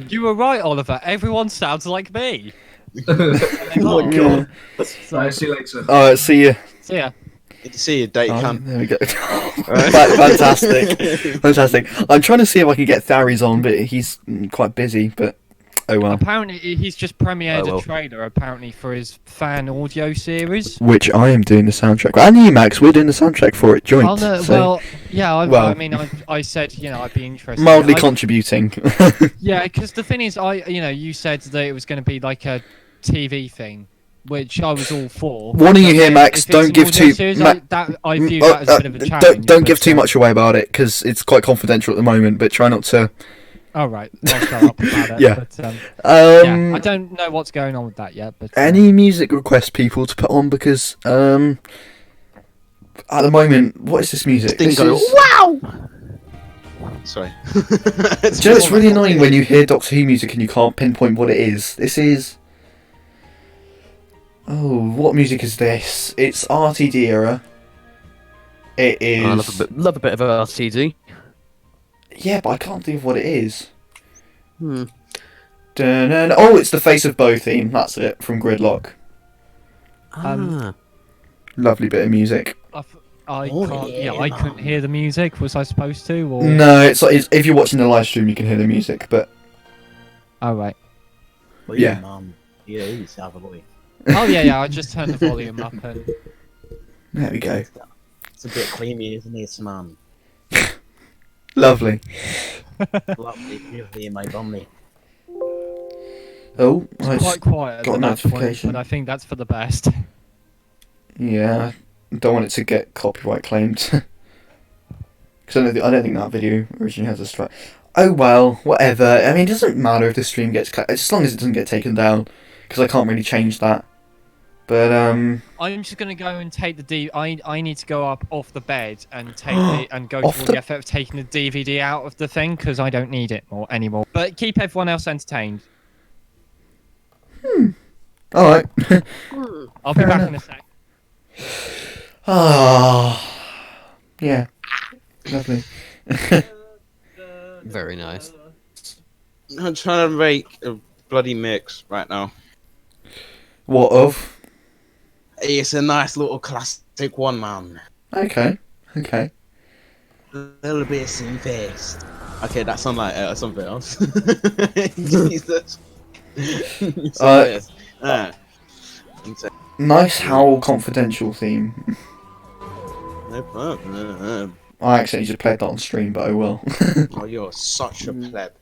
You were right, Oliver. Everyone sounds like me. Oh my god. Right, see you later. Alright, see you. So yeah. Good to see you, date cunt. There we go. Fantastic. I'm trying to see if I can get Tharries on, but he's quite busy. But oh well. Apparently, he's just premiered a trailer apparently for his fan audio series. Which I am doing the soundtrack. And you, Max, we're doing the soundtrack for it joint. Oh no, so well, yeah. I mean, I said, you know, I'd be interested. mildly contributing. Yeah, because the thing is, you said that it was going to be like a TV thing, which I was all for. Warning you here, Then Max. if it's Don't an give audio too. series, I view that as a bit of a challenge. Don't give but, too much away about it because it's quite confidential at the moment. But try not to. All right, I'll shut up about it. Yeah. But, yeah, I Um. don't know what's going on with that yet. But Any music requests people to put on because at the moment, what is this music? This Dingo. is- Sorry. Do you know, it's really annoying when you hear Doctor Who music and you can't pinpoint what it is. This is. Oh, what music is this? It's RTD era. It is. Love a bit of RTD. Yeah, but I can't think of what it is. Hmm. Dun-dun. Oh, it's the Face of Bow theme. That's it from Gridlock. Lovely bit of music. I can't. Yeah, I couldn't hear the music. Was I supposed to? Or No, it's like if you're watching the live stream, you can hear the music, but oh right. yeah. Yeah, you have a boy. Oh yeah. I just turned the volume up and. There we go. It's a bit creamy, isn't it, man? Lovely. Lovely, beautifully in my bummy. Oh, It's I quite quiet got at a that notification. point, but I think that's for the best. Yeah, I don't want it to get copyright claimed. Because I don't think that video originally has a strike. oh well, whatever. I mean, it doesn't matter if the stream gets as long as it doesn't get taken down, because I can't really change that. But I'm just gonna go and take the I need to go up off the bed and take and go Off through the- the effort of taking the DVD out of the thing because I don't need it anymore. But keep everyone else entertained. all right. I'll be Fair back enough. in a sec. Ah, yeah, lovely. Very nice. I'm trying to make a bloody mix right now. What of? It's a nice little classic one, man. Okay. A little bit of Sinfest. Okay, that sounds like something else. Jesus. Nice Howl Confidential theme. No problem. I accidentally just played that on stream, but oh well. Oh, you're such a pleb.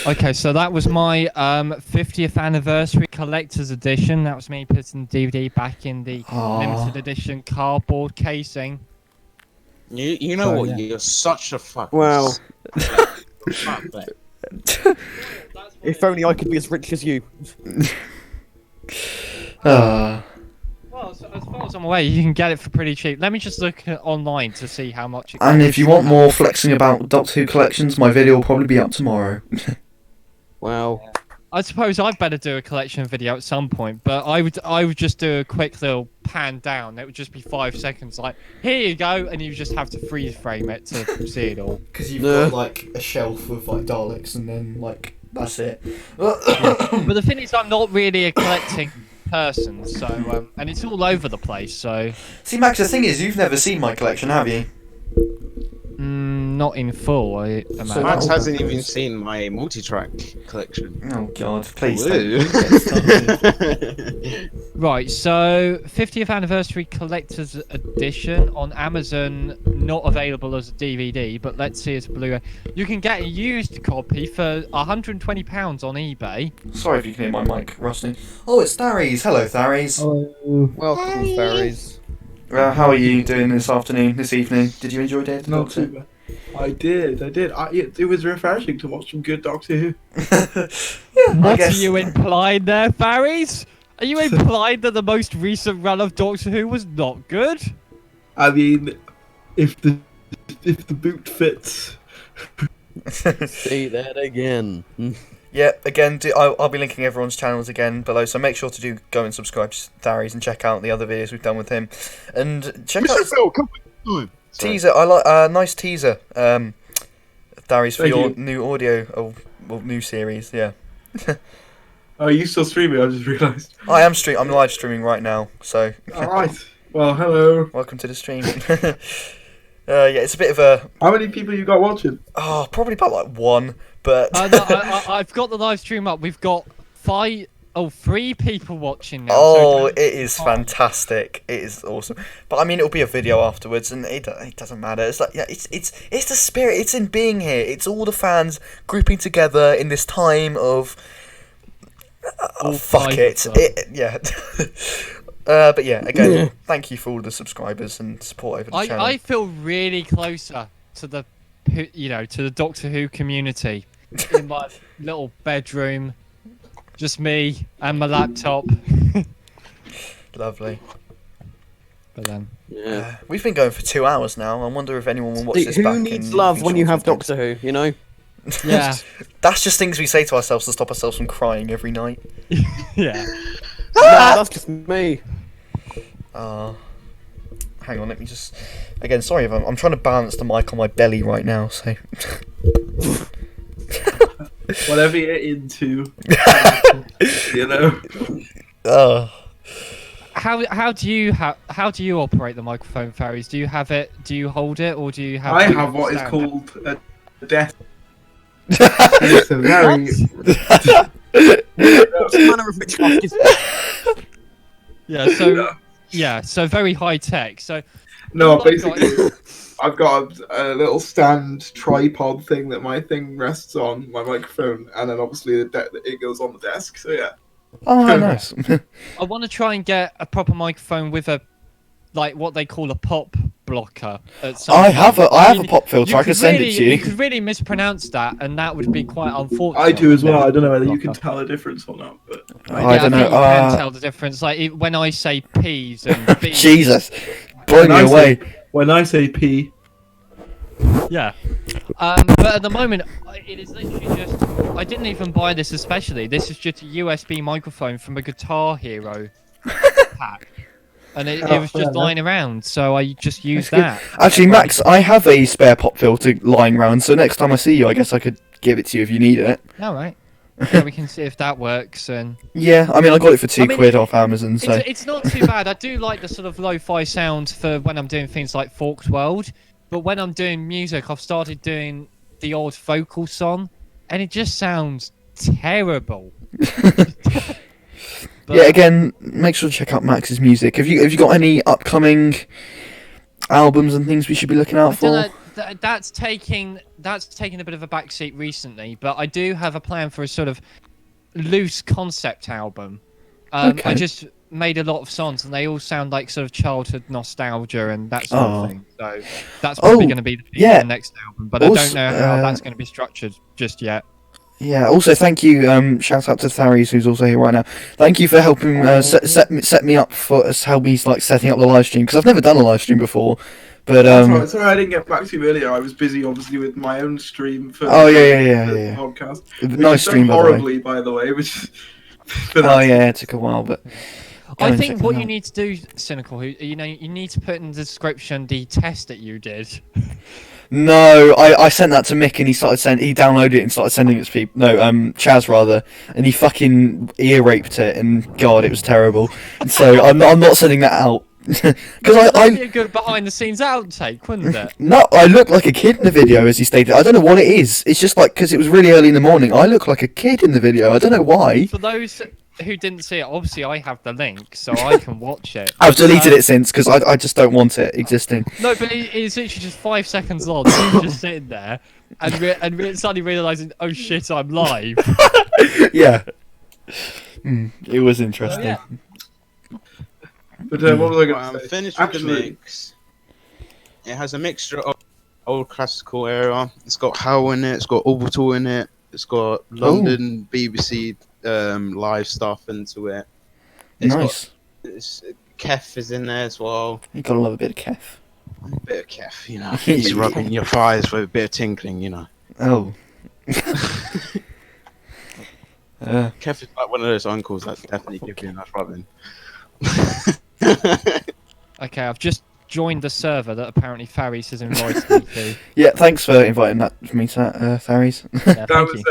Okay, so that was my 50th anniversary collector's edition. That was me putting the DVD back in the Aw. limited edition cardboard casing. You know Oh, what? yeah. You're such a fucking Wow. fat pleb. If only I could be as rich as you. Ah. Well, as far as I'm aware, you can get it for pretty cheap. Let me just look online to see how much it And costs. if you want more flexing about Doctor Who collections, my video will probably be up tomorrow. Wow. I suppose I'd better do a collection video at some point, but I would just do a quick little pan down. It would just be 5 seconds, like, here you go, and you just have to freeze frame it to see it all. Because you've Nah. got like a shelf of like Daleks, and then like that's it. But the thing is, I'm not really a collecting person, so and it's all over the place. So See, Max, the thing is, you've never seen my collection, have you? not in full. I imagine. Max Oh. hasn't even seen my multi-track collection. Oh God, please Woo. don't get started. Right, so 50th anniversary collector's edition on Amazon, not available as a DVD, but let's see as a Blu-ray. You can get a used copy for £120 on eBay. Sorry if you can hear my mic rusting. Oh, it's Tharries. Hello, Tharries. Welcome, Tharries. How are you doing this afternoon, this evening? Did you enjoy Day of the Not Doctor? too bad. I did. It was refreshing to watch some good Doctor Who. Yeah, I What are guess. you implying there, Tharries? Are you implying that the most recent run of Doctor Who was not good? I mean, if the boot fits. Say that again. Yeah, again, I'll be linking everyone's channels again below, so make sure to go and subscribe to Tharries and check out the other videos we've done with him, and check out his teaser. I like nice teaser, Tharries, for Thank your you. new audio or new series. Yeah, Oh, you still streaming? I just realised. I'm live streaming right now, so All right. Well, hello. welcome to the stream. Yeah, it's a bit of a How many people you got watching? probably about like one, but No, I've got the live stream up. We've got 3 people watching now. oh, so it is fantastic. It is awesome. But I mean, it'll be a video afterwards, and it doesn't matter. It's like, yeah, it's the spirit. It's in being here. It's all the fans grouping together in this time of. All Fuck 5 it. of them. Yeah. But yeah, again, thank you for all the subscribers and support over the channel. I feel really closer to the to the Doctor Who community in my little bedroom, just me and my laptop. Lovely. But then Yeah. We've been going for 2 hours now. I wonder if anyone will watch this Who back. needs and love think when you short have sometimes. Doctor Who, you know? yeah, That's just things we say to ourselves to stop ourselves from crying every night. yeah. No, that's just me. Hang on, let me just. Again, sorry if I'm trying to balance the mic on my belly right now, so. Whatever you're into. You know. How do you operate the microphone, Tharries? Do you have it? Do you hold it, or do you have? I it have what is stand? called a death. It's a very. Manner of witchcraft is Yeah, so very high tech. So No, all I've got basically, I've got a little stand tripod thing that my thing rests on, my microphone, and then obviously it goes on the desk. So yeah. Oh, nice. I want to try and get a proper microphone with a, like what they call a pop blocker. At some I have point. a pop filter. I can send it to You you. could really mispronounce that, and that would be quite unfortunate. I do as well. I don't know whether you Blocker. can tell a difference or not, but I don't know. think you can tell the difference. Like when I say peas and beans. Jesus, blowing me away. When I say P, Yeah. But at the moment, it is literally just. I didn't even buy this especially. This is just a USB microphone from a Guitar Hero pack. And it was just lying around, so I just used that. Actually, Max, I have a spare pop filter lying around, so next time I see you, I guess I could give it to you if you need it. Alright. Yeah, we can see if that works. And Yeah, I mean, I got it for £2 off Amazon, so... It's not too bad. I do like the sort of lo-fi sound for when I'm doing things like Forked World, but when I'm doing music, I've started doing the old vocal song, and it just sounds terrible. Yeah, again, make sure to check out Max's music. Have you got any upcoming albums and things we should be looking out for? That's taking a bit of a backseat recently, but I do have a plan for a sort of loose concept album. Okay. I just made a lot of songs, and they all sound like sort of childhood nostalgia and that sort of thing. So that's probably going to be the next album, but Also, I don't know how that's going to be structured just yet. Yeah, also thank you, shout out to Tharries, who's also here right now. Thank you for helping set me up for help me like setting up the live stream, because I've never done a live stream before. But sorry I didn't get back to you earlier. I was busy, obviously, with my own stream for the podcast. Nice stream, horribly, by the way. Which it took a while, but I think what you need to do, Cynical, you need to put in the description the test that you did. No, I sent that to Mick, and he downloaded it and started sending it to people. No, Chaz rather, and he fucking ear raped it, and God, it was terrible. So I'm not sending that out. Because That'd be a good behind-the-scenes outtake, wouldn't it? No, I look like a kid in the video, as he stated. I don't know what it is. It's just like because it was really early in the morning. I look like a kid in the video. I don't know why. For those who didn't see it, obviously I have the link, so I can watch it. I've deleted it since because I just don't want it existing. No, but it's literally just 5 seconds long. You're just sitting there and suddenly realising, oh shit, I'm live. Yeah. It was interesting. Yeah. But what was I going to say? I'm finished with the mix. It has a mixture of old classical era. It's got Howl in it. It's got Orbital in it. It's got London BBC live stuff into it. Nice. Kef is in there as well. You gotta love a bit of Kef. A bit of Kef, you know. He's rubbing your thighs with a bit of tinkling, you know. Oh. Kef is like one of those uncles that's definitely give you a nice rubbing. Okay, I've just joined the server that apparently Tharries has invited me to. Yeah, thanks for inviting me to Tharries. Yeah, that was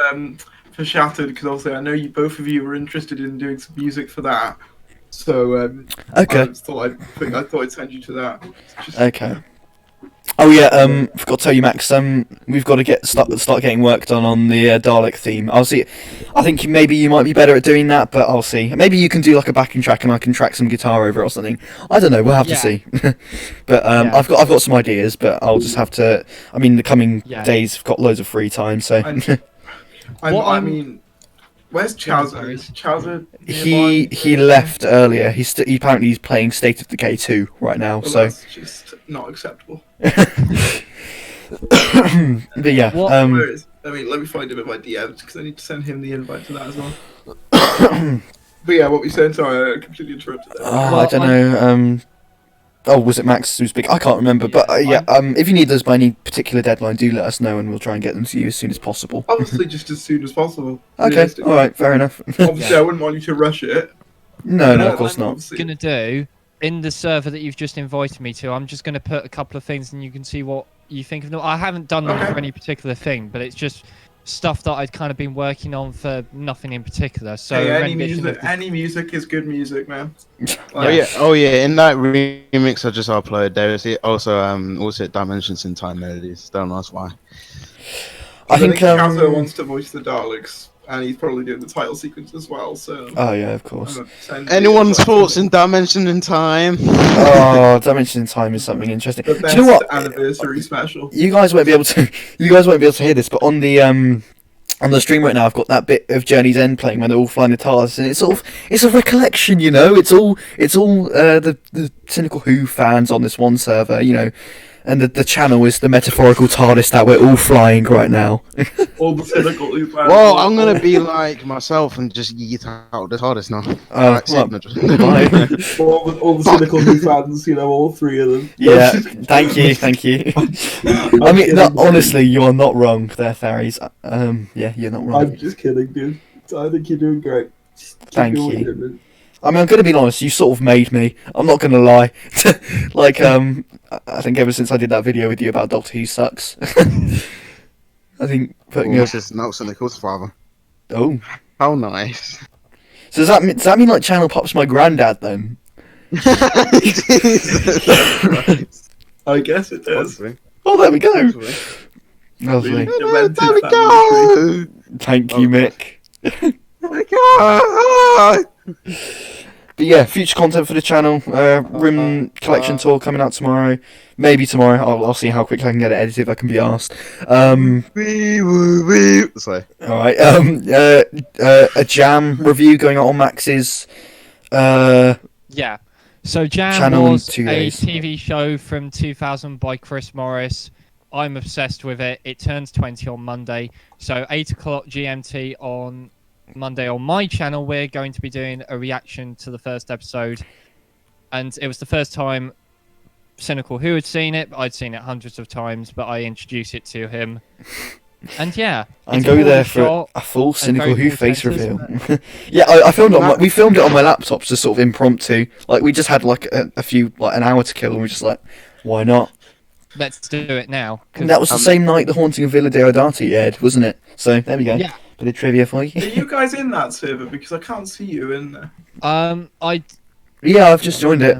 for Shattered, because obviously I know both of you were interested in doing some music for that. So okay. I thought I'd send you to that. Okay. Oh yeah, forgot to tell you, Max. We've got to start getting work done on the Dalek theme. I'll see. I think maybe you might be better at doing that, but I'll see. Maybe you can do like a backing track, and I can track some guitar over it or something. I don't know. We'll have to see. But I've got some ideas, but I'll just have to. I mean, the coming days have got loads of free time, so. I mean, where's Chaz? Is Chaz he left earlier. He's apparently he's playing State of Decay 2 right now. Well, so that's just not acceptable. But yeah, Where is? I mean, let me find him in my DMs because I need to send him the invite to that as well. But yeah, what were you saying? Sorry, I completely interrupted that. I don't know. Oh, was it Max who speak? I can't remember. But if you need those by any particular deadline, do let us know, and we'll try and get them to you as soon as possible. Obviously, just as soon as possible. Okay, all right, fair enough. Obviously, I wouldn't want you to rush it. No, of course not. What I'm gonna do in the server that you've just invited me to, I'm just gonna put a couple of things, and you can see what you think of them. I haven't done them for any particular thing, but it's just stuff that I'd kind of been working on for nothing in particular. So hey, any music is good music, man. Oh yeah. In that remix I just uploaded, there is also Dimensions in Time melodies. Don't ask why. I think Kazo wants to voice the Daleks, and he's probably doing the title sequence as well. So. Oh yeah, of course. Anyone's thoughts in Dimension in Time? Oh, Dimension in Time is something interesting. The Do you know what? Anniversary special. You guys won't be able to. Hear this, but on the on the stream right now, I've got that bit of Journey's End playing when they're all flying the TARDIS, and it's a recollection, you know. It's all the Cynical Who fans on this one server, you know, and the channel is the metaphorical TARDIS that we're all flying right now. All the Cynical Who fans. Well, I'm gonna be like myself and just yeet out the TARDIS now. Alright, well, bye. all the Cynical Who fans, you know, all three of them. Yeah, thank you. I mean, honestly, you are not wrong there, Tharries. Yeah, you're not wrong. I'm just kidding, dude. I think you're doing great. Thank you. I mean, I'm going to be honest, you sort of made me. I'm not going to lie. Like, I think ever since I did that video with you about Doctor Who sucks. I think putting This is not Cynical's father. Oh. How nice. So does that mean like Channel Pop's my granddad then? Jesus Christ. I guess it does. Oh, there we go. Lovely. There we go. Thank you, Mick. There we go. But yeah, future content for the channel. Rim collection tour coming out tomorrow. Maybe tomorrow. I'll see how quickly I can get it edited if I can be asked. Sorry. Alright. A Jam review going out on Max's. Yeah. So Jam Channel in was 2 a days. TV show from 2000 by Chris Morris. I'm obsessed with it. It turns 20 on Monday. So 8 o'clock GMT on Monday on my channel, we're going to be doing a reaction to the first episode. And it was the first time Cynical Who had seen it. I'd seen it hundreds of times, but I introduced it to him. And yeah, And go there for a full Cynical Who face reveal. Yeah, I filmed it on we filmed it on my laptop, just sort of impromptu. Like, we just had like a few, like an hour to kill, and we were just like, why not? Let's do it now. And that was the same night The Haunting of Villa Deodati aired, wasn't it? So there we go. Yeah. Bit of trivia for you. Are you guys in that server? Because I can't see you in there. Yeah, I've just joined it.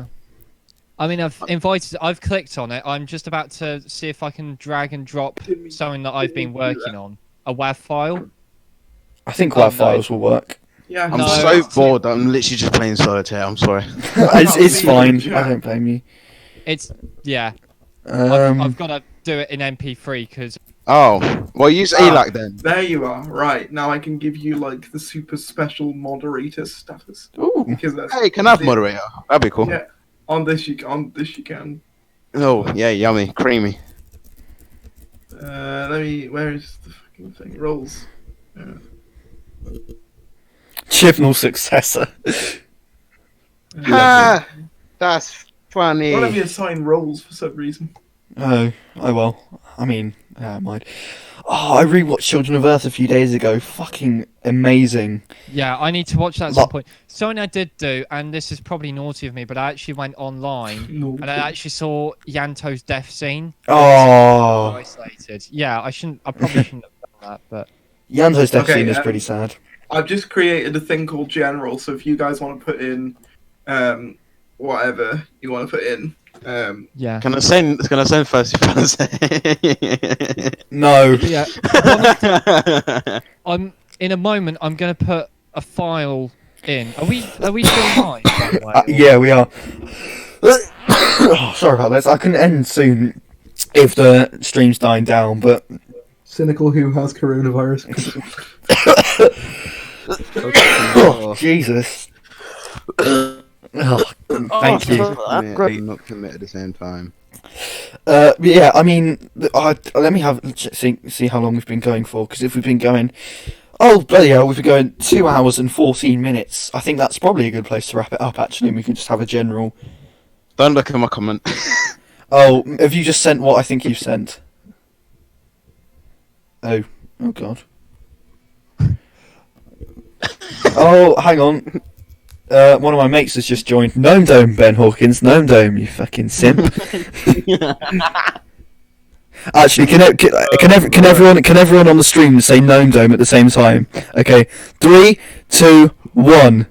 I mean, I've clicked on it. I'm just about to see if I can drag and drop something that I've been working on. A WAV file. I think WAV files will work. Yeah, I'm so bored that I'm literally just playing solitaire. I'm sorry. It's fine. I don't blame you. Yeah. I've got to do it in MP3 because. Oh, well, use ELAC then. There you are. Right now, I can give you like the super special moderator status. Ooh. Because that's Hey, can I have moderator? That'd be cool. Yeah. On this you can. Oh, yeah, yummy, creamy. Where is the fucking thing? Rolls. Chibnall successor. Ha! That's funny. One of you assign roles for some reason. Oh well. I mean, mind. Oh, I rewatched Children of Earth a few days ago. Fucking amazing. Yeah, I need to watch that at some point. Something I did do, and this is probably naughty of me, but I actually went online and I actually saw Yanto's death scene. Oh. Isolated. Yeah, I probably shouldn't have done that, but. Yanto's death scene is pretty sad. I've just created a thing called General, so if you guys want to put in whatever you want to put in. Yeah. Can I send first? No. Yeah. In a moment. I'm going to put a file in. Are we still live? By the way? Yeah, we are. Oh, sorry about this. I can end soon if the stream's dying down, but. Cynical Who has coronavirus. Oh, Jesus. Oh, thank you. Great. Not commit at the same time. Yeah, I mean, let me see how long we've been going for, because if we've been going, oh bloody hell, we've been going 2 hours and 14 minutes. I think that's probably a good place to wrap it up. Actually, and we can just have a general. Don't look at my comment. Oh, have you just sent what I think you've sent? Oh God. Oh, hang on. One of my mates has just joined. Gnome Dome, Ben Hawkins. Gnome Dome, you fucking simp. Actually, can everyone on the stream say Gnome Dome at the same time? Okay, 3, 2, 1.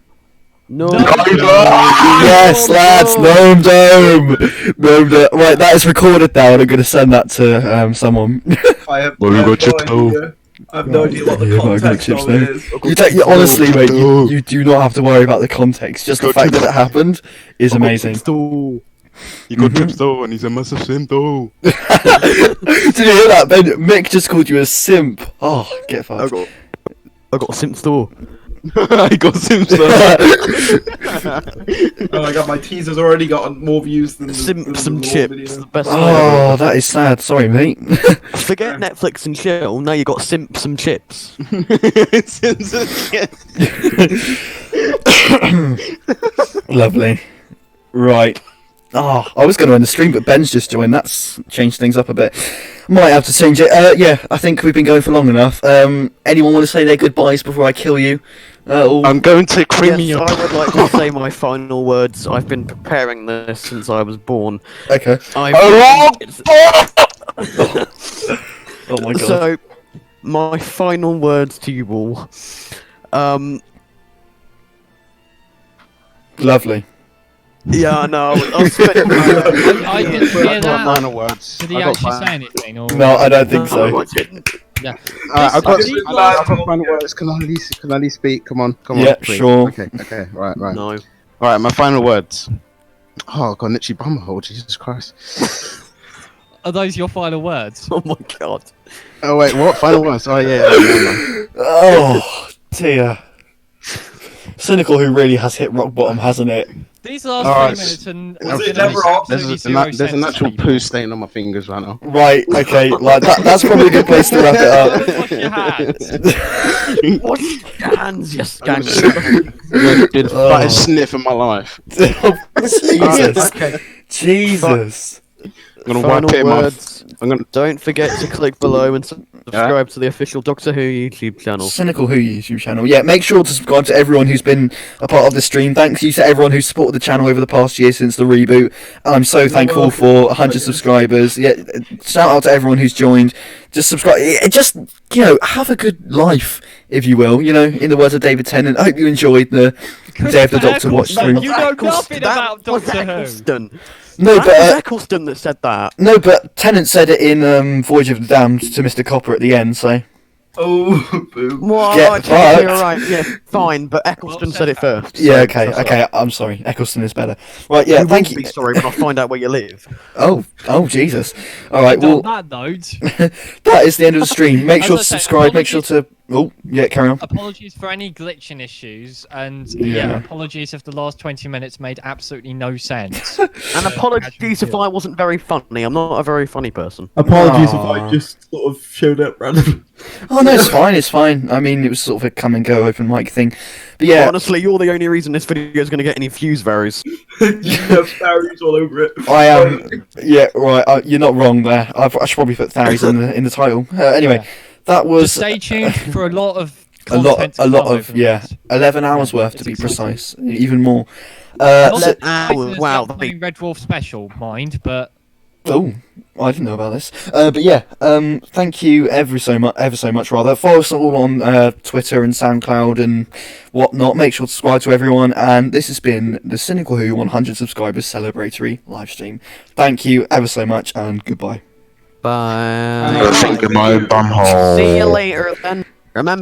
No. Yes, lads, Gnome Dome. Gnome Dome. Right, that is recorded now, and I'm going to send that to someone. I have Well, no we got you idea. I have no idea what the context of it is. Honestly, mate, you do not have to worry about the context. Just the fact that it happened is amazing. You got Chips though, and he's a massive simp though. Did you hear that, Ben? Mick just called you a simp. Oh, get fucked. I got a simp store. I got Simpson. Oh my god, my teaser's already got more views than Some the chips. video. The best Oh, that is sad. Sorry, mate. Forget Netflix and chill. Now you got some chips. Simpson. Lovely. Right. Oh, I was going to end the stream, but Ben's just joined. That's changed things up a bit. Might have to change it. Yeah, I think we've been going for long enough. Anyone want to say their goodbyes before I kill you? I'm going to cream Yes, you. I would like to say my final words. I've been preparing this since I was born. Okay. Oh my god. So, my final words to you all. Lovely. Yeah, no, I'll spit it. I didn't hear I got that. minor words. Did he I got actually fin- say anything? Or... No, I don't think so. No, I didn't. Yeah. I've got These I've got final words. Can I at least speak? Come on. Yeah, please. sure. Okay. Right. No. All right. My final words. Oh, I got an itchy bumhole. Jesus Christ. Are those your final words? Oh my god. Oh wait, what? Final words? Oh yeah. Oh dear. Cynical, who really has hit rock bottom, hasn't it? These last Alright, 3 minutes and Was it gonna make never off? absolutely There's zero an sense actual to poo people. stain on my fingers right now. Right, okay, like that's probably a good place to wrap it up. Wash your hands. Wash your hands, you skank. Did the fattest sniff in my life. Jesus. Okay. Jesus. I'm gonna Final wipe it in my. words. I'm gonna. Don't forget to click below and subscribe to the official Doctor Who YouTube channel. Cynical Who YouTube channel. Yeah, make sure to subscribe to everyone who's been a part of the stream. Thanks you to everyone who's supported the channel over the past year since the reboot. I'm so thankful for 100 subscribers. Yeah, shout out to everyone who's joined. Just subscribe. Just, have a good life, if you will. In the words of David Tennant. I hope you enjoyed the Day of the Doctor watch stream. You know nothing about Doctor Who. Eccleston. No, That but was Eccleston that said that. no, but Tennant said it in Voyage of the Damned to Mr. Copper at the end. So Oh, boo. Well, Get alright, technically fucked. you're right. Yeah, fine, but Eccleston said it first. yeah, so okay, that's okay. I'm sorry. Eccleston is better. Right, yeah. You Thank will you. be sorry when I find out where you live. Oh, Jesus. All right. On Well, that note, that is the end of the stream. Make As sure I to say, subscribe. Make sure to. Oh, yeah. Carry on. apologies for any glitching issues, and Yeah. apologies if the last 20 minutes made absolutely no sense. And apologies if I wasn't very funny. I'm not a very funny person. Apologies Aw. if I just sort of showed up randomly. Oh no, it's fine. It's fine. I mean, it was sort of a come and go open mic thing. But yeah, Honestly, you're the only reason this video is going to get any views, Varys. You have Tharries all over it. I am. Yeah, right. You're not wrong there. I should probably put Tharries in the title. Anyway, that was Just stay tuned for a lot of a lot content to of come over this. 11 hours worth to it's be exciting. precise, even more. Not let- that Wow, there's wow, the upcoming Red Dwarf special, mind, but Oh, I didn't know about this. But yeah, thank you ever so much. Rather, follow us all on Twitter and SoundCloud and whatnot. Make sure to subscribe to everyone. And this has been the Cynical Who 100 subscribers celebratory live stream. Thank you ever so much, and goodbye. Bye. Think of my bumhole. See you later then. Remember.